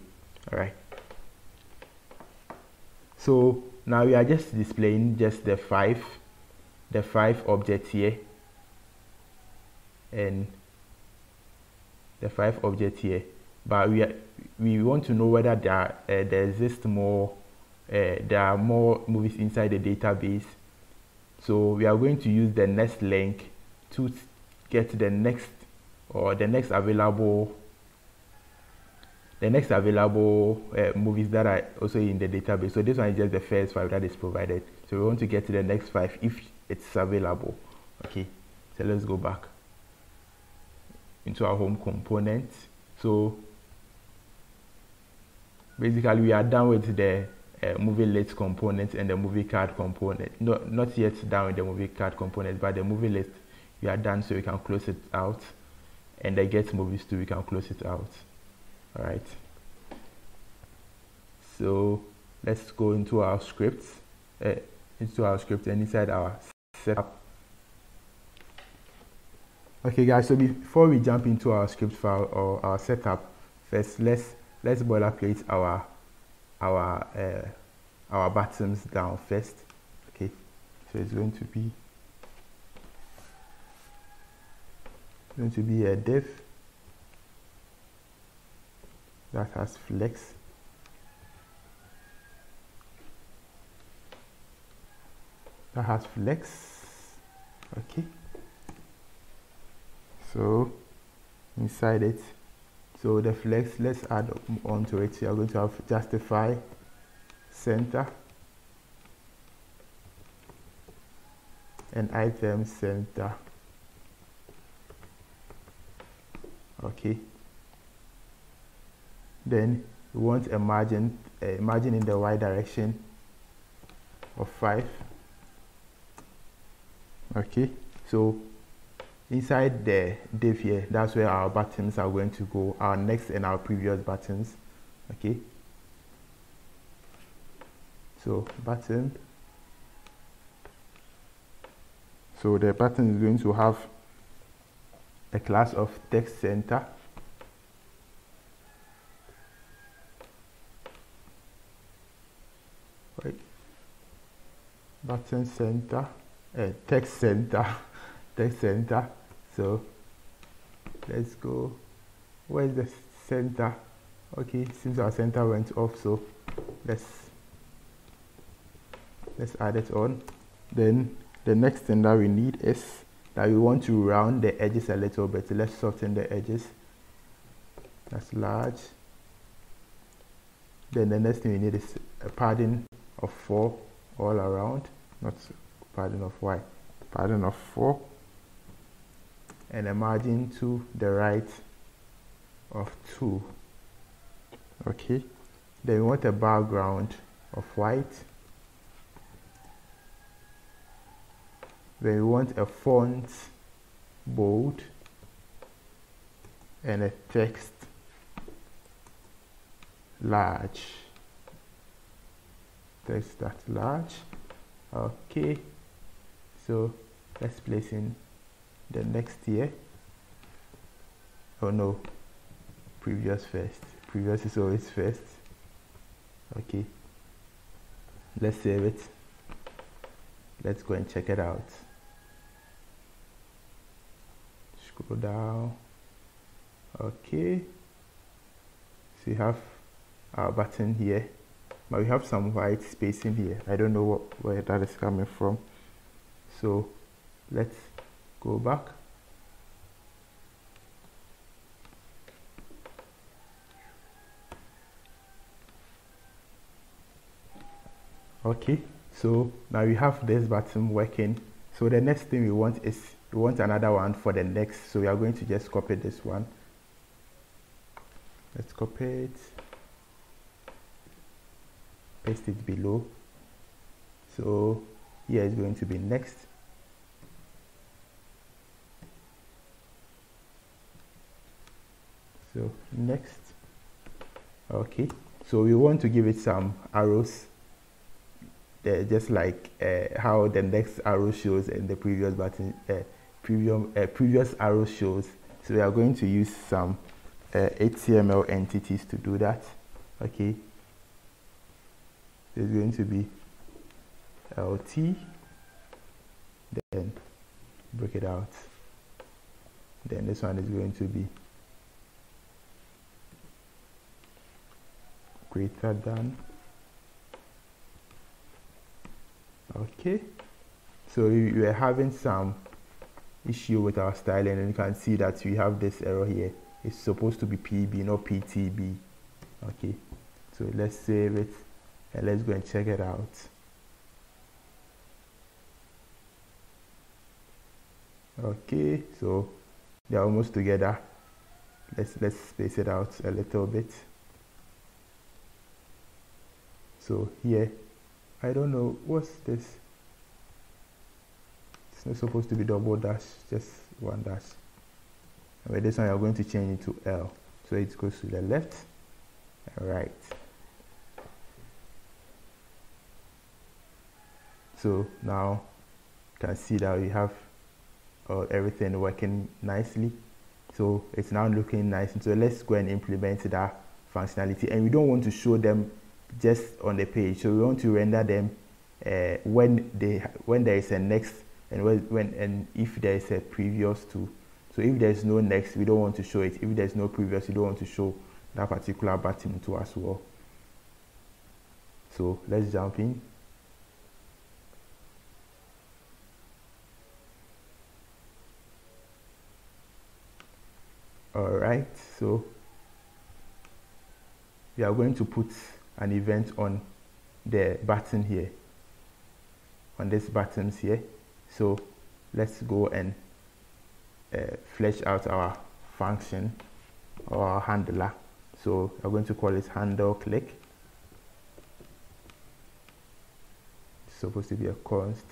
all right, so now we are just displaying just the five objects here, and the 5 objects here, but we want to know whether there exists more there are more movies inside the database. So we are going to use the next link to get the next available movies that are also in the database. So this one is just the first 5 that is provided. So we want to get to the next 5 if it's available. Okay, so let's go back into our home component. So basically we are done with the movie list component and the movie card component. Not yet done with the movie card component, but the movie list we are done, so we can close it out, and the get movies too, we can close it out. All right, so let's go into our script and inside our setup. Okay guys, so before we jump into our script file or our setup, first let's boilerplate our buttons down first. Okay, so it's going to be a div that has flex. Okay, so inside it, so the flex, let's add onto it. We are going to have justify center and item center. Okay, then we want a margin in the y direction of 5. Okay, so inside the div here, that's where our buttons are going to go, our next and our previous buttons. Okay, so button, so the button is going to have a class of text center, right? Button center, text center, text center. So let's go. Where's the center? Okay, since our center went off, so let's add it on. Then the next thing that we need is that we want to round the edges a little bit. Let's soften the edges. That's large. Then the next thing we need is a padding of 4 all around, not padding of y, padding of 4, and a margin to the right of 2. Okay, then we want a background of white. Then we want a font bold and a text large. Text that large. Okay, so let's place in the next here. Oh no, previous first. Previous is always first. Okay, let's save it. Let's go and check it out. Scroll down. Okay, so we have our button here, but we have some white space in here. I don't know where that is coming from, so let's go back. Okay, so now we have this button working. So the next thing we want is another one for the next, so we are going to just copy this one. Let's copy it, paste it below. So here is going to be next. So next. Okay, so we want to give it some arrows just like how the next arrow shows and the previous button previous arrow shows. So we are going to use some HTML entities to do that. Okay, there's going to be LT, then break it out, then this one is going to be greater than. Okay, so we are having some issue with our styling, and you can see that we have this error here. It's supposed to be PB, not PTB. Okay, so let's save it and let's go and check it out. Okay, so they're almost together. Let's space it out a little bit. So here, I don't know what's this. It's not supposed to be double dash, just one dash. But this one you're going to change it to L, so it goes to the left and right. So now you can see that we have everything working nicely. So it's now looking nice. And so let's go and implement that functionality. And we don't want to show them just on the page, so we want to render them when there is a next and if there is a previous too. So if there is no next, we don't want to show it. If there is no previous, we don't want to show that particular button too as well. So let's jump in. Alright, so we are going to put an event on the button here, on these buttons here. So let's go and flesh out our function or our handler. So we're going to call it handle click. It's supposed to be a const.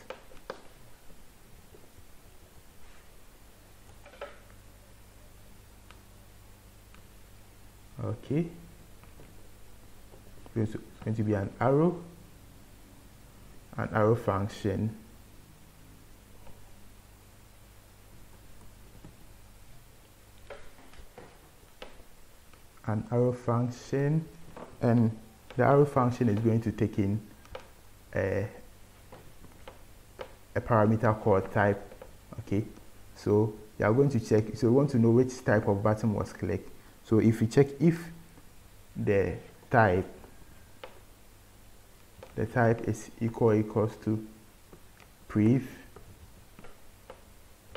Okay, it's going to be an arrow function, and the arrow function is going to take in a parameter called type. Okay, so you are going to check, so we want to know which type of button was clicked. So if we check if the type is equals to prev,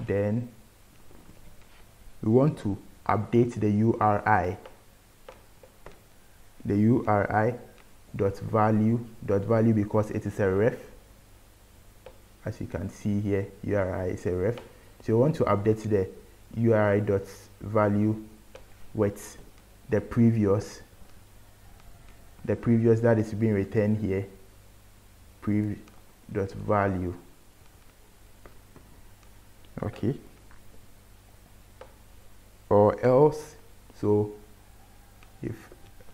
then we want to update the URI. The URI dot value because it is a ref. As you can see here, URI is a ref. So we want to update the URI dot value with the previous that is being returned here, prev dot value. Okay, or else, so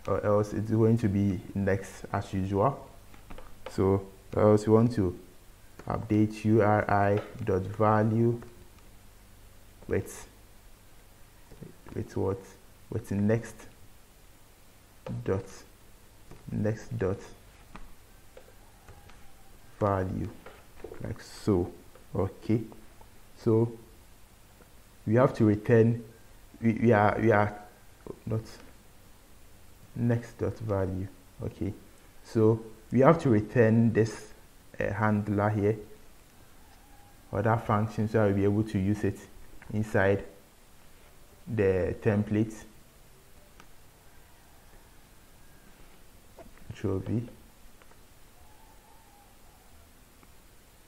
or else it's going to be next as usual. So else you want to update URI dot value with what? With next dot value, like so. Okay, so we have to return, we are not next dot value. Okay, so we have to return this handler here, or that function, so I'll be able to use it inside the template. Control V.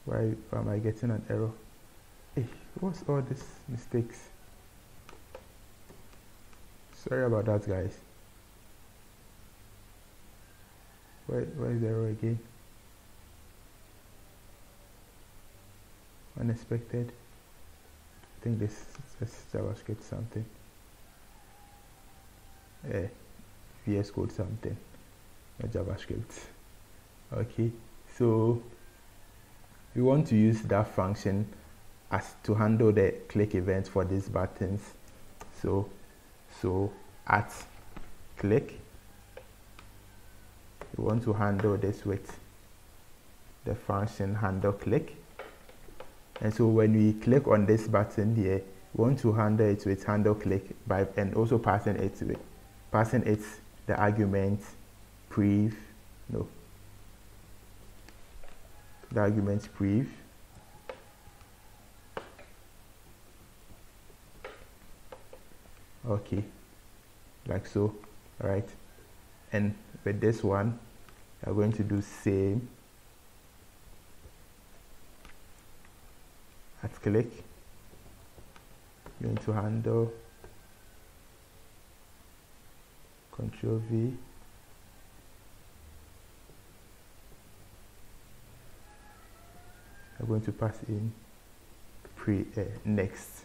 Why am I getting an error? Hey, what's all these mistakes? Sorry about that, guys. Why is the error again? Unexpected. I think this is JavaScript something. VS Code something. Not JavaScript. Okay, So we want to use that function as to handle the click event for these buttons. So at click, we want to handle this with the function handle click. And so when we click on this button here, we want to handle it with handle click by and also passing it the argument prev, the argument prev, okay, like so. All right, and with this one we are going to do same at click, going to handle Control V, I'm going to pass in next.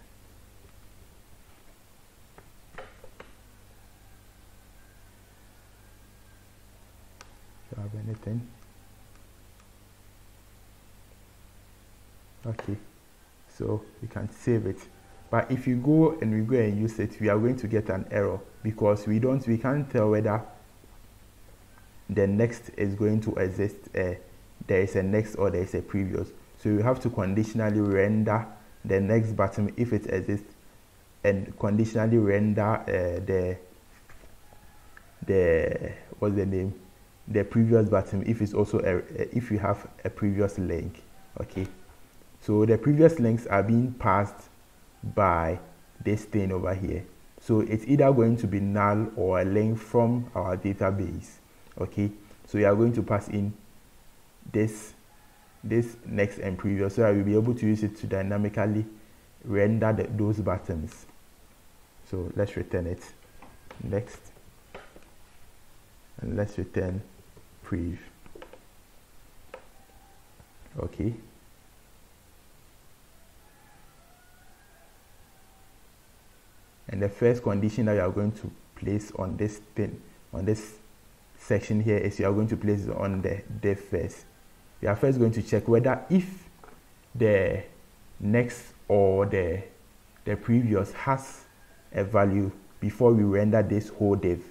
Do I have anything? Okay, so you can save it. But if you go and use it, we are going to get an error because we can't tell whether the next is going to exist. There is a next or there is a previous. So you have to conditionally render the next button if it exists, and conditionally render the previous button if it's also if you have a previous link. Okay, so the previous links are being passed by this thing over here. So it's either going to be null or a link from our database. Okay, so you are going to pass in this next and previous, so I will be able to use it to dynamically render those buttons. So let's return it next, and let's return prev. Okay, and the first condition that you are going to place on this thing, on this section here, is you are going to place it on the div first. We are first going to check whether if the next or the previous has a value before we render this whole div.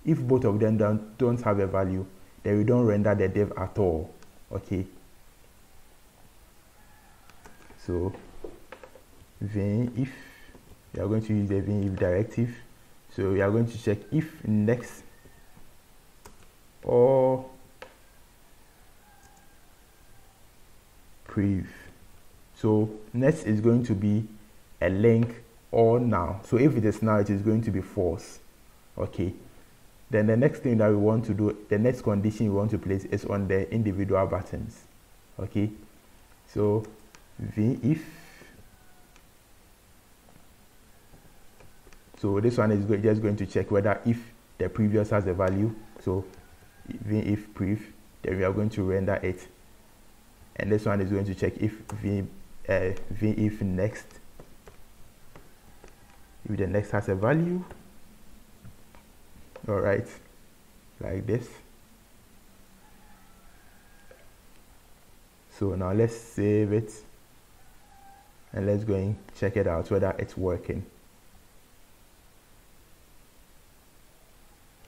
If both of them don't have a value, then we don't render the div at all. Okay, so then if we are going to use the if directive, so we are going to check if next or prev. So next is going to be a link or null. So if it is null, it is going to be false. Okay, then the next thing that we want to do, the next condition we want to place is on the individual buttons. Okay, so if, so this one is just going to check whether if the previous has a value. So if prev, then we are going to render it, and this one is going to check if if next, if the next has a value. All right, like this. So now let's save it and let's go and check it out whether it's working.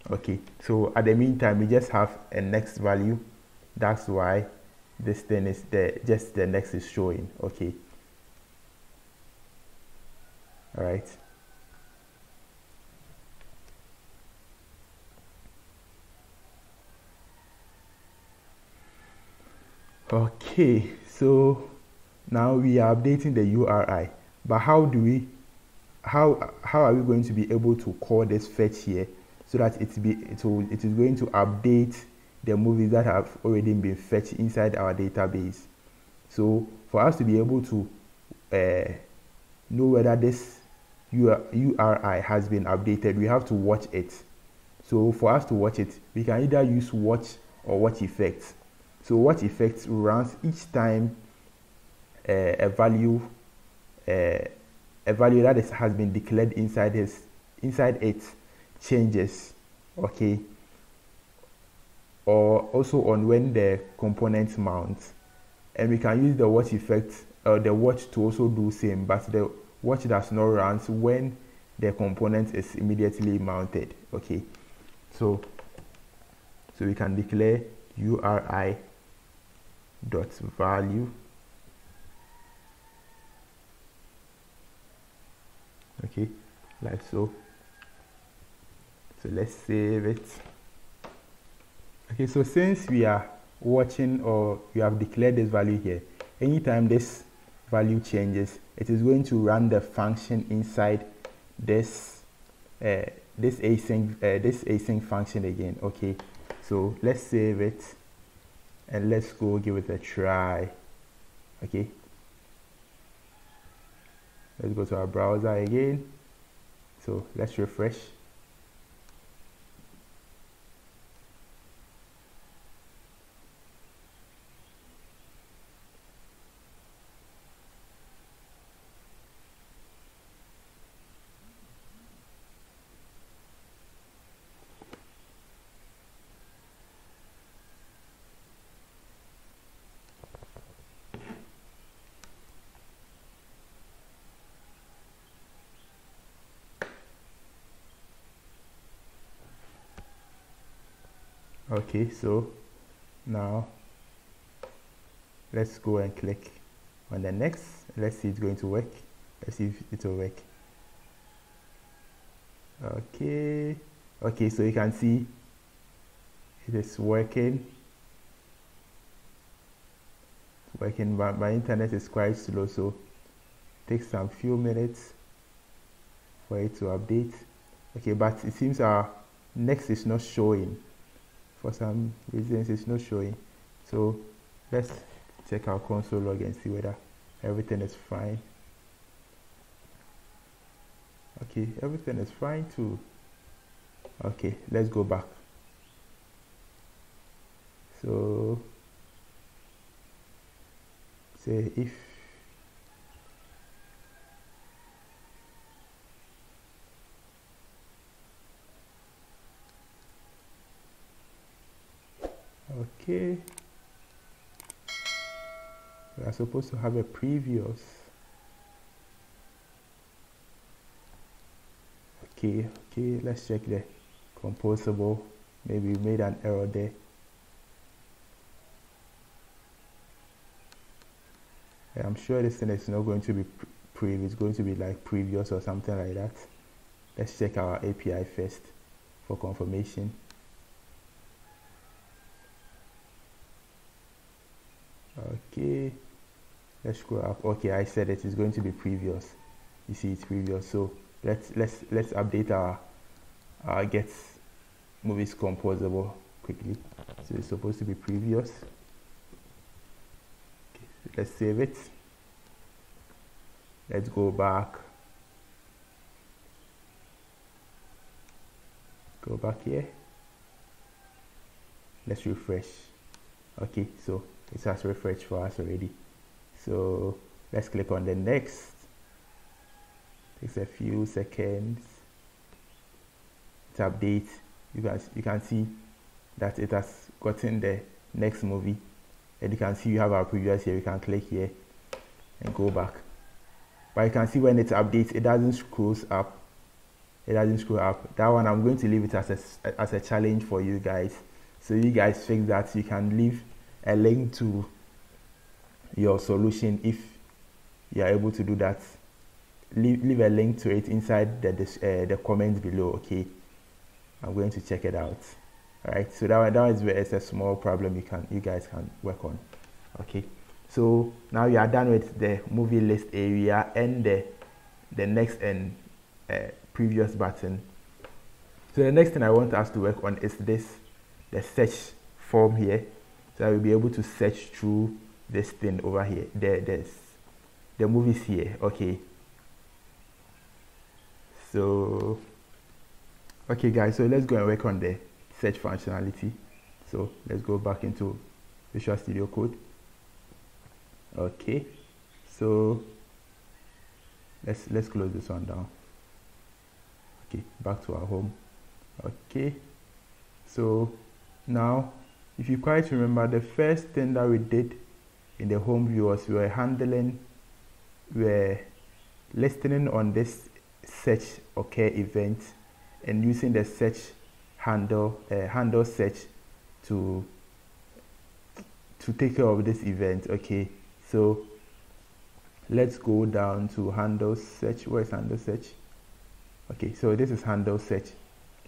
Okay, so at the meantime, we just have a next value. That's why this thing is there, just the next is showing. Okay, all right. Okay, so now we are updating the URI, but how are we going to be able to call this fetch here so that it is going to update the movies that have already been fetched inside our database? So for us to be able to know whether this URI has been updated, we have to watch it. So for us to watch it, we can either use watch or watch effects. So watch effects runs each time a value that has been declared inside it changes. Okay, or also on when the component mounts. And we can use the watch effect, the watch to also do same, but the watch does not run when the component is immediately mounted. Okay, so we can declare URI dot value. Okay, like so. So let's save it. Okay, so since we are watching, or we have declared this value here, anytime this value changes, it is going to run the function inside this async function again. Okay, so let's save it and let's go give it a try. Okay, let's go to our browser again. So let's refresh. Okay, so now let's go and click on the next. Let's see it's going to work. Let's see if it will work. Okay, so you can see it is working, but my internet is quite slow, so it takes some few minutes for it to update. Okay, but it seems our next is not showing. For some reasons it's not showing, so let's check our console log and see whether everything is fine. Okay, everything is fine too. Okay, let's go back. So say if okay, we are supposed to have a previous. Okay, let's check the composable. Maybe we made an error there. I'm sure this thing is not going to be it's going to be like previous or something like that. Let's check our API first for confirmation. Okay, let's scroll up. Okay, I said it is going to be previous. You see it's previous, so let's update our get movies composable quickly. So it's supposed to be previous. Okay, let's save it. Let's go back. Go back here. Let's refresh. Okay, so it has refreshed for us already. So let's click on the next. Takes a few seconds to update. You can see that it has gotten the next movie, and you can see you have our previous here. You can click here and go back, but you can see when it updates, it doesn't scroll up. It doesn't scroll up. That one I'm going to leave it as a challenge for you guys. So you guys fix that. You can leave a link to your solution if you are able to do that. Leave a link to it inside the comments below. Okay, I'm going to check it out. All right, so that is a small problem you guys can work on. Okay, so now you are done with the movie list area and the next and previous button. So the next thing I want us to work on is the search form here. So I will be able to search through this thing over here. The movies here. Okay. So okay guys, so let's go and work on the search functionality. So let's go back into Visual Studio Code. Okay, so let's close this one down. Okay, back to our home. Okay, so now if you quite remember, the first thing that we did in the home view was we were listening on this search occur event and using the search handle search to take care of this event. Okay, so let's go down to handle search. Where is handle search? Okay, so this is handle search.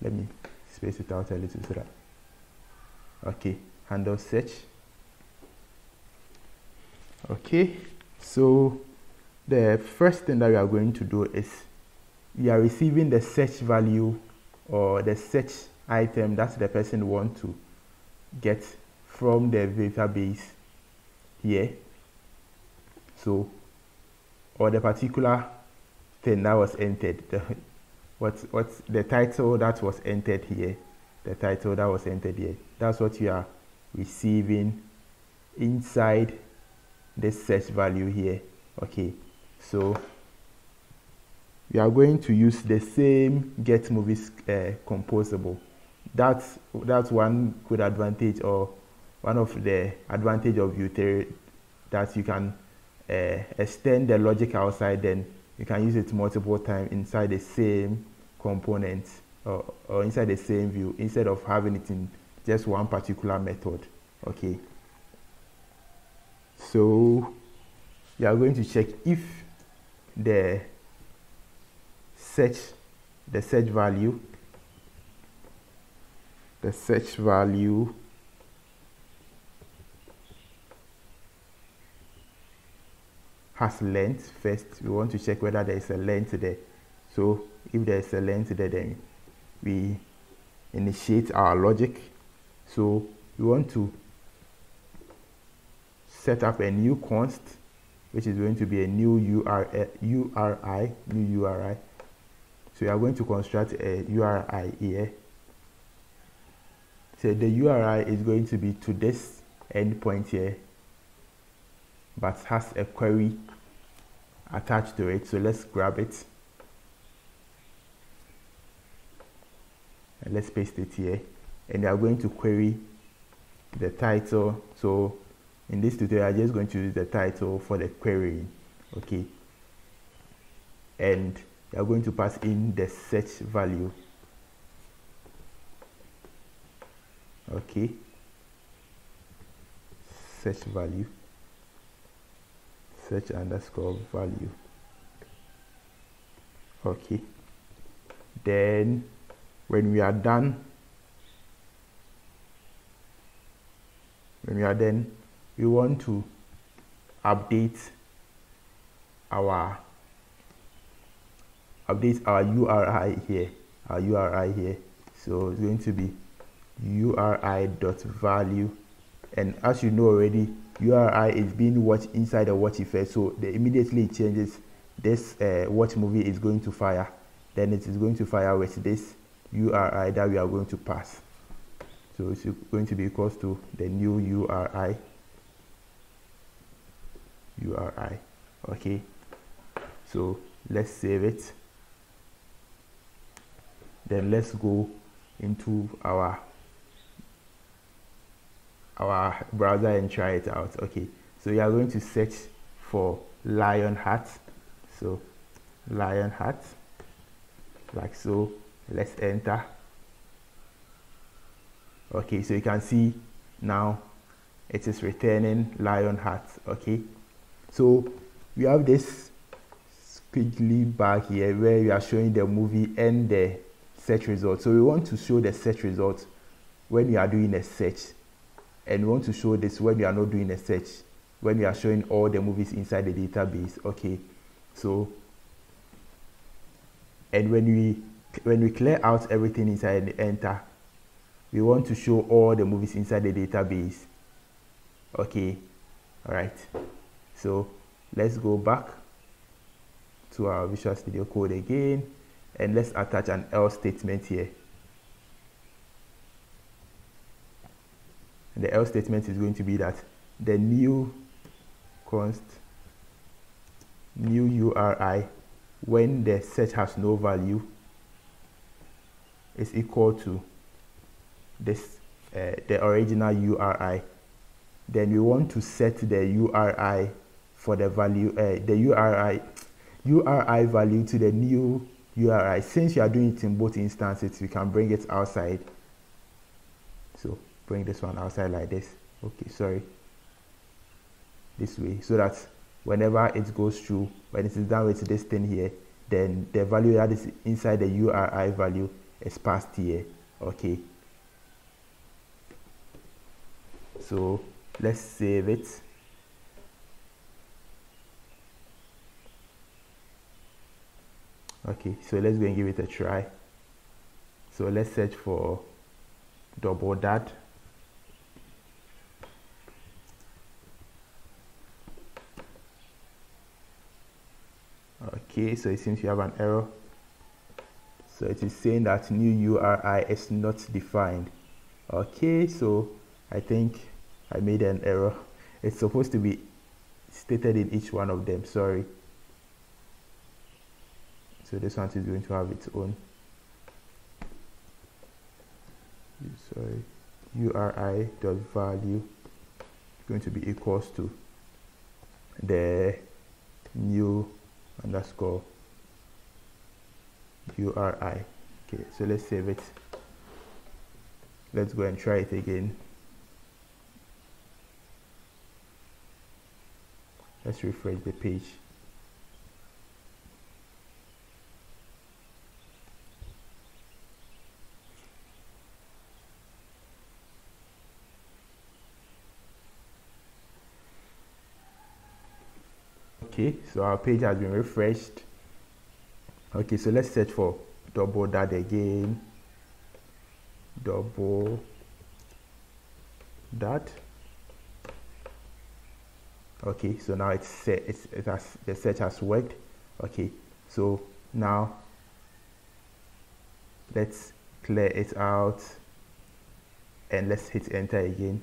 Let me space it out a little so that. Okay, handle search. Okay, so the first thing that we are going to do is we are receiving the search value or the search item that the person wants to get from the database here. So, or the particular thing that was entered, what's the title that was entered here, the title that was entered here. That's what you are receiving inside this search value here. Okay, so we are going to use the same get movies composable. That's one good advantage, or one of the advantage of Vuejs, that you can extend the logic outside, then you can use it multiple times inside the same component or inside the same view, instead of having it in just one particular method. Okay, so you are going to check if the search value has length. First we want to check whether there is a length there. So if there is a length there, then we initiate our logic. So we want to set up a new const, which is going to be a new URI. So we are going to construct a URI here. So the URI is going to be to this endpoint here, but has a query attached to it. So let's grab it and let's paste it here. And we are going to query the title. So in this tutorial, I'm just going to use the title for the query. Okay, and we are going to pass in the search value. Okay, search value, search underscore value. Okay, then when we are done, we want to update our URI here, so it's going to be URI.value, and as you know already, URI is being watched inside the watch effect, so immediately it changes. This watch movie is going to fire, then it is going to fire with this URI that we are going to pass. So it's going to be equals to the new URI. Okay, so let's save it. Then let's go into our browser and try it out. Okay, so you are going to search for lion hat. So lion hat, like so. Let's enter. Okay, so you can see now it is returning lion hat. Okay, so we have this squiggly bar here where we are showing the movie and the search result. So we want to show the search result when you are doing a search, and we want to show this when you are not doing a search, when you are showing all the movies inside the database. Okay, so and when we clear out everything inside and enter, we want to show all the movies inside the database. Okay, all right, so let's go back to our Visual Studio Code again, and let's attach an else statement here. And the else statement is going to be that the new const new URI when the search has no value is equal to this the original URI. Then we want to set the URI for the value, the URI value to the new URI. Since you are doing it in both instances, we can bring it outside. So bring this one outside like this. Okay, sorry. This way, so that whenever it goes through, when it is done with this thing here, then the value that is inside the URI value is passed here. Okay. So let's save it. Okay, so let's go and give it a try. So let's search for double that. Okay, so it seems you have an error. So it is saying that new URI is not defined. Okay, so I think I made an error. It's supposed to be stated in each one of them. Sorry. So this one is going to have its own. Sorry. URI.value is going to be equals to the new underscore URI. Okay, so let's save it. Let's go and try it again. Let's refresh the page. Okay, so our page has been refreshed. Okay, so let's search for double that again. Double that. Okay, so now it's set. The search has worked. Okay, so now let's clear it out and let's hit enter again.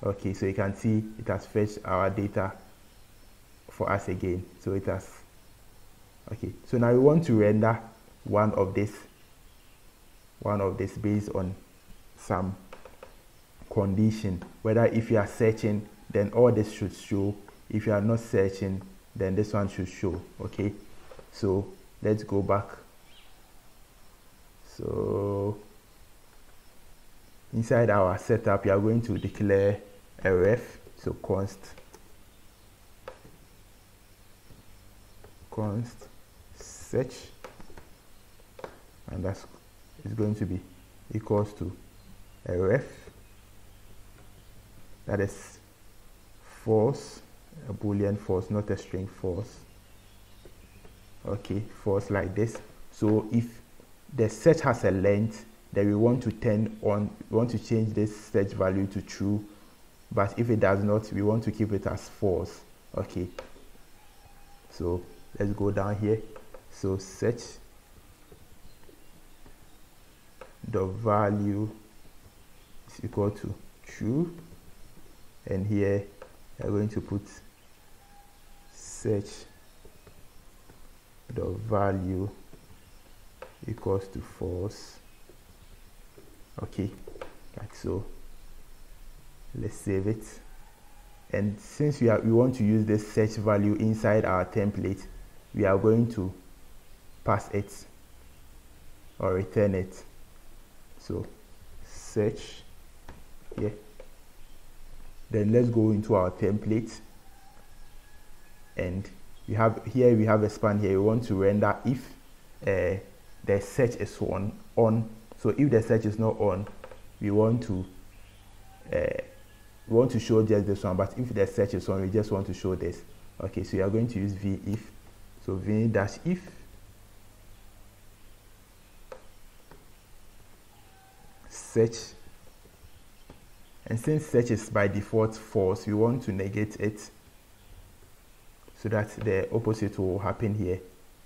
Okay, so you can see it has fetched our data for us again. So it has. Okay, so now we want to render one of this based on some condition, whether if you are searching, then all this should show. If you are not searching, then this one should show. Okay, so let's go back. So inside our setup, we are going to declare a ref. So const search, and that's is going to be equals to a ref that is false, a boolean false, not a string false. Okay, false like this. So if the search has a length, then we want to change this search value to true, but if it does not, we want to keep it as false. Okay, so let's go down here. So search the value is equal to true, and here we're going to put search the value equals to false. Okay, like so. Let's save it. And since we want to use this search value inside our template, we are going to pass it or return it. So search here. Then let's go into our template, and we have a span here. We want to render if the search is on. So if the search is not on, we want to show just this one, but if the search is on, we just want to show this. Okay, so you are going to use v-if. So v-if search, and since search is by default false, we want to negate it so that the opposite will happen here.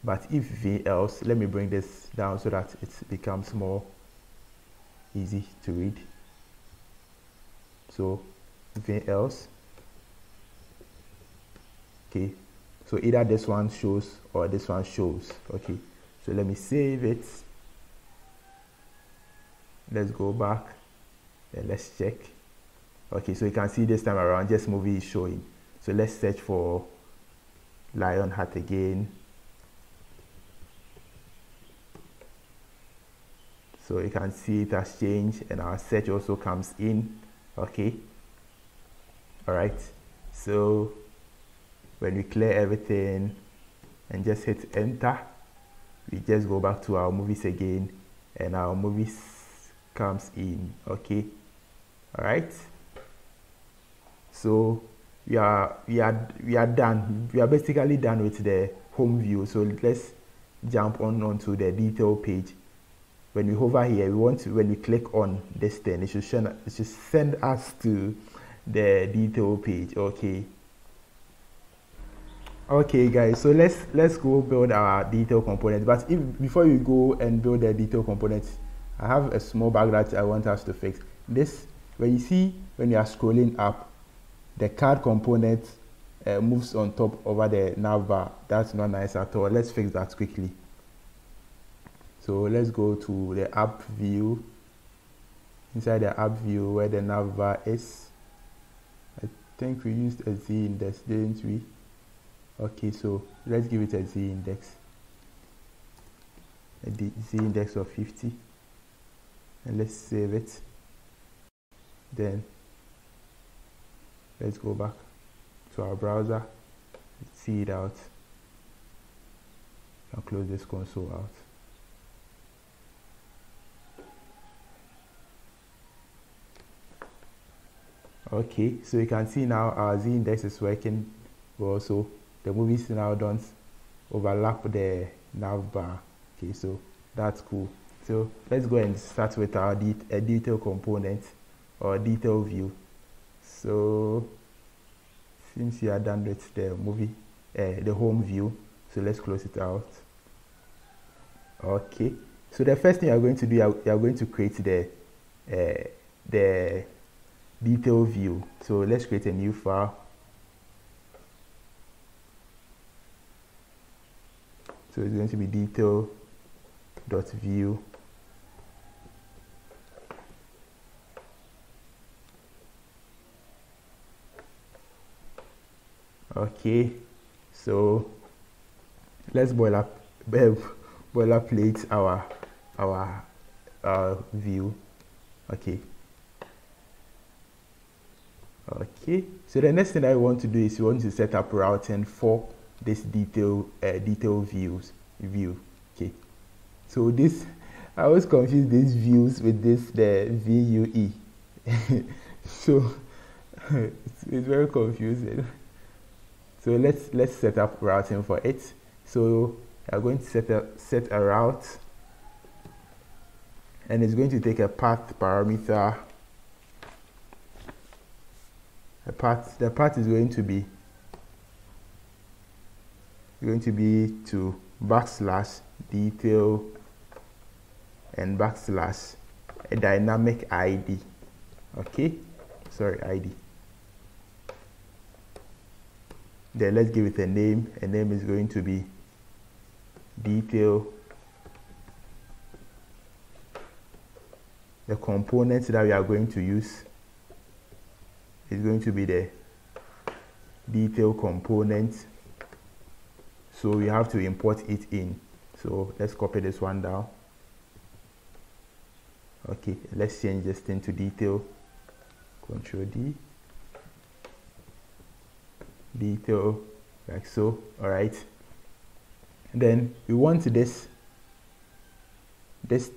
But if v else, let me bring this down so that it becomes more easy to read. So v else, okay, so either this one shows or this one shows. Okay, so let me save it. let's go back and let's check. Okay, so you can see this time around just movie is showing. So let's search for lion hat again. So you can see it has changed and our search also comes in. Okay, all right, so when we clear everything and just hit enter, we just go back to our movies again and our movies comes in. Okay, all right, so we are done. We are basically done with the home view. So let's jump onto the detail page. When we hover here, when we click on this thing, it should send us to the detail page. Okay guys, so let's go build our detail component. But before you go and build the detail component, I have a small bug that I want us to fix. This, when you are scrolling up, the card component moves on top over the nav bar. That's not nice at all. Let's fix that quickly. So let's go to the app view. Inside the app view where the nav bar is, I think we used a z index, didn't we? Okay, so let's give it a z index, a z index of 50, and let's save it. Then let's go back to our browser, see it out. I'll close this console out. Okay, so you can see now our z index is working well. So the movies now don't overlap the nav bar. Okay, so that's cool. So let's go and start with our detail component or detail view. So since you are done with the the home view, so let's close it out. Okay, so the first thing you're going to do, you're going to create the detail view. So let's create a new file. So it's going to be detail.view. Okay, so let's boilerplate our view. Okay, so the next thing I want to do is we want to set up routing for this detail view. Okay, so this, I always confuse these views with the VUE. So it's very confusing. So let's set up routing for it. So I'm going to set a route, and it's going to take a path parameter. The path is going to be to \detail and \a dynamic ID. Okay, sorry, ID. Then let's give it a name. A name is going to be detail. The component that we are going to use is going to be the detail component. So we have to import it in. So let's copy this one down. Okay, let's change this thing to detail. Control D. Detail, like so. All right. And then we want this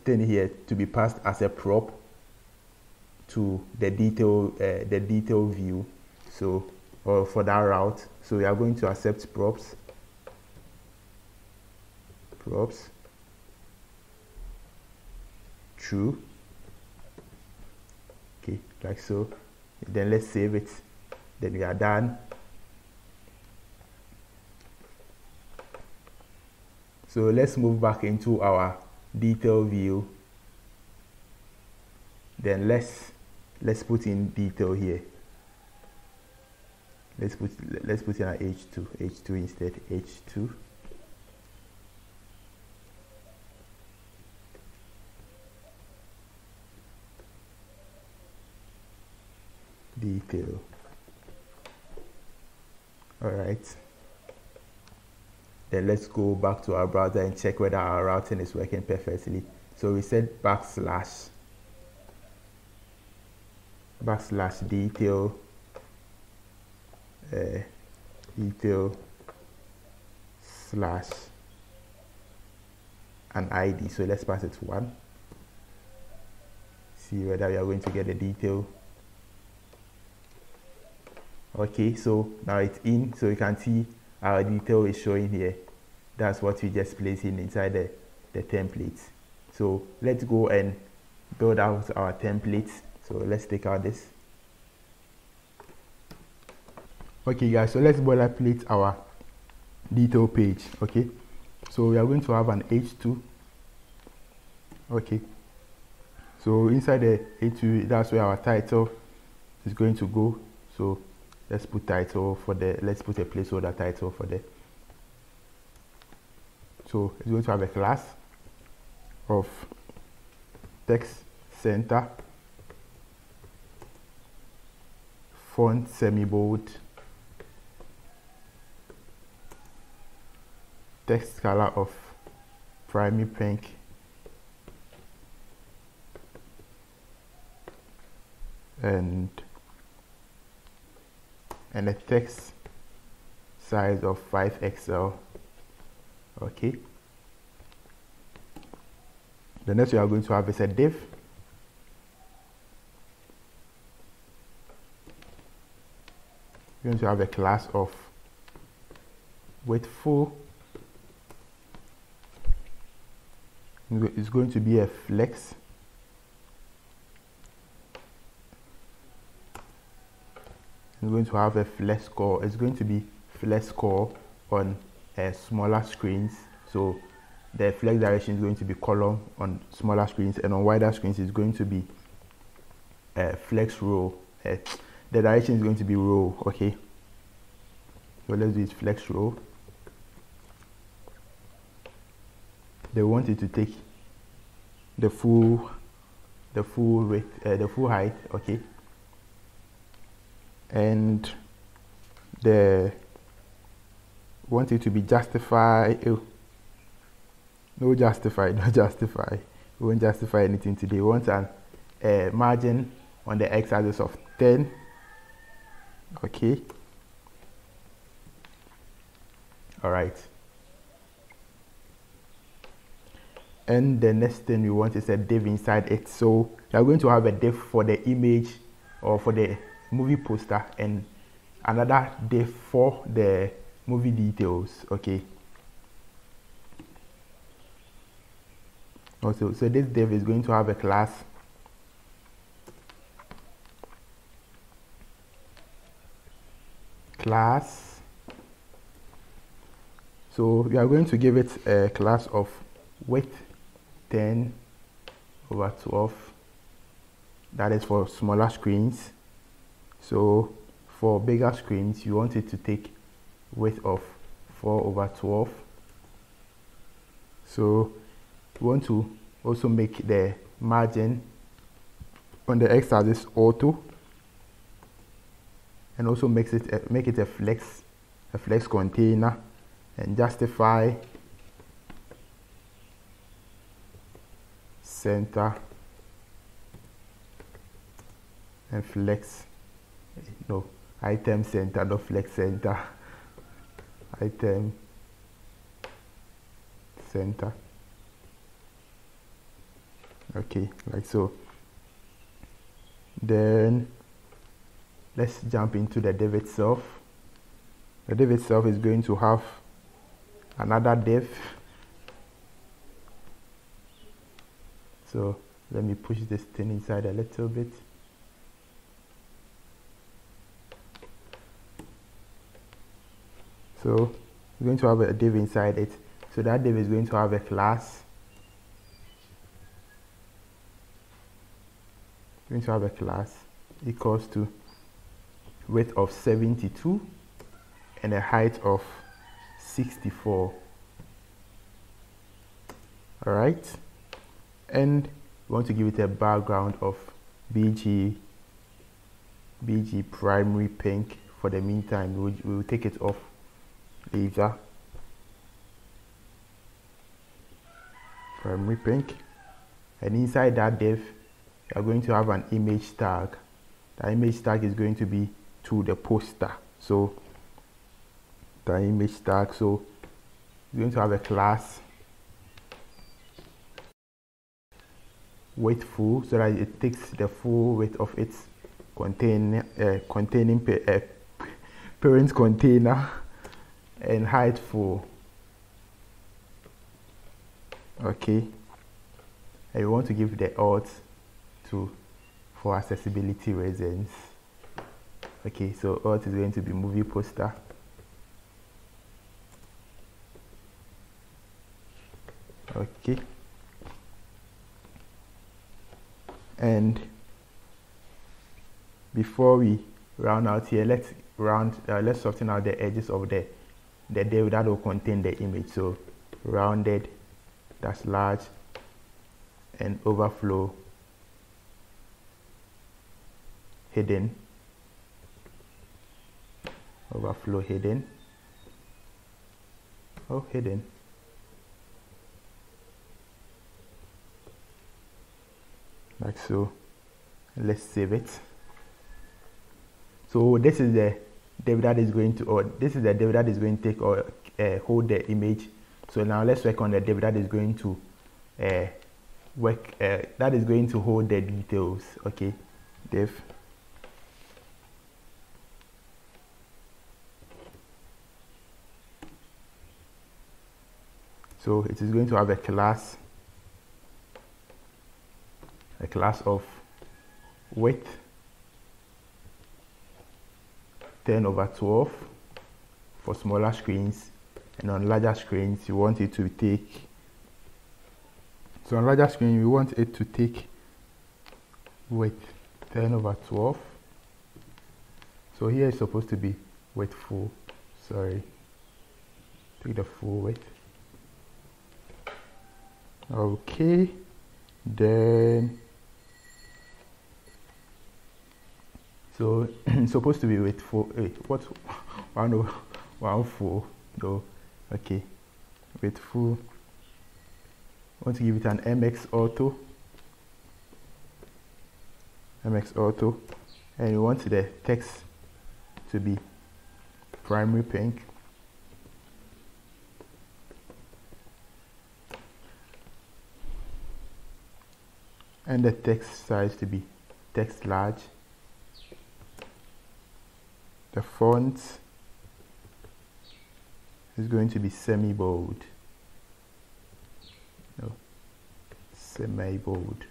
thing here to be passed as a prop to the detail view. So, or for that route. So we are going to accept props. True. Okay, like so. Then let's save it. Then we are done. So let's move back into our detail view. Then let's put in detail here. Let's put in our H2 instead. H2. detail. All right, then let's go back to our browser and check whether our routing is working perfectly. So we said backslash detail detail slash an ID. So let's pass it to 1. See whether we are going to get the detail. Okay, so now it's in, so you can see our detail is showing here. That's what we just placed in inside the template. So let's go and build out our templates. So let's take out this. Okay guys, so let's boilerplate our detail page. Okay, so we are going to have an h2. Okay, so inside the h2, that's where our title is going to go. So let's put title for let's put a placeholder title for the. So it's going to have a class of text center, font semi-bold, text color of primary pink, and a text size of 5XL. Okay, the next we are going to have is a div. We're going to have a class of with full. It's going to be a flex. It's going to have a flex score. It's going to be flex score on smaller screens. So the flex direction is going to be column on smaller screens, and on wider screens it's going to be flex row. The direction is going to be row. Okay, so let's do it flex row. They want it to take the full width, the full height. Okay, and they want it to be justified. No justify. We won't justify anything today. We want a margin on the x-axis of 10. Okay, all right. And the next thing we want is a div inside it. So we are going to have a div for the image or for the movie poster, and another div for the movie details. Okay, also, so this div is going to have a class so we are going to give it a class of width 10/12. That is for smaller screens. So for bigger screens you want it to take width of 4/12. So you want to also make the margin on the x-axis auto, and also make it a flex container, and justify center and flex, no, item center, not flex center, item center. Okay, like so. Then let's jump into the div itself. The div itself is going to have another div. So let me push this thing inside a little bit. So we're going to have a div inside it. So that div is going to have a class. We're going to have a class equals to width of 72 and a height of 64. All right, and we want to give it a background of BG bg primary pink for the meantime. We will take it off later. Primary pink, and inside that div you are going to have an image tag. The image tag is going to be to the poster. So the image tag, so you're going to have a class width full, so that it takes the full width of its containing parent container, and height full. Okay, and we want to give the alt for accessibility reasons. Okay, so alt is going to be movie poster. Okay, and before we round out here, let's soften out the edges of the div that will contain the image. So rounded, that's large, and overflow hidden, overflow hidden, hidden. Like so. Let's save it. So this is the div that is going to, or this is the div that is going to take or hold the image. So now let's work on the div that is going to that is going to hold the details. Okay, div. So it is going to have a class of width 10/12 for smaller screens, and on larger screens you want it to take, so on larger screen we want it to take width 10/12. So here it's supposed to be width full, sorry, take the full width. Okay, then so it's supposed to be width full. What 104 though? Okay, width full. I want to give it an MX auto, and you want the text to be primary pink. And the text size to be text large. The font is going to be semi-bold. No, semi-bold.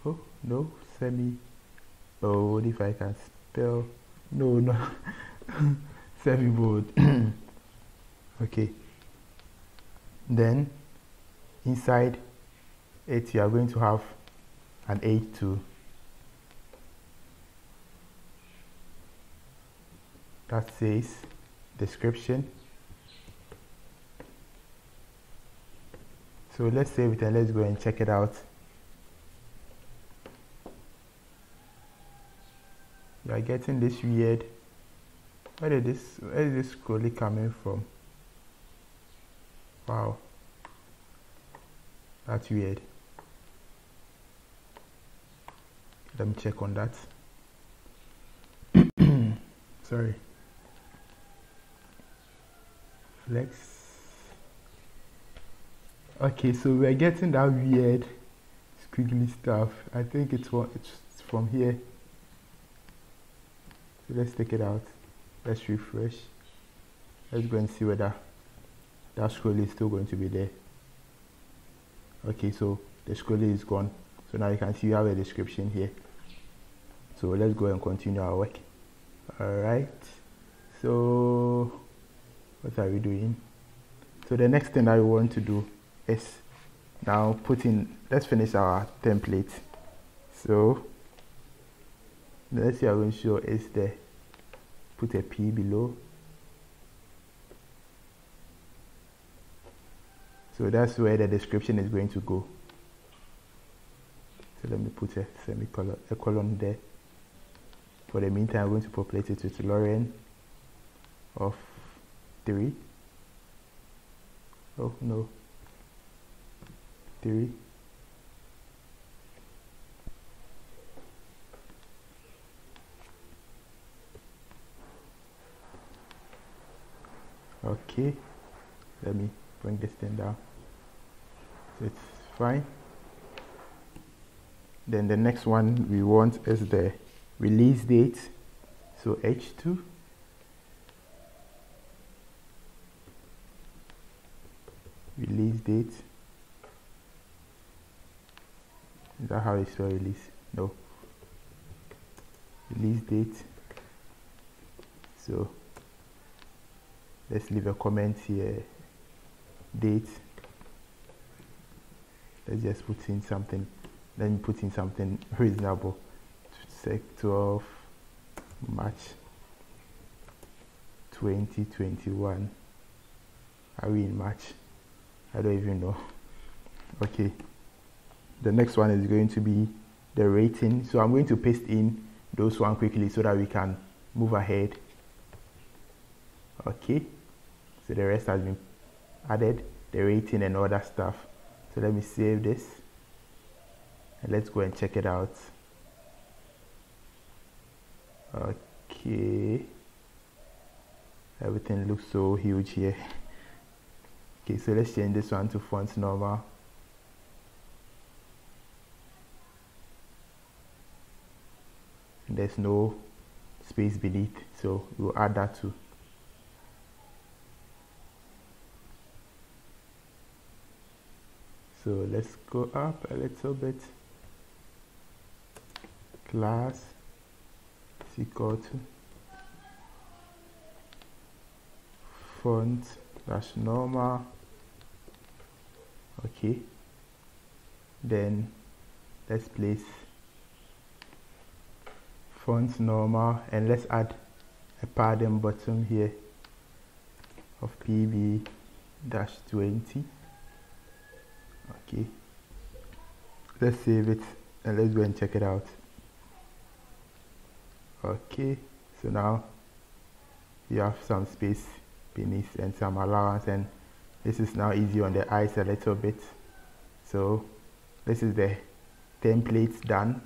Oh no, semi-bold. If I can spell, no, semi-bold. Okay. Then inside it you are going to have an H2 that says description. So let's save it and let's go and check it out. You are getting this weird, where is this scrolling coming from? Wow, that's weird. Let me check on that. Sorry. Flex. Okay, so we're getting that weird squiggly stuff. I think it's from here. So let's take it out. Let's refresh. Let's go and see whether that scroll is still going to be there. Okay, so the scroll is gone. So now you can see you have a description here. So let's go and continue our work. Alright, so what are we doing? So the next thing that we want to do is now let's finish our template. So let's see, I'm going to show is put a P below. So that's where the description is going to go. So let me put a semicolon, a colon there. For the meantime, I'm going to populate it with Lauren of 3. Oh no, 3. Okay, let me bring this thing down. So it's fine. Then the next one we want is the release date. So H2. Release date. Is that how it's spelled release? No. Release date. So let's leave a comment here. Date. Let's just put in something. Let me put in something reasonable. 12 March 2021. Are we in March? I don't even know. Okay. The next one is going to be the rating. So I'm going to paste in those one quickly so that we can move ahead. Okay. So the rest has been added, the rating and all that stuff. So let me save this and let's go and check it out. Okay, everything looks so huge here. Okay, so let's change this one to font normal. There's no space beneath, so we'll add that too. So let's go up a little bit. Class is equal to font dash normal. Okay. Then let's place font normal and let's add a padding bottom here of PB-20. Okay, let's save it and let's go and check it out. Okay, so now you have some space beneath and some allowance, and this is now easy on the eyes a little bit. So this is the template done.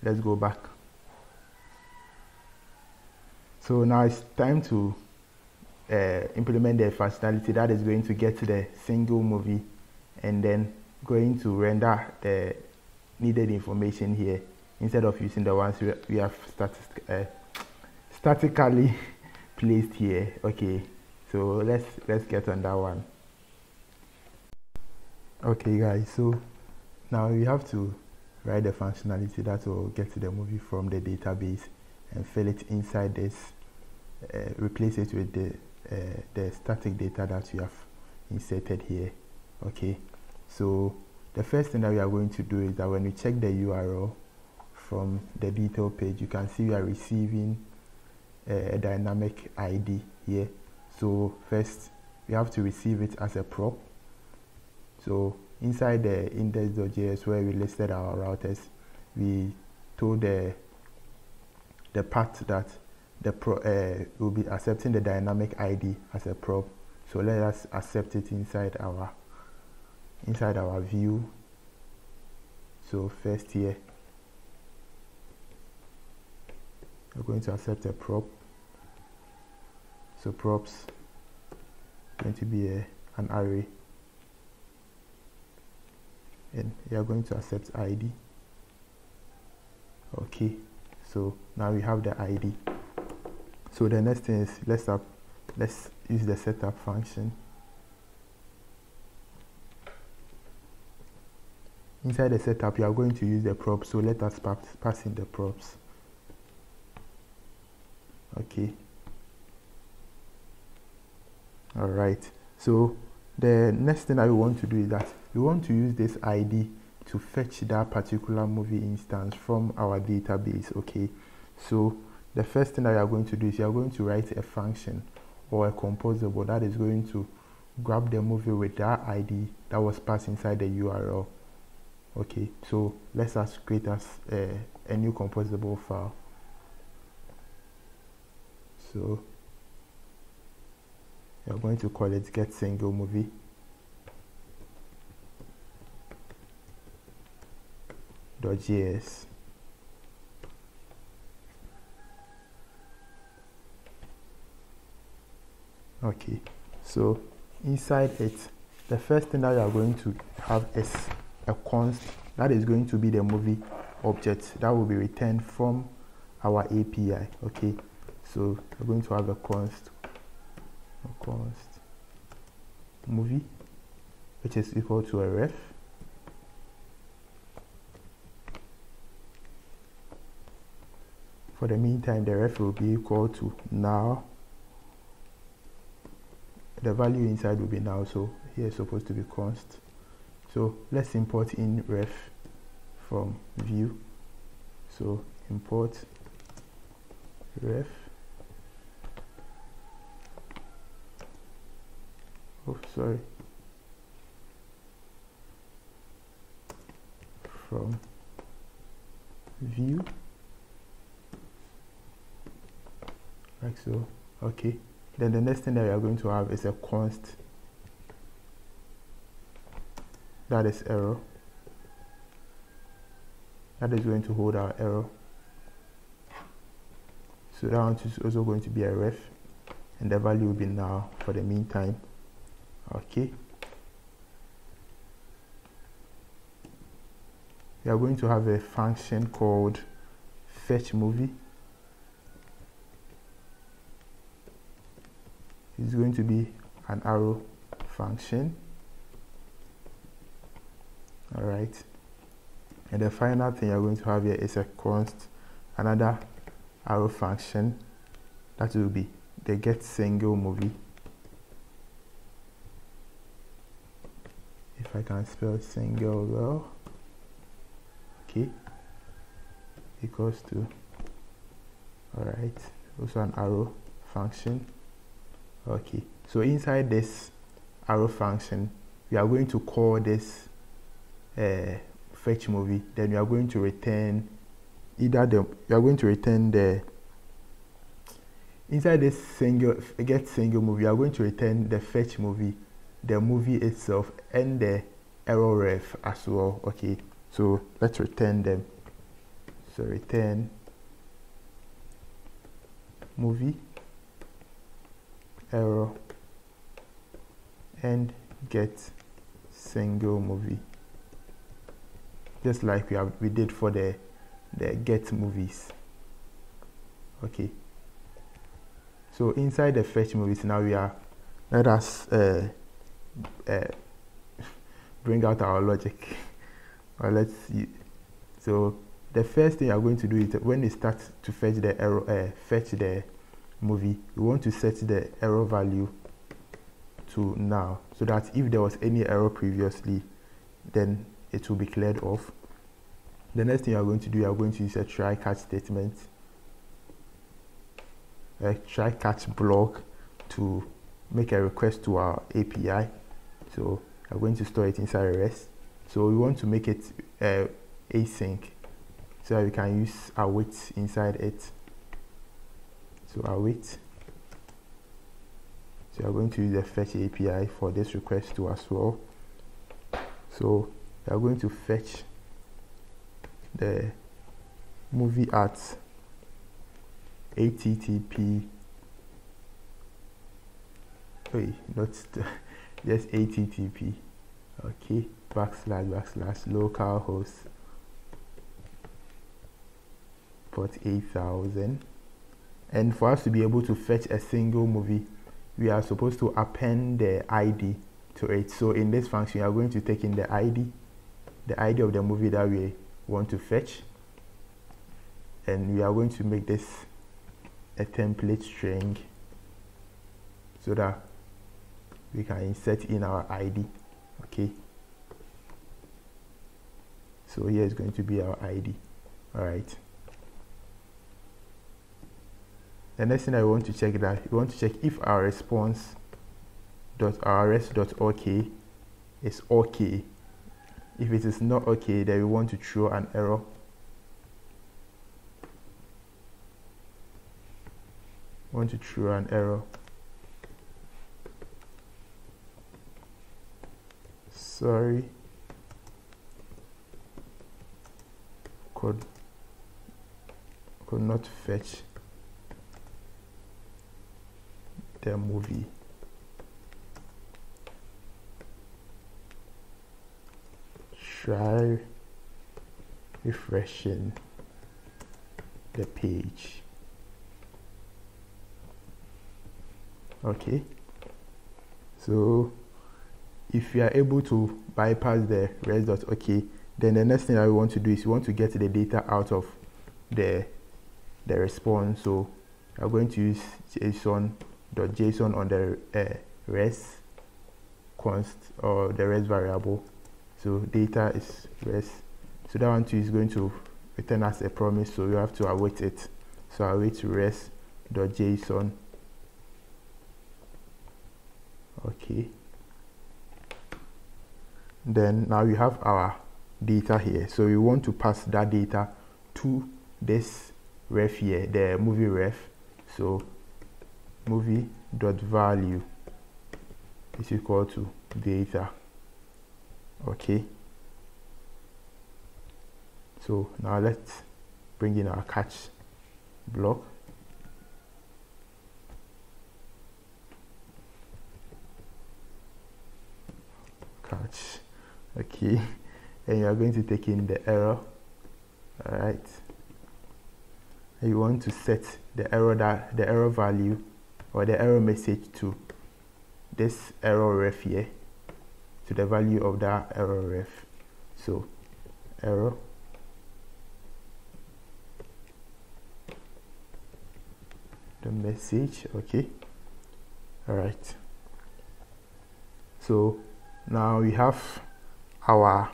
Let's go back. So now it's time to implement the functionality that is going to get to the single movie and then going to render the needed information here instead of using the ones we have statically placed here. Okay, so let's get on that one. Okay guys, so now we have to write the functionality that will get to the movie from the database and fill it inside this, replace it with the static data that we have inserted here. Okay, so the first thing that we are going to do is that when we check the URL from the detail page, you can see we are receiving a dynamic ID here. So first we have to receive it as a prop. So inside the index.js where we listed our routers, we told the path that will be accepting the dynamic ID as a prop. So let us accept it inside our view. So first here we're going to accept a prop. So props going to be an array, and we are going to accept ID. Okay, so now we have the ID. So the next thing is let's use the setup function. Inside the setup, you are going to use the props. So let us pass in the props. Okay. All right. So the next thing that we want to do is that we want to use this ID to fetch that particular movie instance from our database. Okay. So the first thing that you are going to do is you are going to write a function or a composable that is going to grab the movie with that ID that was passed inside the URL. Okay, so let's just create as a new composable file. So you're going to call it get single movie. .js. Okay, so inside it, the first thing that you are going to have is a const that is going to be the movie object that will be returned from our API. Okay, so we're going to have a const movie, which is equal to a ref. For the meantime, the ref will be equal to now. The value inside will be now, so here is supposed to be const. So let's import in ref from view. So import ref. Oh, sorry. From view. Like so. Okay. Then the next thing that we are going to have is a const that is error. That is going to hold our error. So that one is also going to be a ref, and the value will be now for the meantime. Okay. We are going to have a function called fetch movie. It's going to be an arrow function. All right. And the final thing you're going to have here is a const, another arrow function that will be the get single movie. If I can spell single well. Okay. Equals to, all right, also an arrow function. Okay, so inside this arrow function, we are going to call this fetch movie. Then we are going to return either the inside this get single movie. We are going to return the fetch movie, the movie itself, and the error ref as well. Okay, so let's return them. So return movie, error, and get single movie, just like we did for the get movies. Okay, so inside the fetch movies now let us bring out our logic. Or let's see. So the first thing you're going to do is when it starts to fetch the error, fetch the movie, we want to set the error value to now, so that if there was any error previously, then it will be cleared off. The next thing you are going to do, you are going to use a try catch statement, a try catch block to make a request to our API. So we are going to store it inside REST. So we want to make it async, so that we can use await inside it. So await. So we are going to use the fetch API for this request too as well. So we are going to fetch the movie at http. Wait, not just http. Okay, / localhost port 8000. And for us to be able to fetch a single movie, we are supposed to append the ID to it. So in this function, we are going to take in the ID of the movie that we want to fetch, and we are going to make this a template string so that we can insert in our ID. Okay, so here is going to be our ID. All right. The next thing I want to check if our response res.ok is okay. If it is not okay, then we want to throw an error. Sorry, could not fetch the movie. Try refreshing the page. Okay, so if you are able to bypass the res.ok, then the next thing that we want to do is we want to get the data out of the response. So we are going to use JSON.json on the res const or the res variable. So data is res. So that one too is going to return as a promise, so you have to await it. So I await res.json. Okay, then now we have our data here, so we want to pass that data to this ref here, the movie ref. So movie.value is equal to data. Okay, so now let's bring in our catch block. Okay, and you are going to take in the error. All right, and you want to set the error value or the error message to this error ref here, to the value of that error ref. So error the message. Okay, all right, so now we have our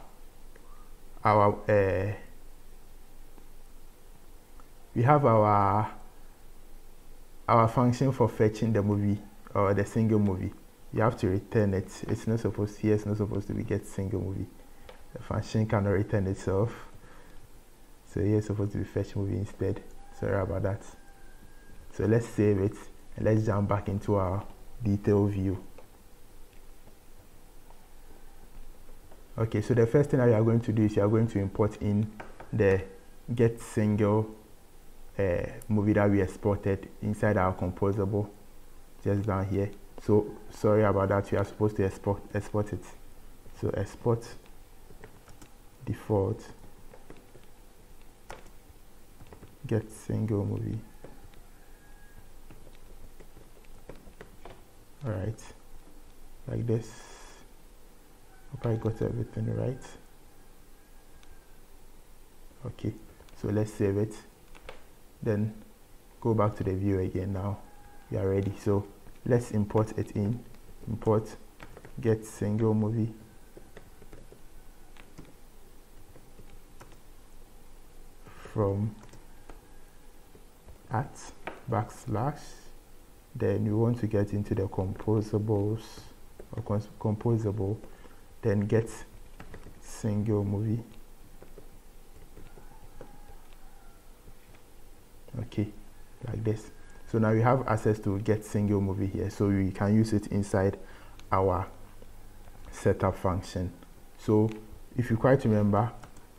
function for fetching the movie or the single movie. You have to return it. It's not supposed to be get single movie. The function cannot return itself, so here it's supposed to be fetch movie instead. Sorry about that. So let's save it and let's jump back into our detail view. Okay, so the first thing that you are going to do is you are going to import in the get single movie that we exported inside our composable, just down here. So sorry about that, you are supposed to export it. So export default get single movie. All right, like this. Hope I got everything right. Okay, so let's save it, then go back to the view again. Now we are ready, so let's import it in. Import get single movie from @ then you want to get into the composables or composable, then get single movie. Okay, like this. So now we have access to get single movie here, so we can use it inside our setup function. So if you quite remember,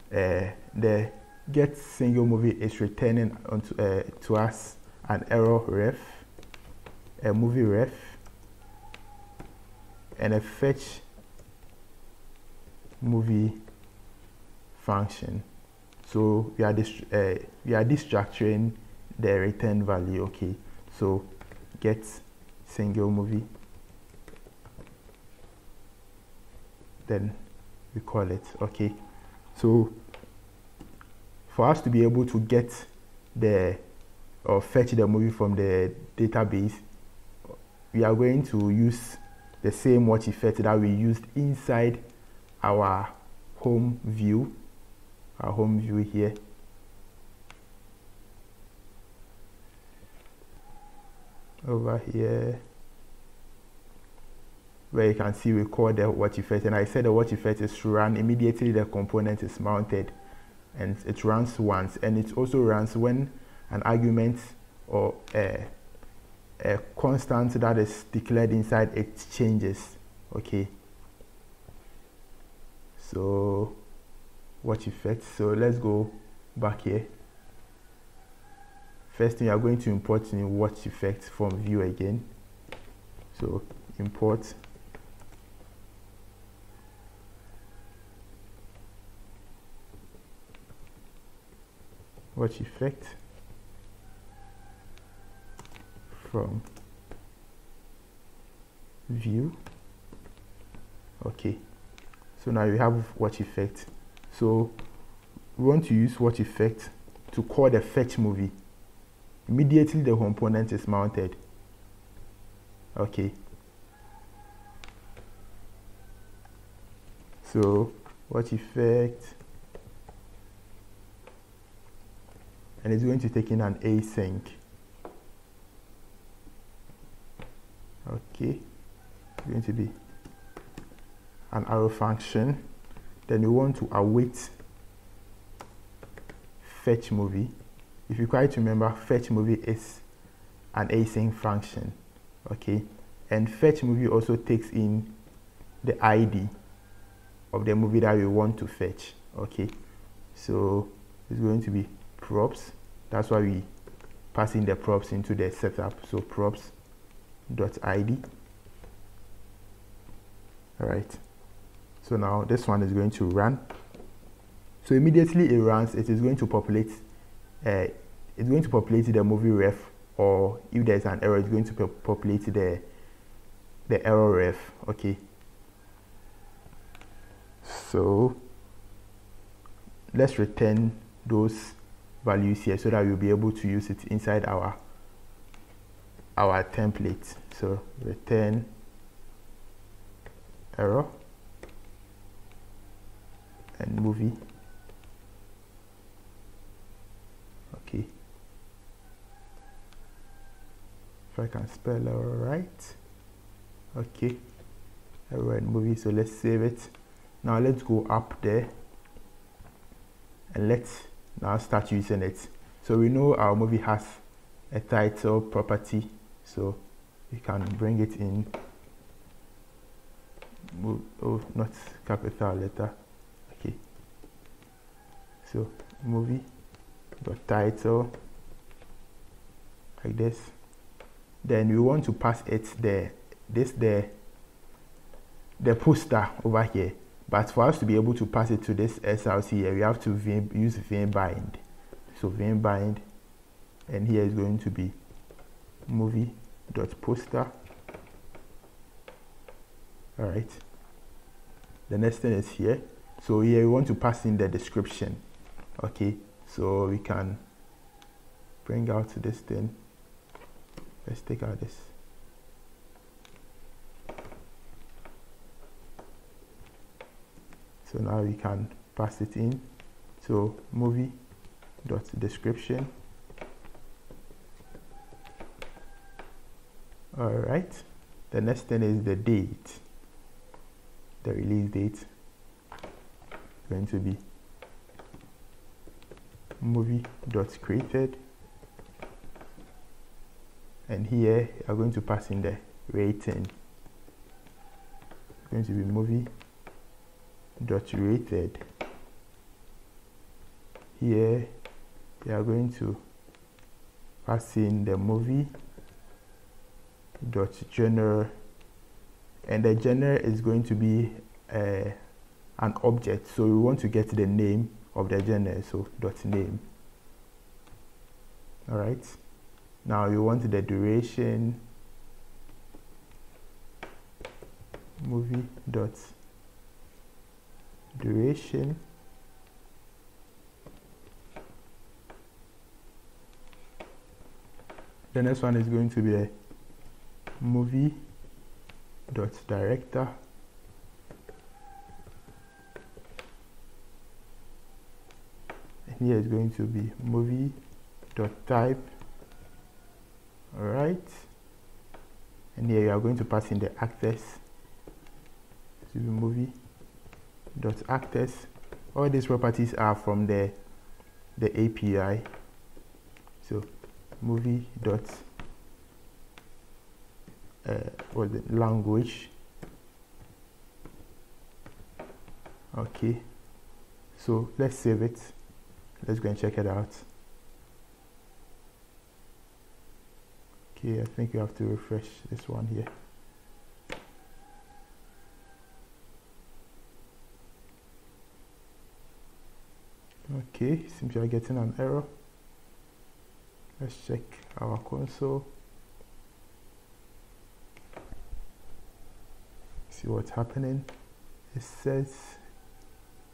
the get single movie is returning onto to us an error ref, a movie ref, and a fetch movie function. So we are destructuring the return value. Okay, so get single movie, then we call it. Okay, so for us to be able to get or fetch the movie from the database, we are going to use the same watch effect that we used inside our home view, here. Over here, where you can see we call the watch effect, and I said the watch effect is to run immediately the component is mounted, and it runs once, and it also runs when an argument or a constant that is declared inside it changes. Okay, so watch effect. So let's go back here. First thing, you are going to import in watch effect from view again. So import watch effect from view. Okay, so now you have watch effect. So we want to use watch effect to call the fetch movie immediately the component is mounted. Okay, so watch effect, and it's going to take in an async. Okay, it's going to be an arrow function. Then you want to await fetch movie. If you try to remember, fetch movie is an async function. Okay, and fetch movie also takes in the ID of the movie that we want to fetch. Okay, so it's going to be props. That's why we pass in the props into the setup. So props.id. all right, so now this one is going to run. So immediately it runs, it is going to populate the movie ref, or if there's an error, it's going to populate the error ref. Okay, so let's return those values here so that we'll be able to use it inside our template. So return error and movie. Okay, if I can spell error right. Okay, error and movie. So let's save it. Now let's go up there and let's now start using it. So we know our movie has a title property, so we can bring it in. Oh, not capital letter. Okay, so movie dot title, like this. Then we want to pass it the poster over here, but for us to be able to pass it to this SRC here, we have to use vim bind. So vim bind, and here is going to be movie dot poster. All right, the next thing is here. So here we want to pass in the description. Okay, so we can bring out this thing. Let's take out this. So now we can pass it in. So movie dot description. All right, the next thing is the date, the release date. Going to be movie dot created, and here you are going to pass in the rating. It's going to be movie dot rated. Here you are going to pass in the movie dot genre, and the genre is going to be an object, so we want to get the name of the genre, so dot name. All right, now you want the duration, movie dot duration. The next one is going to be a movie dot director. Here is going to be movie dot type. All right, and here you are going to pass in the actors to be movie dot actors. All these properties are from the API. So movie dot or the language. Okay, so let's save it. Let's go and check it out. Okay, I think you have to refresh this one here. Okay, seems you are getting an error. Let's check our console. See what's happening. It says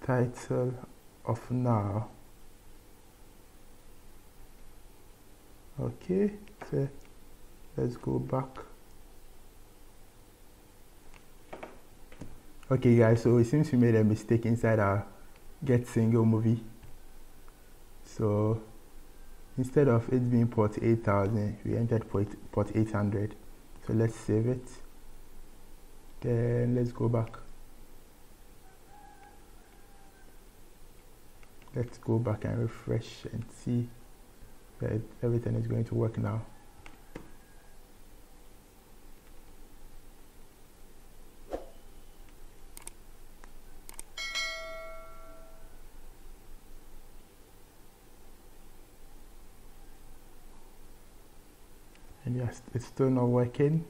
title of now. Okay, so let's go back. Okay guys, so it seems we made a mistake inside our get single movie. So instead of it being port 8000, we entered port 800. So let's save it. Then let's go back. Let's go back and refresh and see that everything is going to work now. And yes, it's still not working.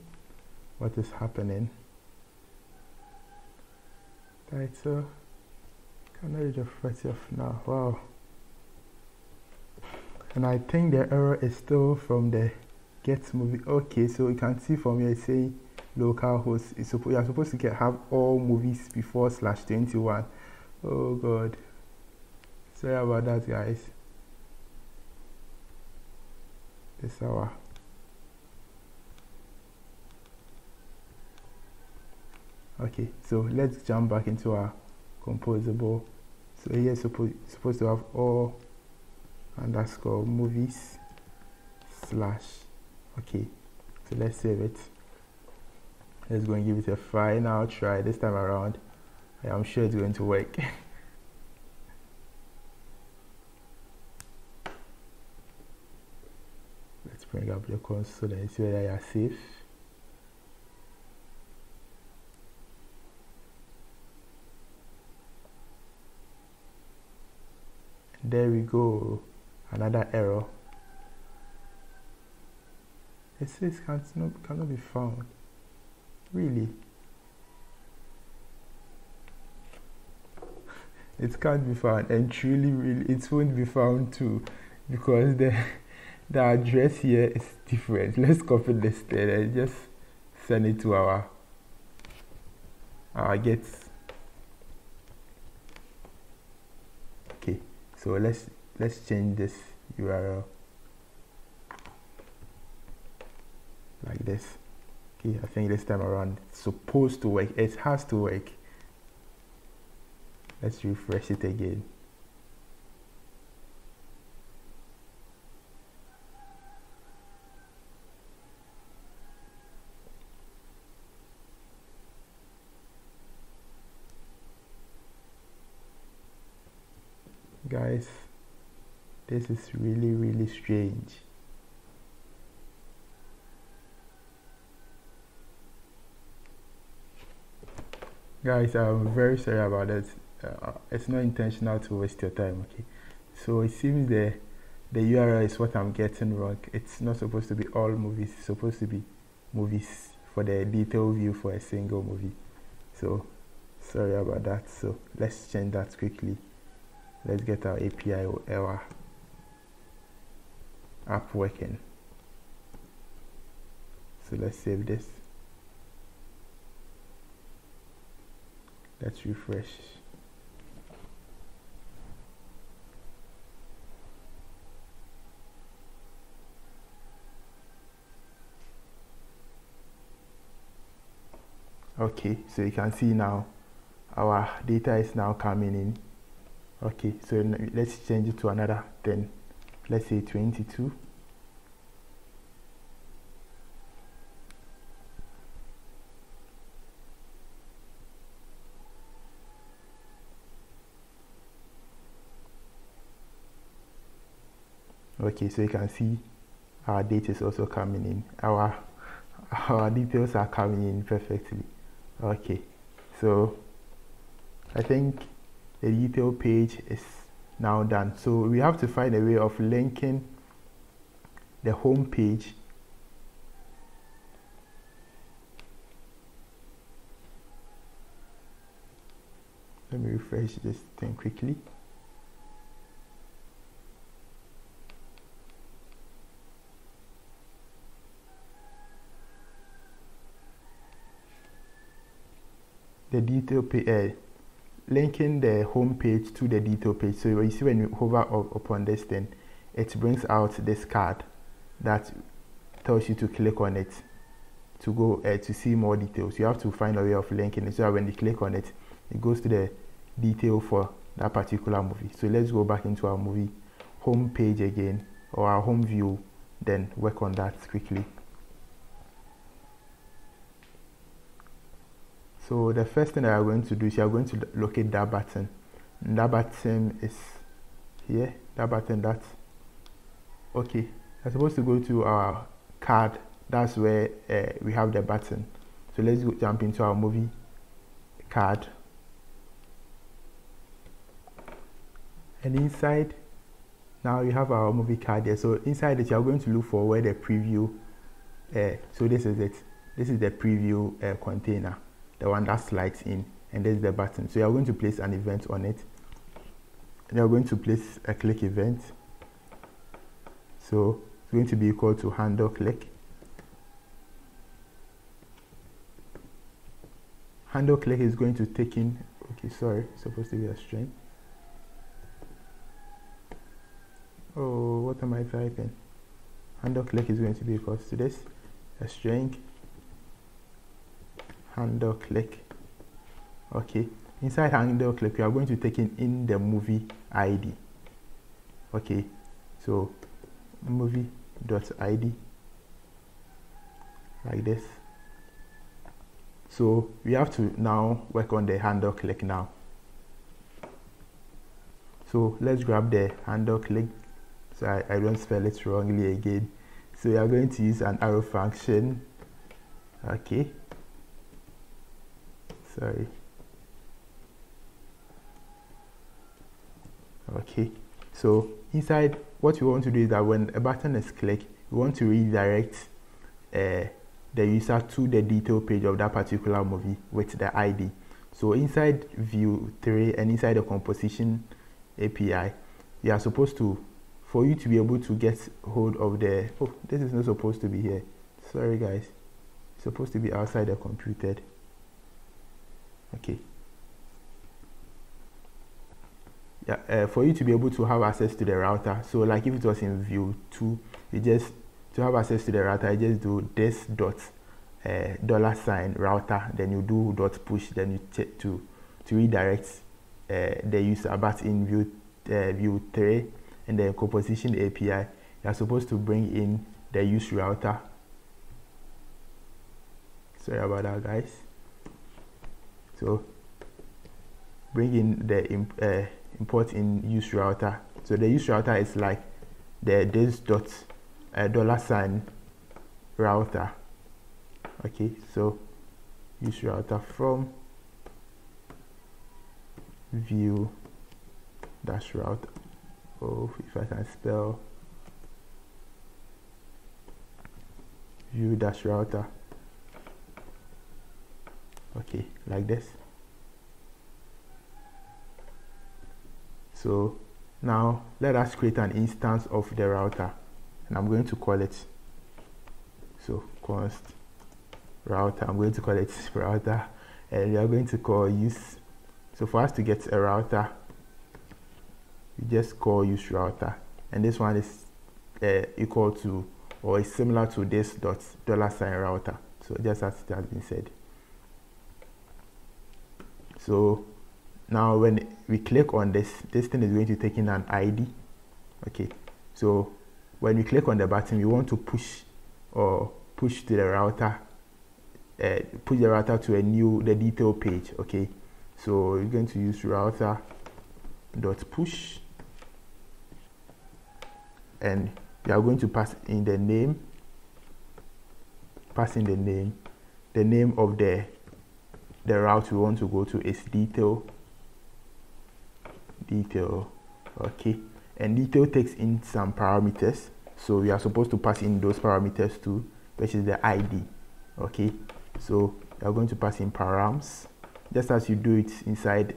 What is happening? Title. Can I read the 30th now? Wow. And I think the error is still from the get movie. Okay, so you can see from here saying localhost. You are supposed to have all movies before /21. Oh god. Sorry about that, guys. This hour. Okay, so let's jump back into our composable. So here supposed to have all underscore movies / okay, so let's save it. Let's go and give it a final try this time around. I'm sure it's going to work. Let's bring up the console and see whether you are safe. There we go, another error. It says cannot be found. Really? It can't be found, and truly, really, it won't be found too, because the address here is different. Let's copy this thing and just send it to our get. Okay. So let's change this URL like this. Okay, I think this time around it's supposed to work. It has to work. Let's refresh it again. Guys, this is really strange. Guys, I'm very sorry about that. It's not intentional to waste your time. Okay, so it seems the URL is what I'm getting wrong. It's not supposed to be all movies. It's supposed to be movies for the detail view for a single movie. So sorry about that. So let's change that quickly. Let's get our API or our app working. So let's save this. Let's refresh. Okay, so you can see now our data is now coming in. Okay, so let's change it to another 10. Let's say 22. Okay, so you can see our data is also coming in. Our details are coming in perfectly. Okay, so I think the detail page is now done. So we have to find a way of linking the home page let me refresh this thing quickly. The detail page, linking the home page to the detail page. So you see when you hover upon this thing, it brings out this card that tells you to click on it to go to see more details. You have to find a way of linking it so that when you click on it, it goes to the detail for that particular movie. So let's go back into our movie home page again, or our home view, then work on that quickly. So the first thing that you're going to do is you're going to locate that button. And that button is here. That button, that's okay. You're supposed to go to our card. That's where we have the button. So let's go jump into our movie card. And inside, now you have our movie card there. So inside it, you're going to look for where the preview. So this is it. This is the preview container, the one that slides in, and there's the button. So you're going to place an event on it. And you're going to place a click event. So it's going to be equal to handle click. Handle click is going to take in, okay, sorry, it's supposed to be a string. Oh, what am I typing? Handle click is going to be equal to this, a string, handle click. Okay, inside handle click, we are going to take in the movie ID. Okay, so movie.id, like this. So we have to now work on the handle click now. So let's grab the handle click so I don't spell it wrongly again. So we are going to use an arrow function. Okay, sorry. Okay, so inside, what we want to do is that when a button is clicked, we want to redirect the user to the detail page of that particular movie with the ID. So inside view 3 and inside the composition API, you are supposed to, for you to be able to get hold of the, oh, this is not supposed to be here, sorry guys, it's supposed to be outside the computed. Okay, yeah, for you to be able to have access to the router, so like if it was in view 2, you just, to have access to the router, I just do this dot $ router, then you do dot push, then you check to redirect the user. But in view 3 and the composition API, you are supposed to bring in the use router. Sorry about that, guys. So bring in the import in use router. So the use router is like the this dot $ router. Okay, so use router from view dash router. Oh, if I can spell view dash router. Okay, like this. So now let us create an instance of the router, and I'm going to call it, so const router, I'm going to call it router, and we are going to call use. So for us to get a router, we just call use router, and this one is equal to or is similar to this dot $ router. So just as it has been said. So now when we click on this thing is going to take in an ID. Okay, so when we click on the button, we want to push to the router, push the router to the detail page. Okay, so we're going to use router dot push, and we are going to pass in the name, the name of the route we want to go to is detail, okay, and detail takes in some parameters, so we are supposed to pass in those parameters too, which is the ID. Okay, so we are going to pass in params just as you do it inside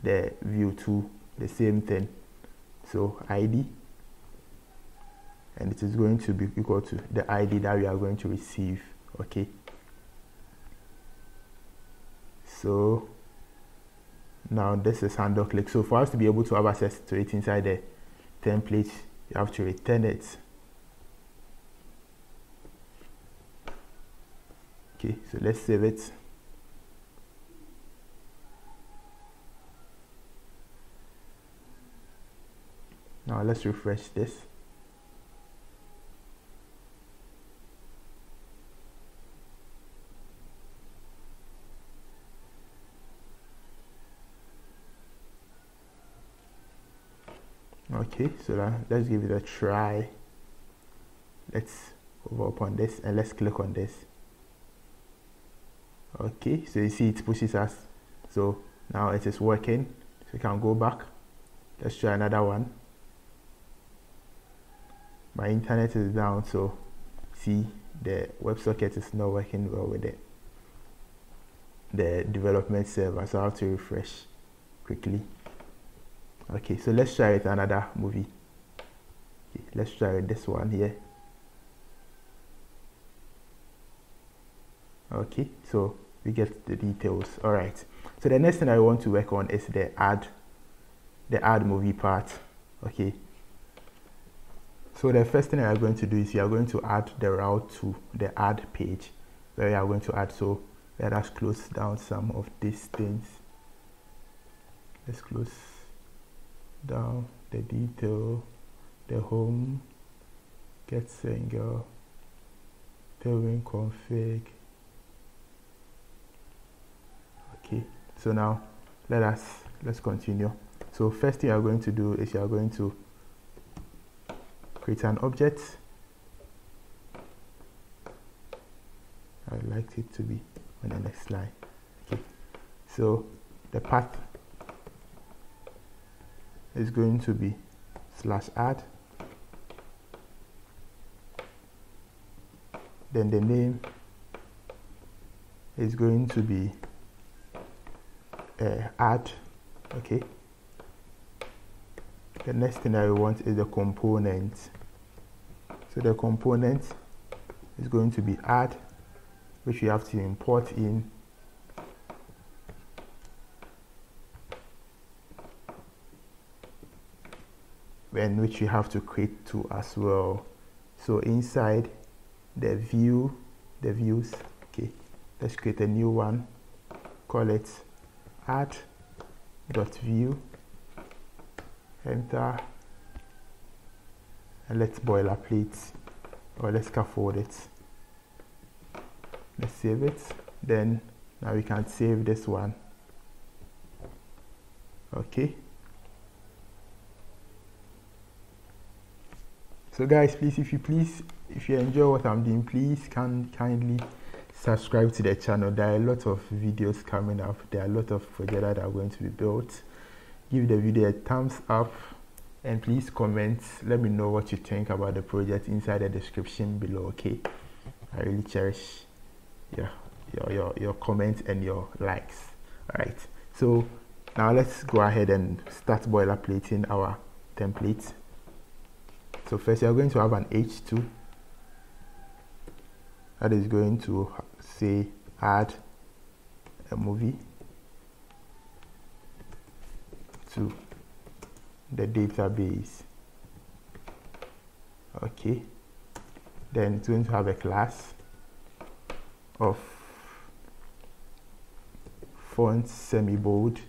the view 2, the same thing. So ID, and it is going to be equal to the ID that we are going to receive. Okay, so now this is handle click. So for us to be able to have access to it inside the template, you have to return it. Okay, so let's save it. Now let's refresh this. Okay, so let's give it a try. Let's hover upon this and let's click on this. Okay, so you see it pushes us, so now it is working, so we can go back. Let's try another one. My internet is down, so see the WebSocket is not working well with it, the development server, so I have to refresh quickly. Okay, so let's try it another movie. Okay, let's try this one here. Okay, so we get the details. All right, so the next thing I want to work on is the add movie part. Okay, so the first thing I am going to do is we are going to add the route to the add page where we are going to add. So let us close down some of these things. Let's close down the detail, the home, get single, tailwind config. Okay, so now let's continue. So first thing you are going to do is you are going to create an object. I'd like it to be on the next line. Okay, so the path is going to be /add, then the name is going to be add. Okay, the next thing I want is the component. So the component is going to be add, which we have to import in. And which you have to create too as well. So inside the views, okay, let's create a new one, call it add.view, enter, and let's boilerplate, or let's scaffold it. Let's save it. Then now we can save this one. Okay, so guys, if you enjoy what I'm doing, please kindly subscribe to the channel. There are a lot of videos coming up. There are a lot of projects that are going to be built. Give the video a thumbs up, and please comment. Let me know what you think about the project inside the description below. Okay, I really cherish your comments and your likes. All right, so now let's go ahead and start boilerplating our template. So first you are going to have an h2 that is going to say add a movie to the database. Okay, then it's going to have a class of font semi-bold,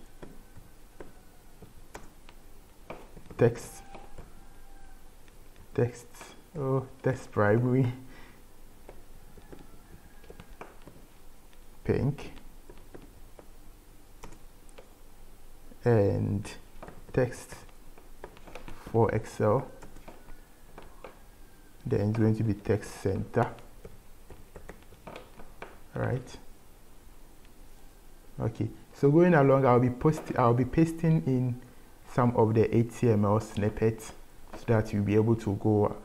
text primary, pink, and text for Excel, then it's going to be text center. All right. Okay, so going along, I'll be pasting in some of the HTML snippets so that you'll be able to go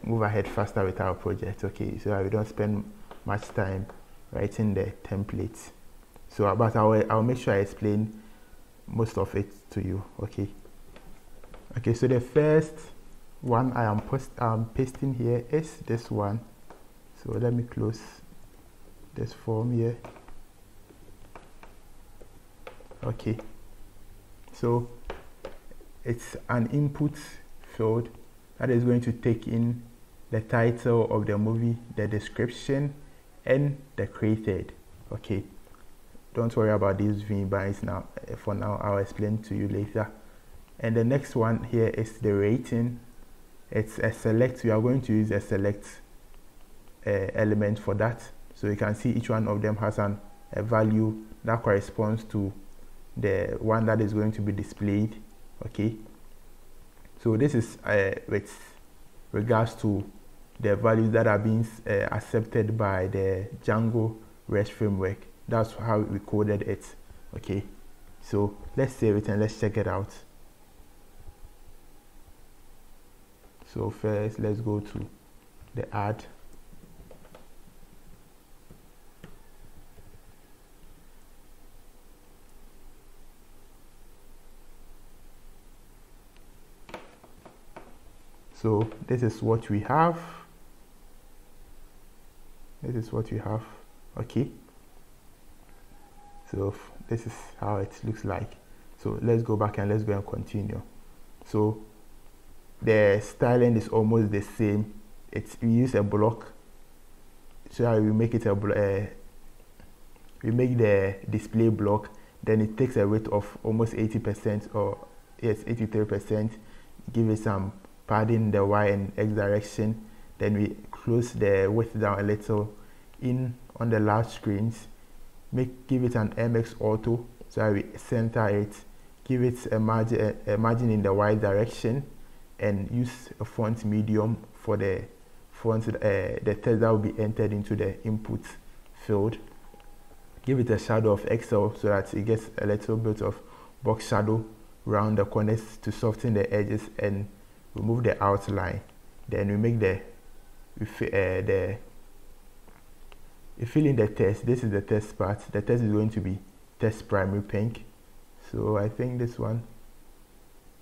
move ahead faster with our project. Okay, so that we don't spend much time writing the templates. So, but I'll make sure I explain most of it to you. Okay. Okay, so the first one I am pasting here is this one. So let me close this form here. Okay, so it's an input field that is going to take in the title of the movie, the description, and the created. Okay, don't worry about these VBinds now. For now, I'll explain to you later. And the next one here is the rating. It's a select. We are going to use a select element for that. So you can see each one of them has a value that corresponds to the one that is going to be displayed. Okay, so this is with regards to the values that are being accepted by the Django REST framework. That's how we coded it. Okay, so let's save it and let's check it out. So first, let's go to the add. So this is what we have. This is what we have. Okay. So this is how it looks like. So let's go back and let's go and continue. So the styling is almost the same. We use a block. So we make it we make the display block. Then it takes a weight of almost 80%, or yes, 83%. Give it some padding the Y and X direction. Then we close the width down a little in on the large screens. Give it an MX auto, so we center it. Give it a margin in the Y direction, and use a font medium for the font, the text that will be entered into the input field. Give it a shadow of XL so that it gets a little bit of box shadow around the corners to soften the edges and remove the outline. Then we make we fill in the text. This is the text part. The text is going to be text primary pink. So I think this one.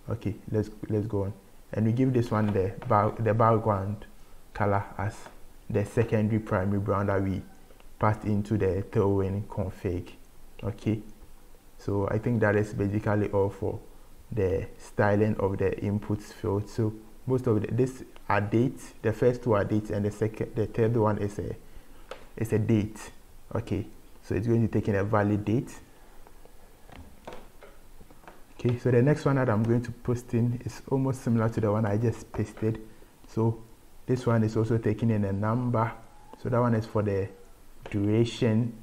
Okay, let's go on. And we give this one the background color as the secondary primary brown that we passed into the tailwind config. Okay, so I think that is basically all for the styling of the inputs field. So most of this are dates. The first two are dates, and the third one is a date. Okay, so it's going to take in a valid date. Okay, so the next one that I'm going to post in is almost similar to the one I just pasted. So this one is also taking in a number. So that one is for the duration,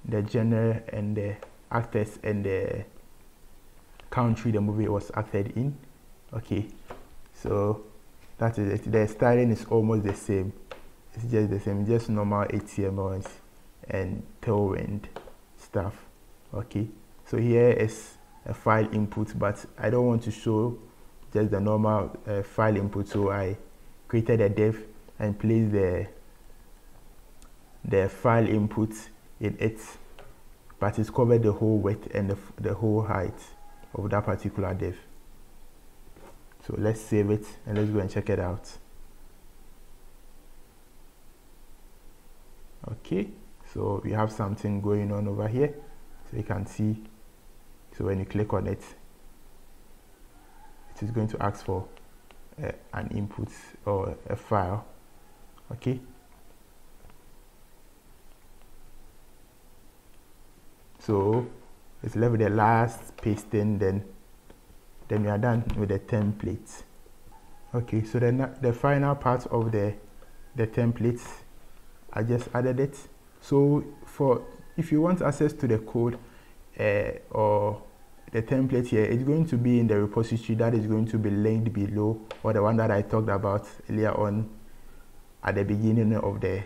the genre, and the actors, and the country the movie was acted in. Okay, so that is it. The styling is almost the same. It's just the same, just normal HTML and tailwind stuff. Okay, so here is a file input, but I don't want to show just the normal file input, so I created a div and placed the file input in it, but it's covered the whole width and the whole height of that particular div. So let's save it and let's go and check it out. Okay, so we have something going on over here, so you can see. So when you click on it, it is going to ask for an input or a file. Okay, so it's left with the last pasting, then we are done with the templates. Okay, so then the final part of the templates, I just added it. So if you want access to the code or the template here, it's going to be in the repository that is going to be linked below, or the one that I talked about earlier on. at the beginning of the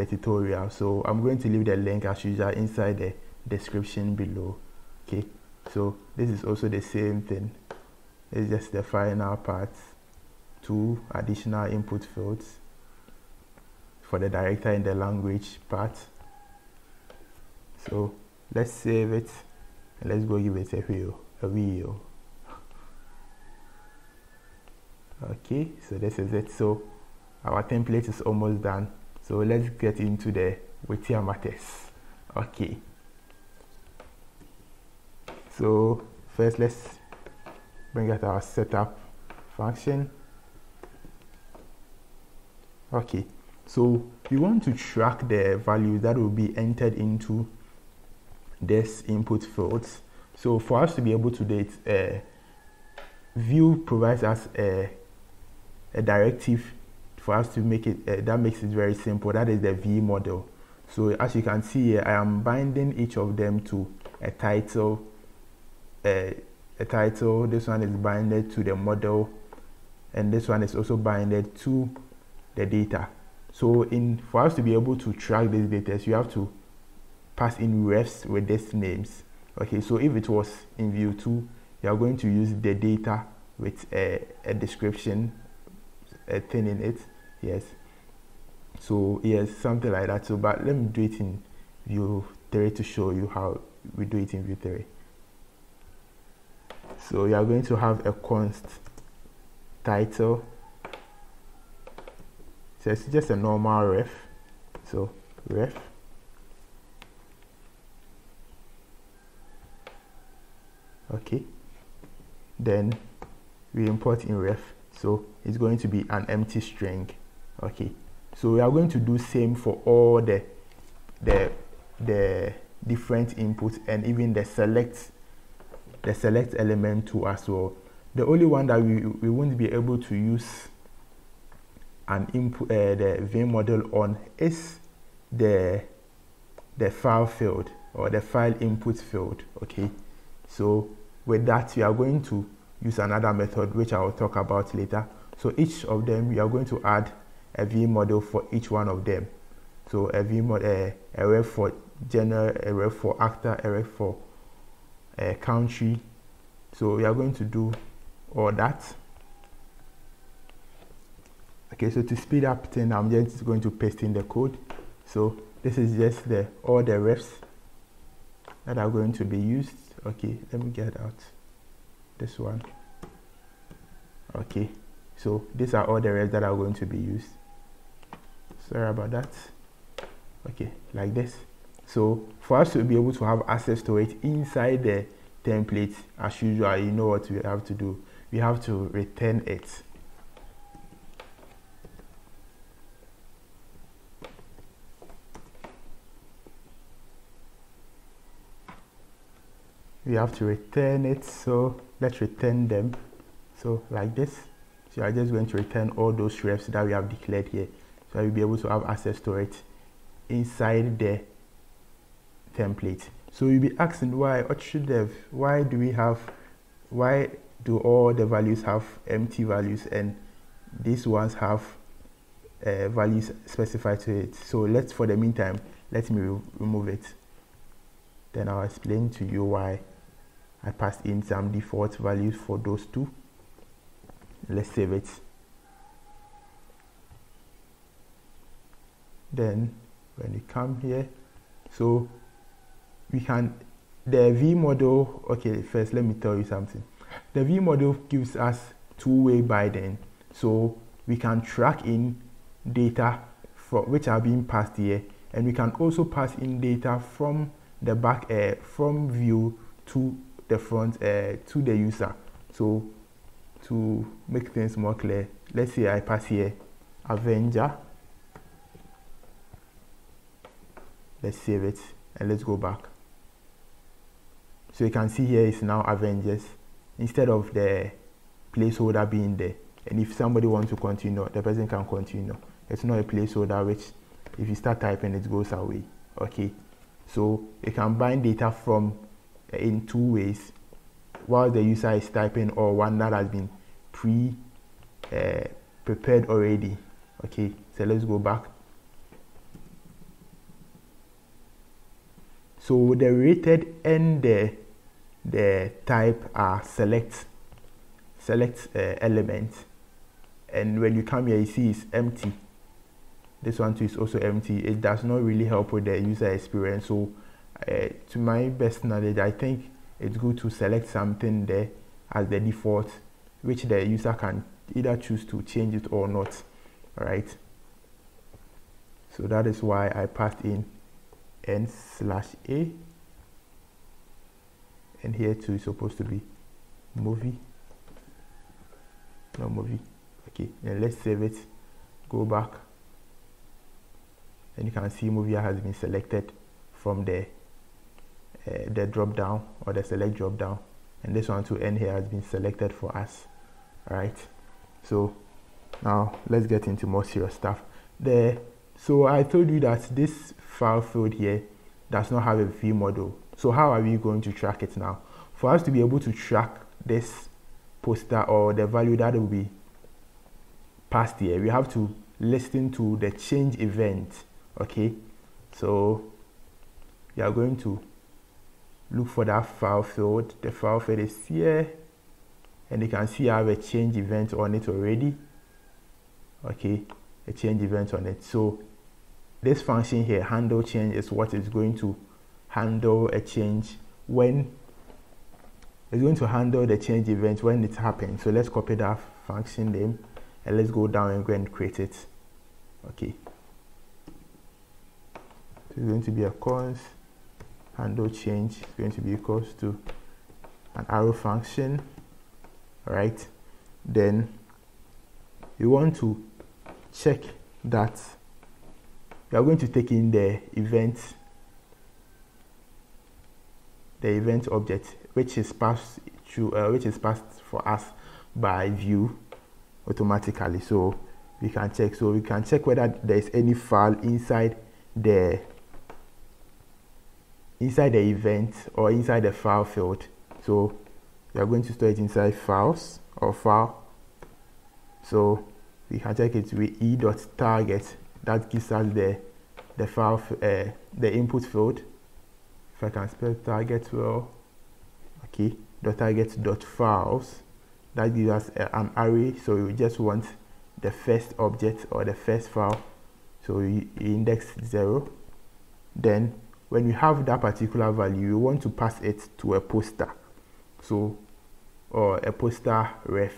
tutorial. So I'm going to leave the link as usual inside the description below. Okay, so this is also the same thing. It's just the final part. 2 additional input fields for the director in the language part. So let's save it and let's go give it a view. Okay, so this is it. So our template is almost done. So let's get into the weightier matters. Okay, so first let's bring out our setup function. Okay, so we want to track the values that will be entered into this input fields. So for us to be able to do it, Vue provides us a directive for us to make it, that makes it very simple. That is the V model. So as you can see here, I am binding each of them to a title. This one is binded to the model, and this one is also binded to the data. So for us to be able to track these data, you have to pass in refs with these names. Okay, so if it was in Vue 2, you are going to use the data with a description, a thing in it. Yes, so yes, something like that. So but let me do it in Vue 3 to show you how we do it in Vue 3. So you are going to have a const title. So it's just a normal ref. So ref. Okay, then we import in ref, so it's going to be an empty string. Okay, so we are going to do same for all the different inputs and even the select element too as well. The only one that we won't be able to use an input the Vim model on is the file field or the file input field. Okay, so with that we are going to use another method which I will talk about later. So each of them we are going to add a Vim model for each one of them. So a Vim model, a ref for genre, a ref for actor, a ref for country. So we are going to do all that. Okay, so to speed up things, I'm just going to paste in the code. So this is just all the refs that are going to be used. Okay, let me get out this one. Okay, so these are all the refs that are going to be used. Sorry about that. Okay, like this. So for us to be able to have access to it inside the template, as usual, you know what we have to do. We have to return it. We have to return it, so let's return them. So like this. So I'm just going to return all those refs that we have declared here, so we'll be able to have access to it inside the template. So you'll be asking why do all the values have empty values and these ones have values specified to it? So for the meantime, let me remove it. Then I'll explain to you why I passed in some default values for those two. Let's save it. Then when you come here, so we can, the V model, okay, first let me tell you something. The V model gives us two-way binding, so we can track in data which are being passed here, and we can also pass in data from the back from Vue to the front to the user. So to make things more clear, let's say I pass here Avenger. Let's save it and let's go back. So you can see here it's now Avengers instead of the placeholder being there. And if somebody wants to continue, the person can continue. It's not a placeholder which if you start typing it goes away. Okay, so you can bind data from in two ways, while the user is typing, or one that has been prepared already. Okay, So let's go back. So the rated and the type are select element, and when you come here you see it's empty. This one too is also empty. It does not really help with the user experience. So to my best knowledge, I think it's good to select something there as the default, which the user can either choose to change it or not. All right, so that is why I passed in n/a, and here too is supposed to be movie, no movie. Okay, then let's save it, go back, and you can see movie has been selected from the drop down, or the select drop down, and this one to end here has been selected for us. All right, so now let's get into more serious stuff. So I told you that this file field here does not have a view model. So how are we going to track it now? For us to be able to track this poster or the value that will be passed here, we have to listen to the change event. Okay, so we are going to look for that file field. The file field is here, and you can see I have a change event on it already. Okay, a change event on it. So this function here, handle change, is what is going to handle a change when it's going to handle the change event when it happens. So let's copy that function name and let's go down and go and create it. Okay, so it's going to be a const handle change. It's going to be equals to an arrow function. All right, then you want to check that you are going to take in the event object, which is passed for us by Vue automatically. So we can check. So we can check whether there is any file inside the event or inside the file field. So we are going to store it inside files or file. So we can check it with e.target. That gives us the file, the input field. If I can spell target well, okay, .target.files. That gives us an array. So we just want the first object or the first file. So we index 0. Then when you have that particular value, you want to pass it to a poster. So, or a poster ref,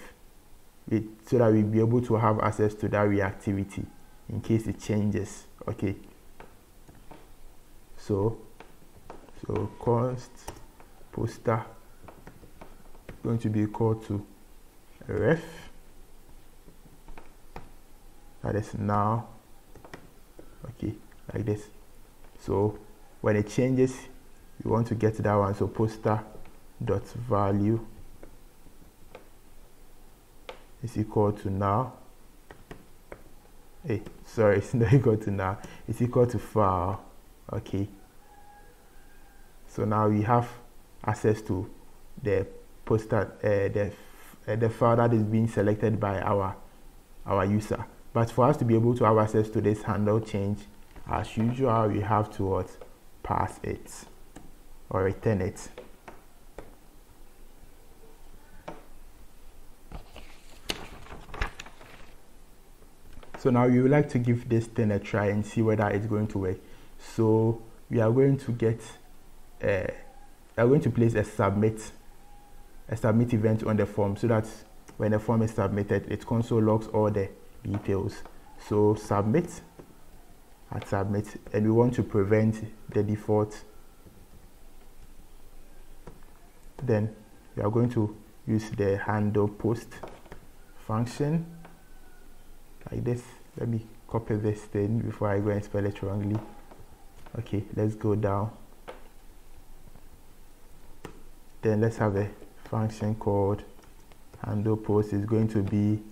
so that we'll be able to have access to that reactivity in case it changes. Okay, so const poster going to be equal to ref, that is now, okay, like this. So when it changes, you want to get that one. So poster dot value is equal to now. Hey, sorry, it's not equal to now. It's equal to file. Okay. So now we have access to the poster, the file that is being selected by our user. But for us to be able to have access to this handle change, as usual, we have to pass it or return it. So now we would like to give this thing a try and see whether it's going to work. So we are going to get we are going to place a submit event on the form, so that when the form is submitted, it console logs all the details. So submit, and we want to prevent the default. Then we are going to use the handle post function like this. Let me copy this thing before I go and spell it wrongly. Okay, let's go down. Then let's have a function called handle post. Is going to be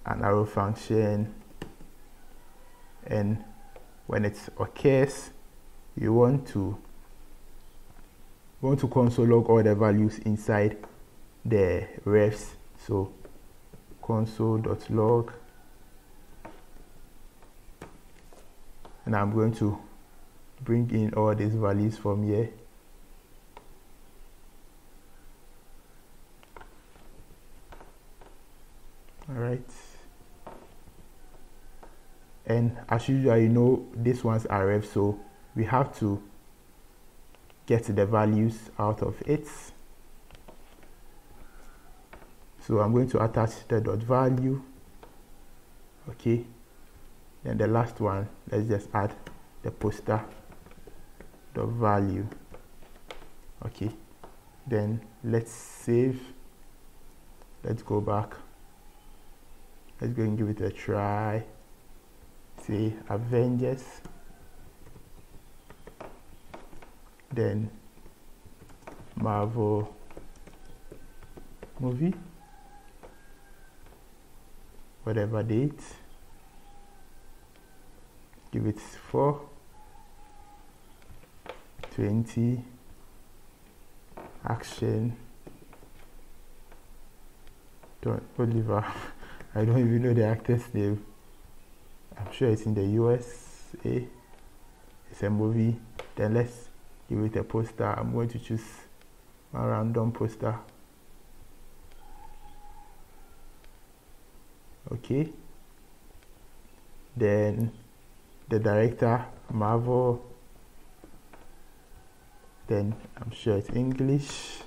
an arrow function, and when it occurs, you want to console log all the values inside the refs. So console.log and I'm going to bring in all these values from here. All right, and as usual, you know, this one's are ref, so we have to get the values out of it. So I'm going to attach the dot value. Okay, then the last one, let's just add the poster dot value. Okay, then let's save. Let's go back. Let's go and give it a try. Say Avengers, then Marvel movie, whatever date, give it 4/20 action. Oliver. I don't even know the actor's name. I'm sure it's in the USA. It's a movie. Then let's give it a poster. I'm going to choose a random poster. Okay. Then the director, Marvel. Then I'm sure it's English.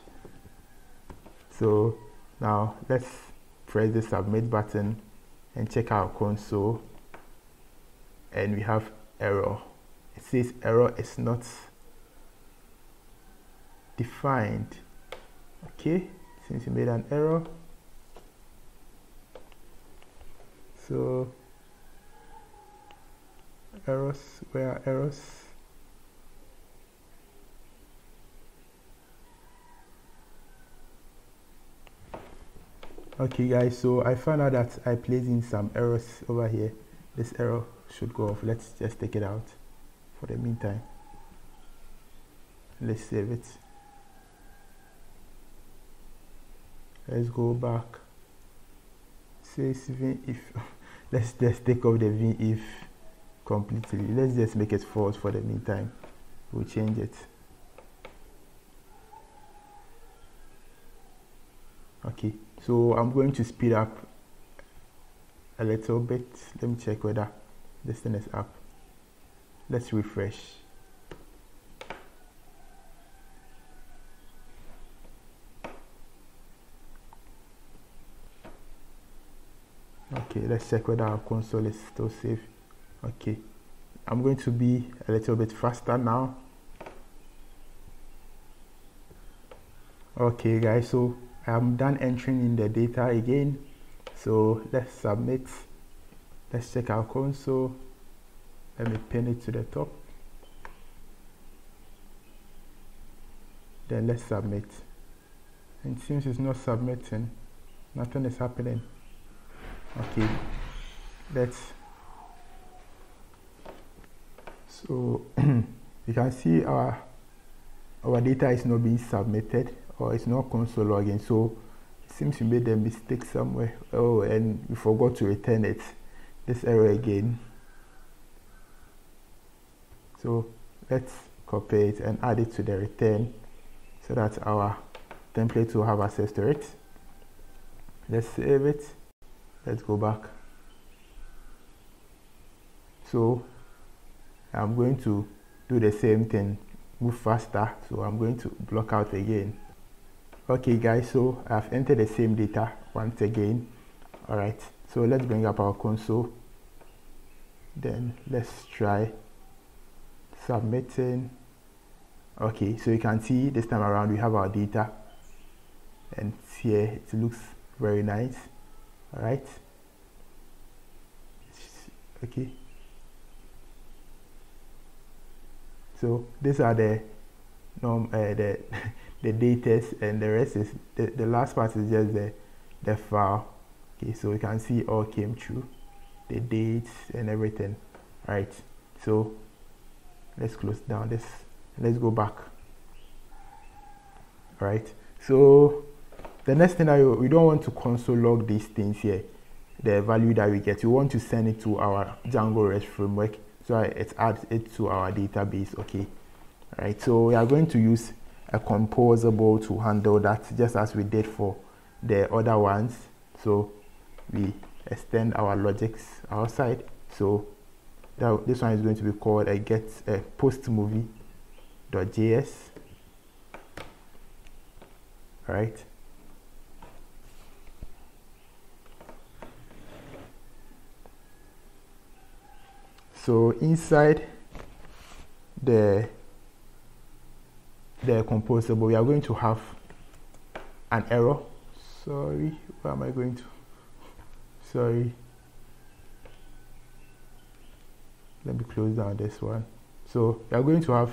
So now let's press the submit button and check our console, and we have error. It says error is not defined. Okay, since you made an error, so errors, where are errors? Okay guys, so I found out that I placed in some errors over here. This error should go off. Let's just take it out for the meantime. Let's save it. Let's go back. Says VIF. Let's just take off the VIF completely. Let's just make it false for the meantime. We'll change it. Okay, so I'm going to speed up a little bit. Let me check whether this thing is up. Let's refresh. Okay, let's check whether our console is still safe. Okay, I'm going to be a little bit faster now. Okay guys, so I'm done entering in the data again. So let's submit. Let's check our console. Let me pin it to the top. Then let's submit. And it seems it's not submitting. Nothing is happening. Okay, so you can see our data is not being submitted, or it's not console login. So it seems we made a mistake somewhere. Oh, and we forgot to return it. This error again. So let's copy it and add it to the return so that our template will have access to it. Let's save it. Let's go back. So I'm going to do the same thing, move faster. So I'm going to block out again. Okay guys, so I've entered the same data once again. All right, so let's bring up our console. Then let's try submitting. Okay, so you can see this time around we have our data, and here it looks very nice. All right, okay, so these are the the datas, and the rest is the last part is just the file. Okay, so you can see all came true, the dates and everything. All right, so let's close down this. Let's go back. All right, so the next thing we don't want to console log these things here, the value that we get. We want to send it to our Django Rest framework. so it adds it to our database. Okay, all right, so we are going to use a composable to handle that, just as we did for the other ones. So we extend our logics outside. So this one is going to be called a post movie.js. All right. So inside the composable, we are going to have an error. Sorry, where am I going to? Sorry. Let me close down this one. So we are going to have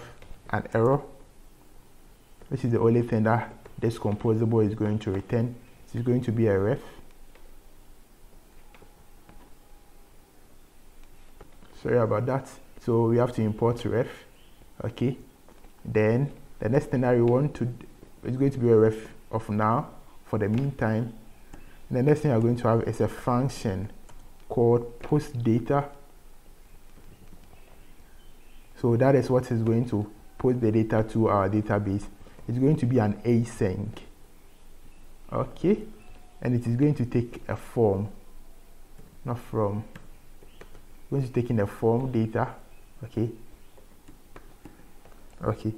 an error, which is the only thing that this composable is going to return. It's going to be a ref. Sorry about that. So we have to import ref. Okay. Then the next thing that we want to is going to be a ref of now for the meantime. And the next thing we're going to have is a function called post data. So that is what is going to post the data to our database. It's going to be an async. Okay, and it is going to take a form, not from. Going to take in a form data. Okay. Okay,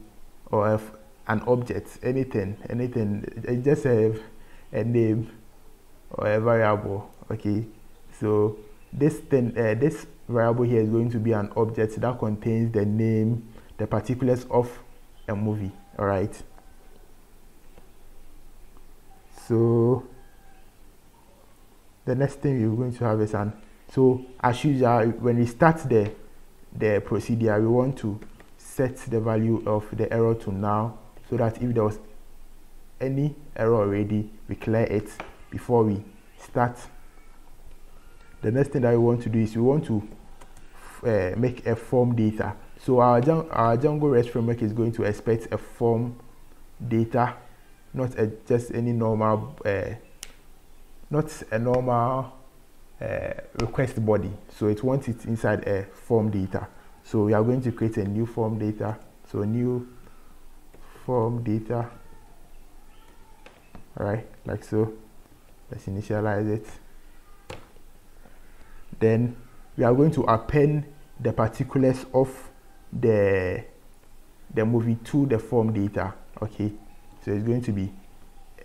or an object, anything, just a name or a variable. Okay, so this variable here is going to be an object that contains the name, the particulars of a movie. All right. So the next thing you're going to have is so as usual, when we start the procedure, we want to set the value of the error to now, so that if there was any error already, we clear it before we start. The next thing that we want to do is we want to make a form data. So our Django REST framework is going to expect a form data, not just any normal, not a normal request body. So it wants it inside a form data. So we are going to create a new form data. So new form data. All right, like so. Let's initialize it. Then we are going to append the particulars of the movie to the form data. Okay, so it's going to be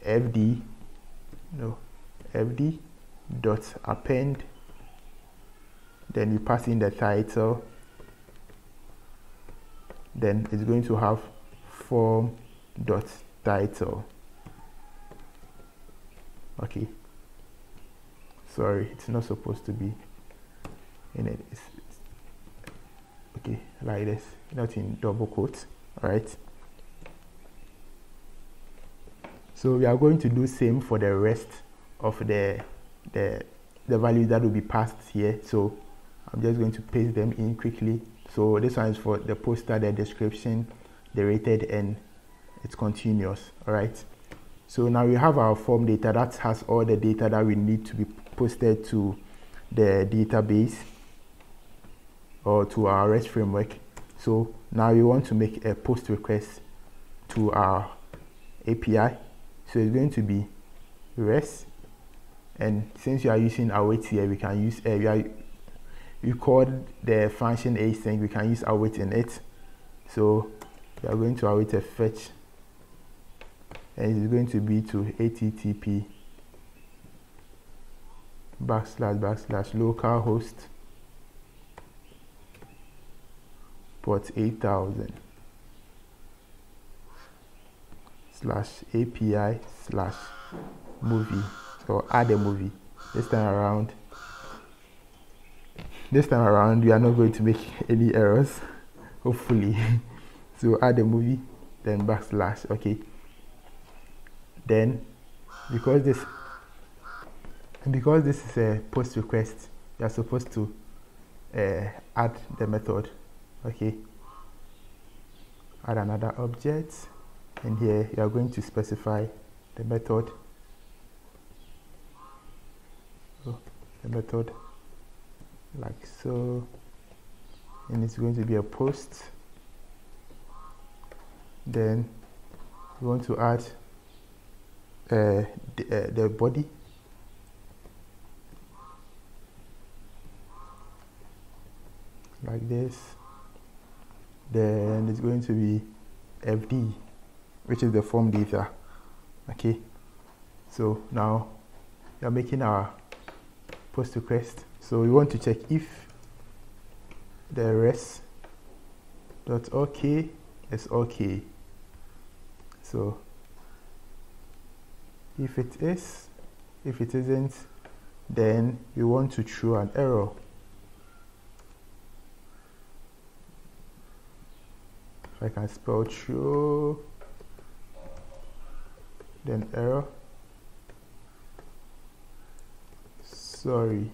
fd dot append. Then we pass in the title. Then it's going to have form dot title. Okay, sorry, it's not supposed to be in it. It's okay, like this, not in double quotes. All right, so we are going to do same for the rest of the values that will be passed here. So I'm just going to paste them in quickly. So this one is for the poster, the description, the rated, and it's continuous. All right, so now we have our form data that has all the data that we need to be posted to the database or to our REST framework. So now we want to make a post request to our API. So it's going to be REST, and since you are using await here, we can use we called the function async, we can use await in it. So we are going to await a fetch, and it's going to be to http / localhost port 8000 /API /movie. So add a movie. This time around we are not going to make any errors, hopefully. So add a movie, then / okay. Then because this is a post request, you are supposed to add the method. Okay, add another object, and here you are going to specify the method. So the method like so. and it's going to be a post. Then we want to add the body. Like this. Then it's going to be FD, which is the form data. Okay, so now we are making our post request. So we want to check if the res.ok is okay. So if it is, if it isn't, then we want to throw an error. If I can spell throw, then error. Sorry.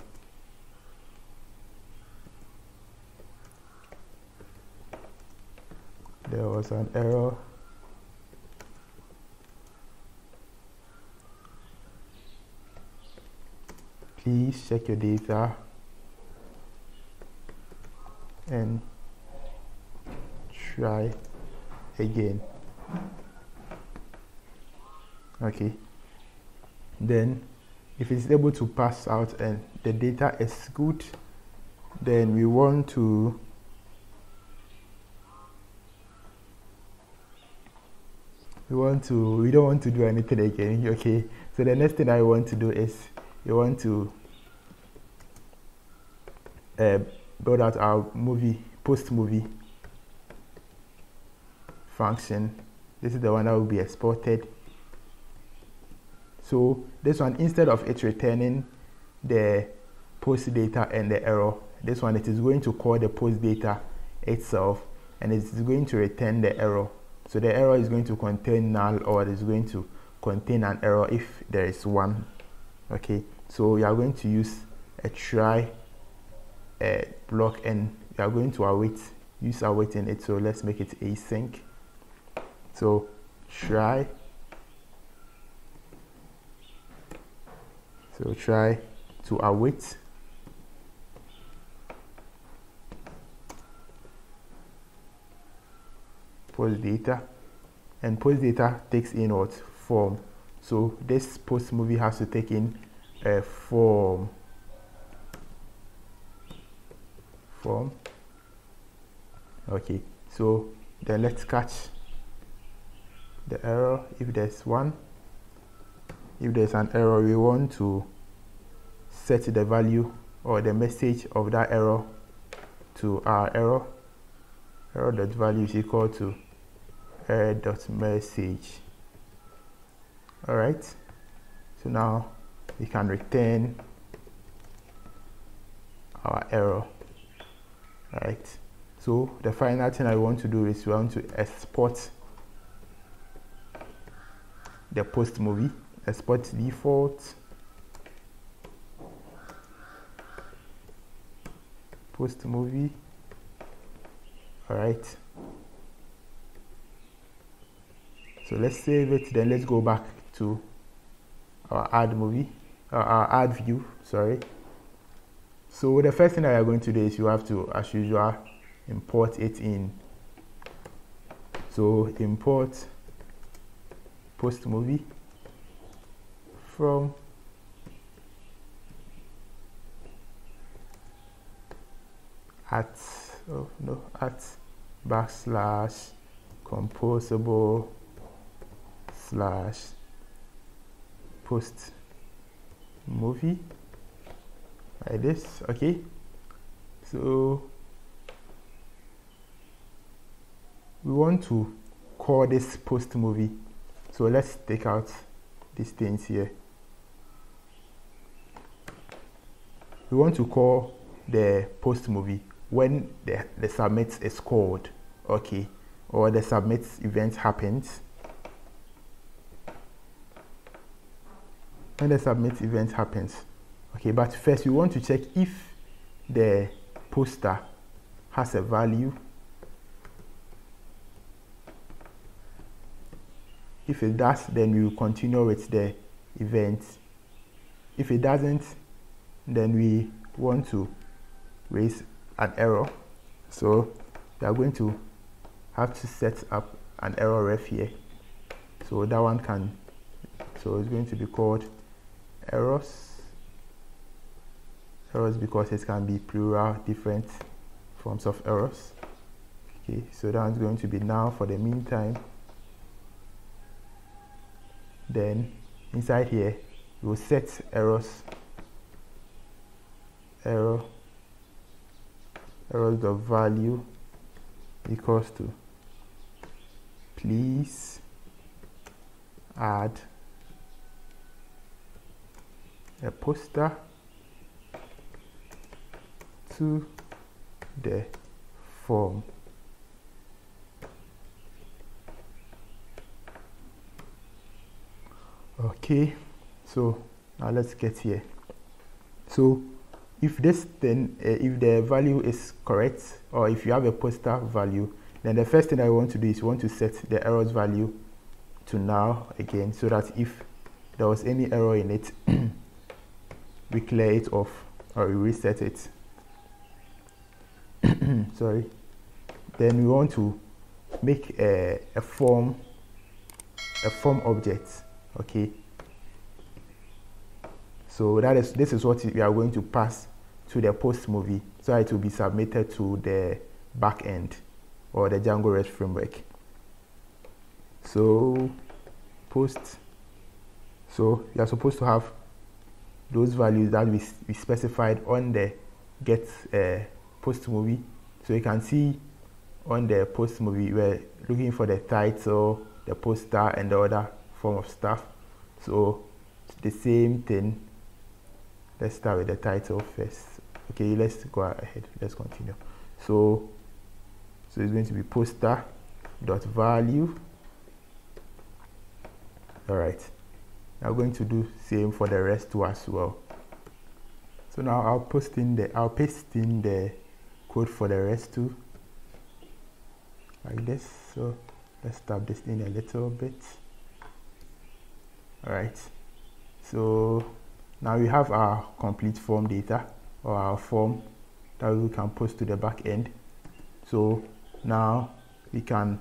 There was an error. Please check your data and try again. Okay. Then if it's able to pass out and the data is good, then we want to we don't want to do anything again. Okay, so the next thing I want to do is we want to build out our post movie function. This is the one that will be exported. So this one, instead of it returning the post data and the error, this one it is going to call the post data itself and it's going to return the error. So the error is going to contain null, or it is going to contain an error if there is one. Okay, so we are going to use a try block, and we are going to use await in it. So let's make it async. So try. So try to await. Post data, and post data takes in what form. So this post movie has to take in a form. Okay, so then let's catch the error if there's one. If there's an error, we want to set the value or the message of that error to our error. Error.value is equal to error.message. Alright, so now we can return our error. Right, so the final thing I want to do is we want to export the post movie. Export default post movie. All right, so let's save it, then let's go back to our add view, sorry. So the first thing that you're going to do is you have to, as usual, import it in. So import post movie from at backslash composable slash post movie, like this. Okay, so we want to call this post movie, so let's take out these things here. We want to call the post movie when the submit is called, okay, or the submit event happens. When the submit event happens, okay, but first we want to check if the poster has a value. If it does, then we will continue with the event. If it doesn't, then we want to raise an error. So we are going to have to set up an error ref here. So that one can, so it's going to be called errors because it can be plural, different forms of errors. Okay, so that one's going to be now for the meantime. Then inside here we'll set errors the value equals to please add a poster to the form. Okay, so now let's get here. So if this then if the value is correct, or if you have a poster value, then the first thing I want to do is want to set the errors value to null again, so that if there was any error in it we clear it off or we reset it. Sorry. Then we want to make a form object. Okay, so this is what we are going to pass to the post movie, so it will be submitted to the back end or the Django Rest framework. So post, so you are supposed to have those values that we specified on the get post movie. So you can see on the post movie we're looking for the title, the poster, and the other form of stuff. So it's the same thing. Let's start with the title first. Okay, let's go ahead, let's continue. So it's going to be poster dot value. All right, I'm going to do same for the rest too as well. So now I'll paste in the code for the rest too, like this. So let's tap this in a little bit. All right, so now we have our complete form data, or our form that we can post to the back end. So now we can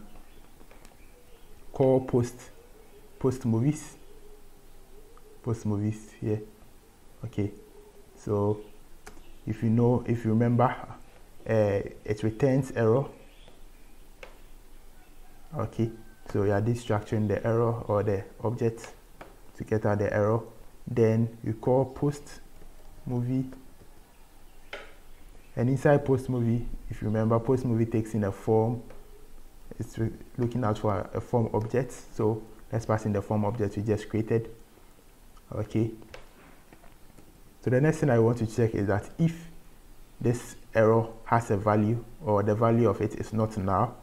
call post movies here. Okay, so if you remember, it returns error. Okay, so we are destructuring the error or the object to get out the error. Then we call post movie, and inside post movie, if you remember, post movie takes in a form. It's looking out for a form object, so let's pass in the form object we just created. Okay, so the next thing I want to check is that if this error has a value, or the value of it is not null.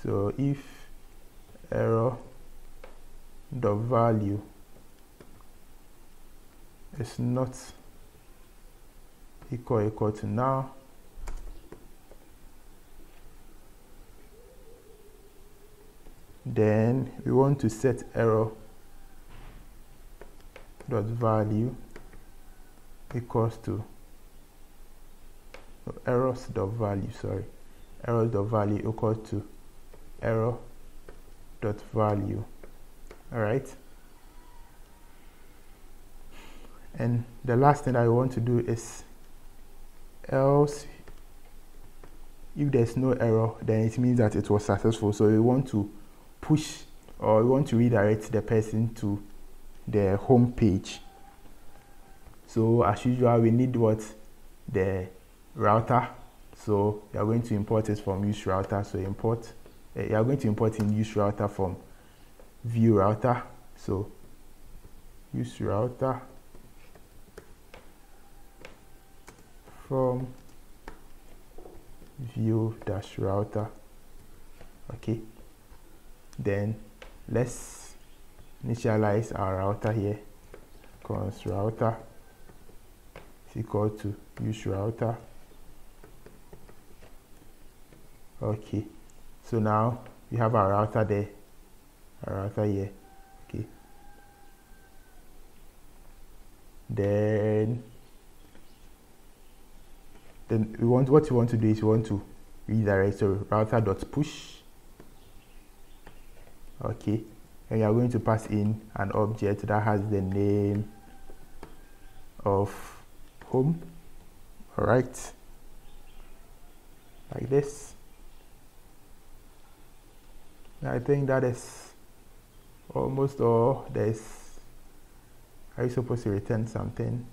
So if error the value is not equal to null, then we want to set error dot value equals to errors dot value equals to error dot value. All right, and the last thing I want to do is else. If there's no error, then it means that it was successful. So we want to push, or we want to redirect the person to the home page. So as usual, we need the router. So we are going to import it from use router. So import, you are going to import in use router from view router. So use router from view dash router. Okay, then let's initialize our router here. Const router is equal to use router. Okay, so now we have our router there, our router here. Okay, then then what you want to do is you want to redirect, so router.push. Okay, and you are going to pass in an object that has the name of home. All right, like this. I think that is almost all. Are you supposed to return something?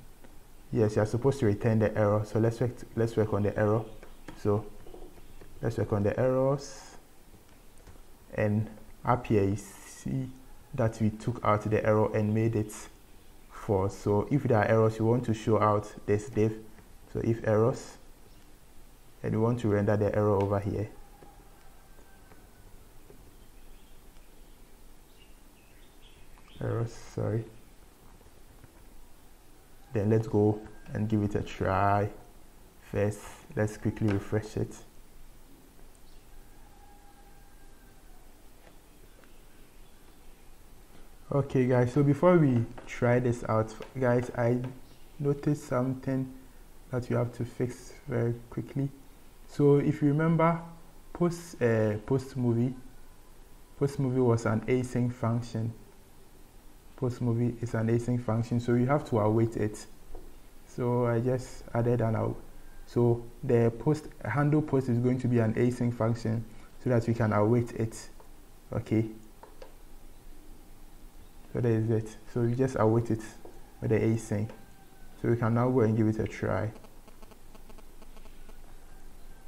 Yes, you are supposed to return the error. So let's work on the error. So let's work on the errors. And up here you see that we took out the error and made it false. So if there are errors, you want to show out this div. So if errors, and you want to render the error over here. Errors, sorry. Then let's go and give it a try. First, let's quickly refresh it. Okay guys, so before we try this out, guys, I noticed something that you have to fix very quickly. So if you remember, post movie was an async function. Post movie is an async function, so you have to await it. So I just added an out. So the handle post is going to be an async function so that we can await it. Okay, so that is it. So you just await it with the async. So we can now go and give it a try.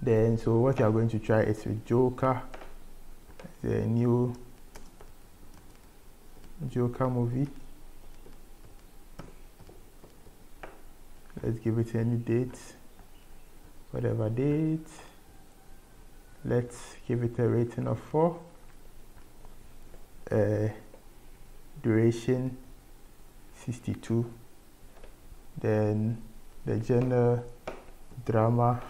Then, so what you are going to try is with Joker, the new Joker movie. Let's give it any date, whatever date. Let's give it a rating of 4. Duration 62. Then the genre drama.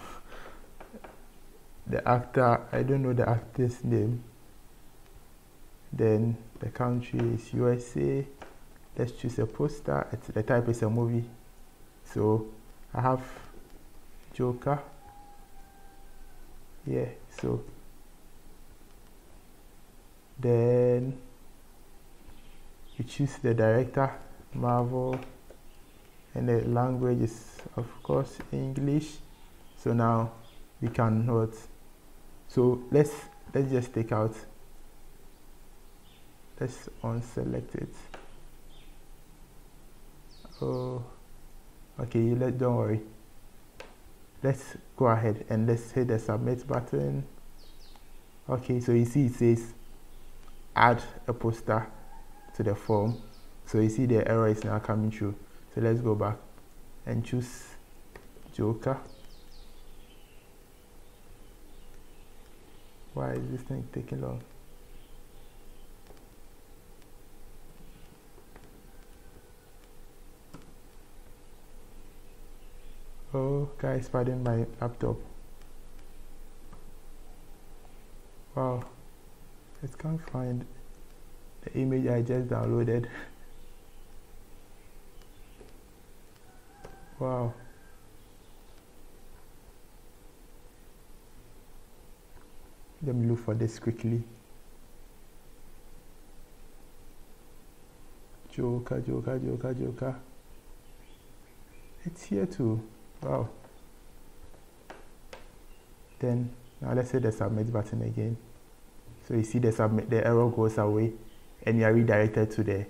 The actor, I don't know the actor's name. Then the country is USA. Let's choose a poster. The type is a movie. So I have Joker. Yeah, so then you choose the director, Marvel, and the language is of course English. So now we can note. So let's just take out. Let's unselect it. Oh, okay. Don't worry. Let's go ahead and let's hit the submit button. Okay, so you see it says add a poster to the form. So you see the error is now coming through. So let's go back and choose Joker. Why is this thing taking long? Oh, guys, pardon my laptop. Wow, I can't find the image I just downloaded. Wow. Let me look for this quickly. Joker. It's here too. Wow. Then now let's hit the submit button again. So you see the error goes away and you are redirected to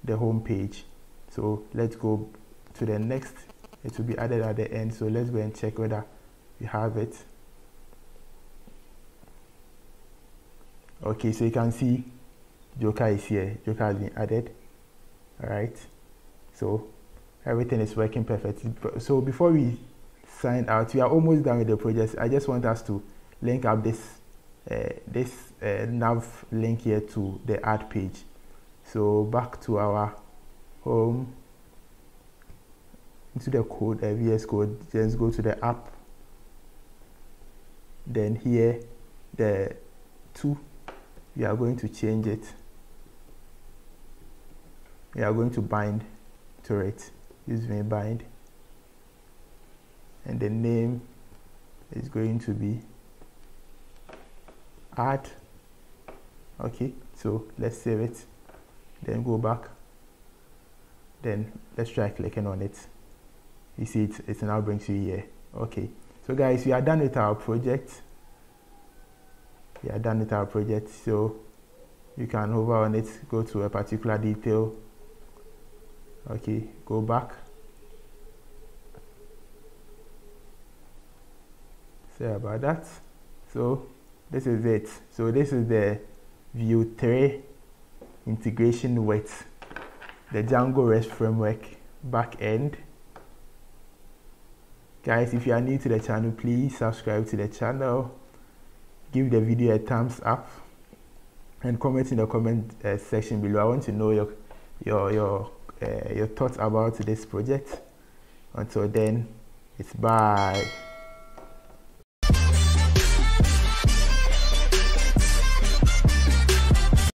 the home page. So let's go to the next. It will be added at the end. So let's go and check whether we have it. Okay, so you can see Joker is here. Joker has been added. Alright, so everything is working perfectly. So before we sign out, we are almost done with the project. I just want us to link up this nav link here to the add page. So back to our home, into the code, VS Code, just go to the app. Then here, the 2, we are going to change it. We are going to bind to it. Use bind. And the name is going to be add. Okay, so let's save it, then go back, then let's try clicking on it. You see it now brings you here. Okay, so guys, we are done with our project. So you can hover on it, go to a particular detail. Okay, go back, sorry about that. So this is it. So this is the Vue 3 integration with the Django REST framework backend. Guys, if you are new to the channel, please subscribe to the channel, give the video a thumbs up, and comment in the comment section below. I want to know your thoughts about this project. Until then, it's bye.